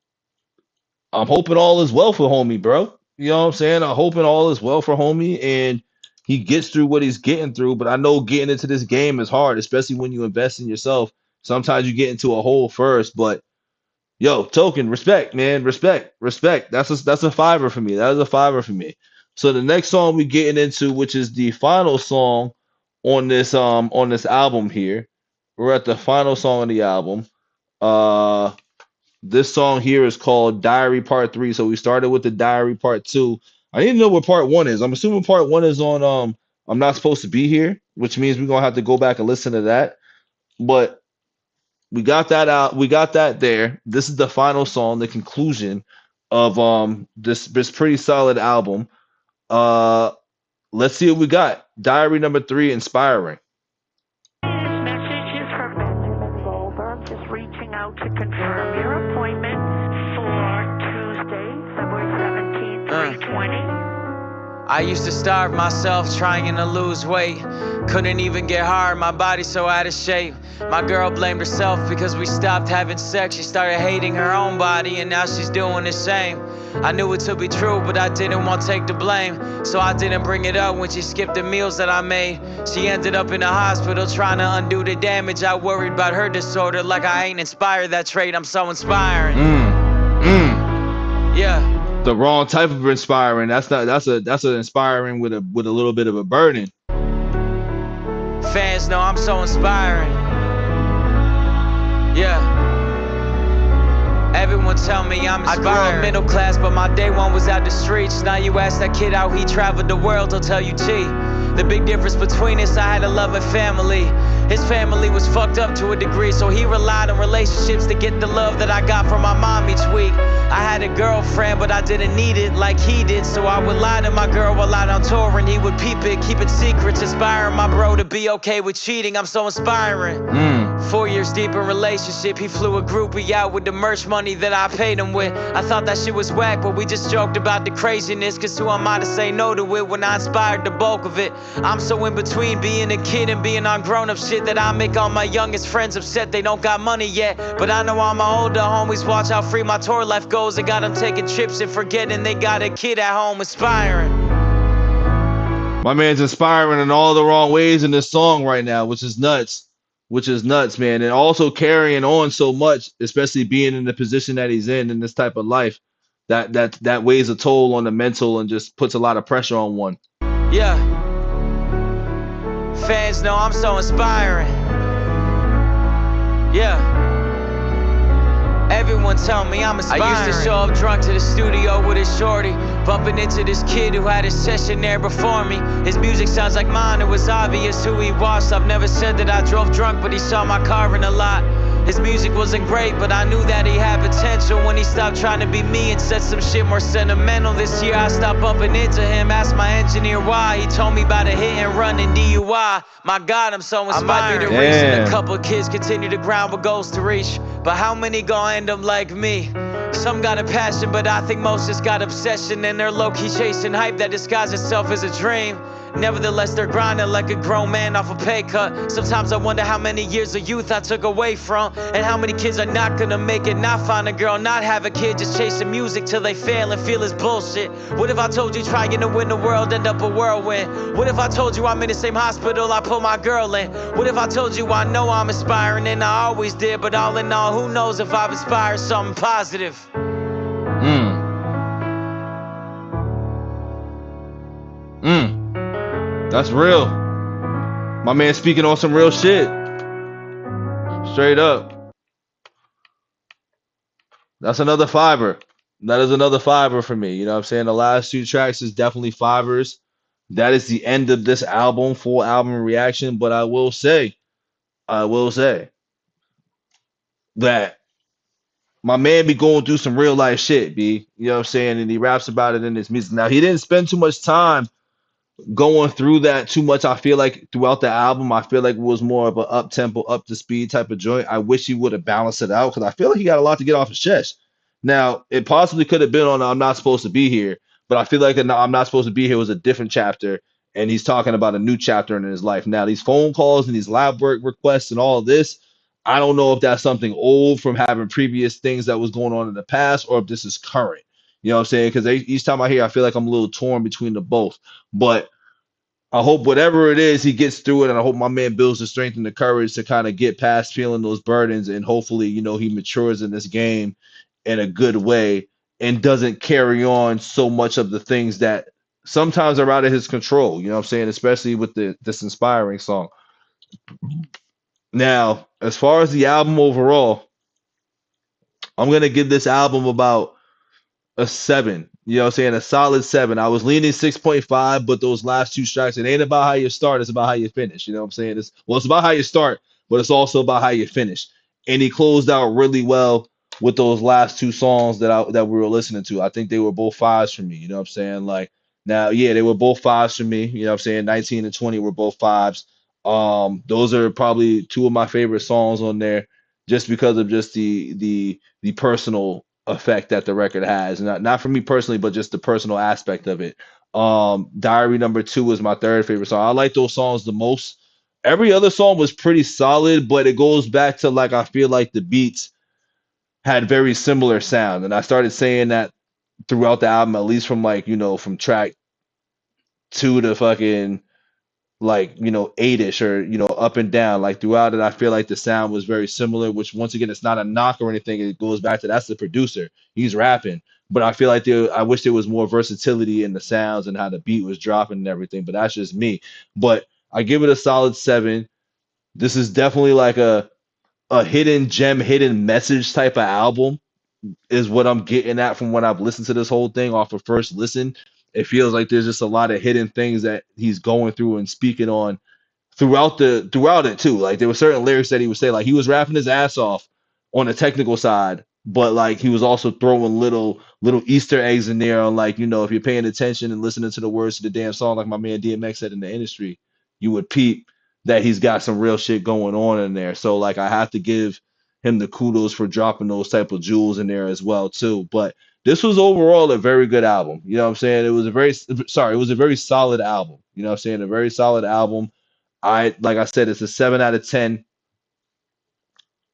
hoping all is well for homie, bro. You know what I'm saying? I'm hoping all is well for homie and he gets through what he's getting through. But I know getting into this game is hard, especially when you invest in yourself. Sometimes you get into a hole first, but yo, Token, respect, man, respect. That's a 5er for me. That is a 5er for me. So the next song we getting into, which is the final song on this album here. We're at the final song of the album. This song here is called Diary Part 3. So we started with the Diary Part 2. I didn't know what Part 1 is. I'm assuming Part 1 is on I'm Not Supposed to Be Here, which means we're gonna have to go back and listen to that. But we got that out. We got that there. This is the final song, the conclusion of this pretty solid album. Let's see what we got. Diary number 3, Inspiring. This message is from Benjamin Goldberg, just reaching out to confirm your appointment for Tuesday, February 17th, 3:20. I used to starve myself trying to lose weight. Couldn't even get hard, my body so out of shape. My girl blamed herself because we stopped having sex. She started hating her own body and now she's doing the same. I knew it to be true, but I didn't want to take the blame. So I didn't bring it up when she skipped the meals that I made. She ended up in the hospital trying to undo the damage. I worried about her disorder like I ain't inspired that trait. I'm so inspiring. Yeah. The wrong type of inspiring. That's an inspiring with a little bit of a burden. Fans know I'm so inspiring. Yeah. Everyone tell me I'm inspiring. I grew up middle class, but my day one was out the streets. Now you ask that kid how he traveled the world, he'll tell you T. The big difference between us, I had a loving family. His family was fucked up to a degree, so he relied on relationships to get the love that I got from my mom each week. I had a girlfriend, but I didn't need it like he did, so I would lie to my girl while out on tour, and he would peep it, keep it secrets, inspiring my bro to be okay with cheating. I'm so inspiring. 4 years deep in relationship, he flew a groupie out with the merch money that I paid him with. I thought that shit was whack, but we just joked about the craziness, cause who am I to say no to it when I inspired the bulk of it? I'm so in between being a kid and being on grown-up shit that I make all my youngest friends upset they don't got money yet. But I know all my older homies watch how free my tour life goes. I got them taking trips and forgetting they got a kid at home inspiring. My man's inspiring in all the wrong ways in this song right now, which is nuts. Man. And also carrying on so much, especially being in the position that he's in this type of life, that weighs a toll on the mental and just puts a lot of pressure on one. Yeah. Fans know I'm so inspiring. Yeah. Everyone tell me I'm inspiring. I used to show up drunk to the studio with a shorty, bumping into this kid who had a session there before me. His music sounds like mine, it was obvious who he was. I've never said that I drove drunk, but he saw my car in a lot. His music wasn't great, but I knew that he had potential when he stopped trying to be me and said some shit more sentimental. This year I stopped bumping into him, asked my engineer why. He told me about a hit and run and DUI. My God, I'm so inspired. I might be the reason a couple of kids continue to grind with goals to reach, but how many gon' end up like me? Some got a passion, but I think most just got obsession, and they're low-key chasing hype that disguises itself as a dream. Nevertheless, they're grinding like a grown man off a pay cut. Sometimes I wonder how many years of youth I took away from, and how many kids are not gonna make it, not find a girl, not have a kid, just chasing music till they fail and feel it's bullshit. What if I told you trying to win the world, end up a whirlwind? What if I told you I'm in the same hospital I put my girl in? What if I told you I know I'm inspiring, and I always did, but all in all, who knows if I've inspired something positive? That's real. My man speaking on some real shit. Straight up. That's another fiber. That is another fiber for me. You know what I'm saying? The last 2 tracks is definitely fibers. That is the end of this album, full album reaction. But I will say that my man be going through some real life shit, B. You know what I'm saying? And he raps about it in his music. Now, he didn't spend too much time going through that too much. I feel like throughout the album, I feel like it was more of an up tempo, up to speed type of joint. I wish he would have balanced it out because I feel like he got a lot to get off his chest. Now, it possibly could have been on I'm Not Supposed to Be Here, but I feel like I'm Not Supposed to Be Here was a different chapter, and he's talking about a new chapter in his life. Now, these phone calls and these lab work requests and all of this, I don't know if that's something old from having previous things that was going on in the past or if this is current. You know what I'm saying? Because each time I hear, I feel like I'm a little torn between the both. But I hope whatever it is, he gets through it, and I hope my man builds the strength and the courage to kind of get past feeling those burdens, and hopefully, you know, he matures in this game in a good way and doesn't carry on so much of the things that sometimes are out of his control. You know what I'm saying? Especially with this inspiring song. Now, as far as the album overall, I'm gonna give this album about a 7. You know what I'm saying? A solid 7. I was leaning 6.5, but those last 2 strikes, it ain't about how you start, it's about how you finish. You know what I'm saying? It's about how you start, but it's also about how you finish. And he closed out really well with those last 2 songs that we were listening to. I think they were both 5s for me. You know what I'm saying? Like, now, yeah, they were both 5s for me. You know what I'm saying? 19 and 20 were both 5s. Those are probably 2 of my favorite songs on there, just because of just the personal effect that the record has. Not for me personally, but just the personal aspect of it. Diary number 2 is my 3rd favorite song. I like those songs the most. Every other song was pretty solid, but it goes back to, like, I feel like the beats had very similar sound. And I started saying that throughout the album, at least from, like, you know, from track 2 to fucking, like, you know, 8ish, or, you know, up and down. Like, throughout it, I feel like the sound was very similar, which, once again, it's not a knock or anything. It goes back to, that's the producer. He's rapping. But I feel like I wish there was more versatility in the sounds and how the beat was dropping and everything. But that's just me. But I give it a solid 7. This is definitely like a hidden gem, hidden message type of album, is what I'm getting at from when I've listened to this whole thing off of first listen. It feels like there's just a lot of hidden things that he's going through and speaking on throughout it too. Like, there were certain lyrics that he would say, like, he was rapping his ass off on the technical side, but, like, he was also throwing little Easter eggs in there on, like, you know, if you're paying attention and listening to the words to the damn song, like my man DMX said in the industry, you would peep that he's got some real shit going on in there. So, like, I have to give him the kudos for dropping those type of jewels in there as well too. But this was overall a very good album. You know what I'm saying? It was a very solid album. You know what I'm saying? A very solid album. Like I said, it's a 7 out of 10.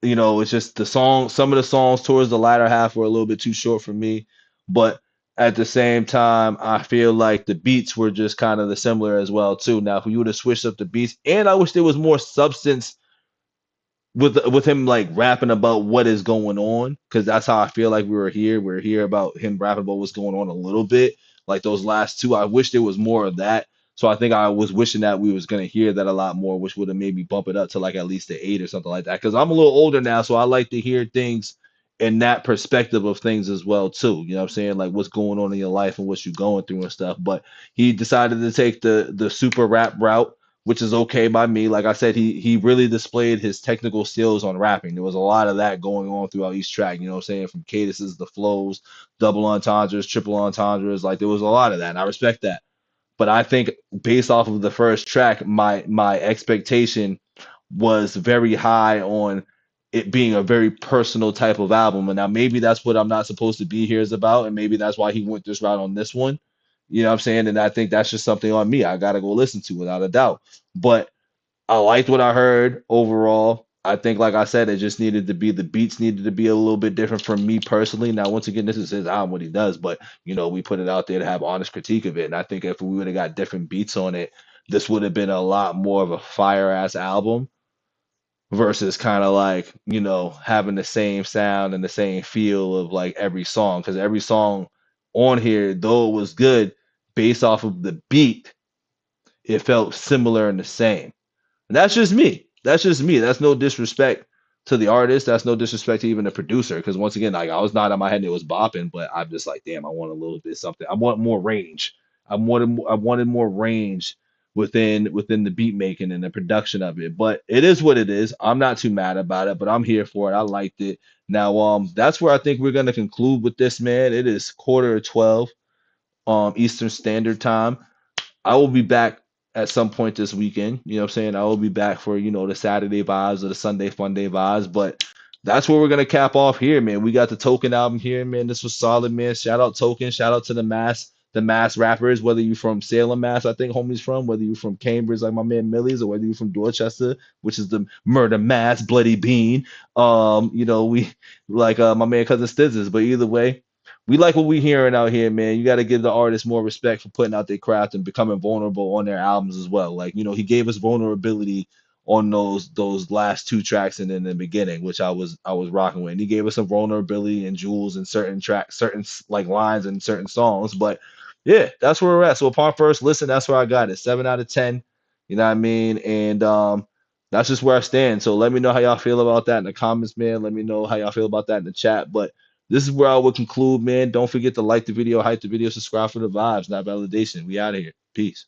You know, it's just some of the songs towards the latter half were a little bit too short for me, but at the same time, I feel like the beats were just kind of the similar as well too. Now, if we would have switched up the beats, and I wish there was more substance with him, like, rapping about what is going on, because that's how I feel like we're here about him rapping about what's going on a little bit. Like, those last 2, I wish there was more of that. So I think I was wishing that we was gonna hear that a lot more, which would have made me bump it up to, like, at least an 8 or something like that, because I'm a little older now, so I like to hear things in that perspective of things as well too. You know what I'm saying? Like, what's going on in your life and what you're going through and stuff. But he decided to take the super rap route, which is okay by me. Like I said, he really displayed his technical skills on rapping. There was a lot of that going on throughout each track, you know what I'm saying? From cadences, the flows, double entendres, triple entendres, like, there was a lot of that, and I respect that. But I think, based off of the first track, my expectation was very high on it being a very personal type of album. And now maybe that's what I'm Not Supposed to Be Here is about, and maybe that's why he went this route on this one. You know what I'm saying? And I think that's just something on me I gotta go listen to without a doubt. But I liked what I heard overall. I think, like I said, it just needed to be the beats needed to be a little bit different from me personally. Now, once again, this is his album, what he does, but we put it out there to have honest critique of it. And I think if we would have got different beats on it, this would have been a lot more of a fire ass album versus kind of like, having the same sound and the same feel of like every song. Because every song on here, though it was good, based off of the beat, it felt similar and the same. And that's just me. That's just me. That's no disrespect to the artist. That's no disrespect to even the producer. Because once again, like I was nodding my head and it was bopping, but I'm just like, damn, I want a little bit something. I want more range. I wanted more range within the beat making and the production of it. But it is what it is. I'm not too mad about it, but I'm here for it. I liked it. Now, that's where I think we're gonna conclude with this, man. It is 11:45, Eastern Standard Time. I will be back at some point this weekend. You know what I'm saying? I will be back for, the Saturday vibes or the Sunday fun day vibes. But that's where we're gonna cap off here, man. We got the Token album here, man. This was solid, man. Shout out Token, shout out to the mass rappers, whether you from Salem, Mass, I think homie's from, whether you from Cambridge, like my man Millie's, or whether you from Dorchester, which is the murder mass, bloody bean. We like my man cousin Stizzes, but either way, we like what we hearing out here, man. You got to give the artists more respect for putting out their craft and becoming vulnerable on their albums as well. Like, he gave us vulnerability on those last two tracks and in the beginning, which I was rocking with. And he gave us some vulnerability and jewels in certain tracks, certain like lines and certain songs. But yeah, that's where we're at. So upon first listen, that's where I got it. 7 out of 10. You know what I mean? And that's just where I stand. So let me know how y'all feel about that in the comments, man. Let me know how y'all feel about that in the chat. But this is where I would conclude, man. Don't forget to like the video, hype the video, subscribe for the vibes, not validation. We out of here. Peace.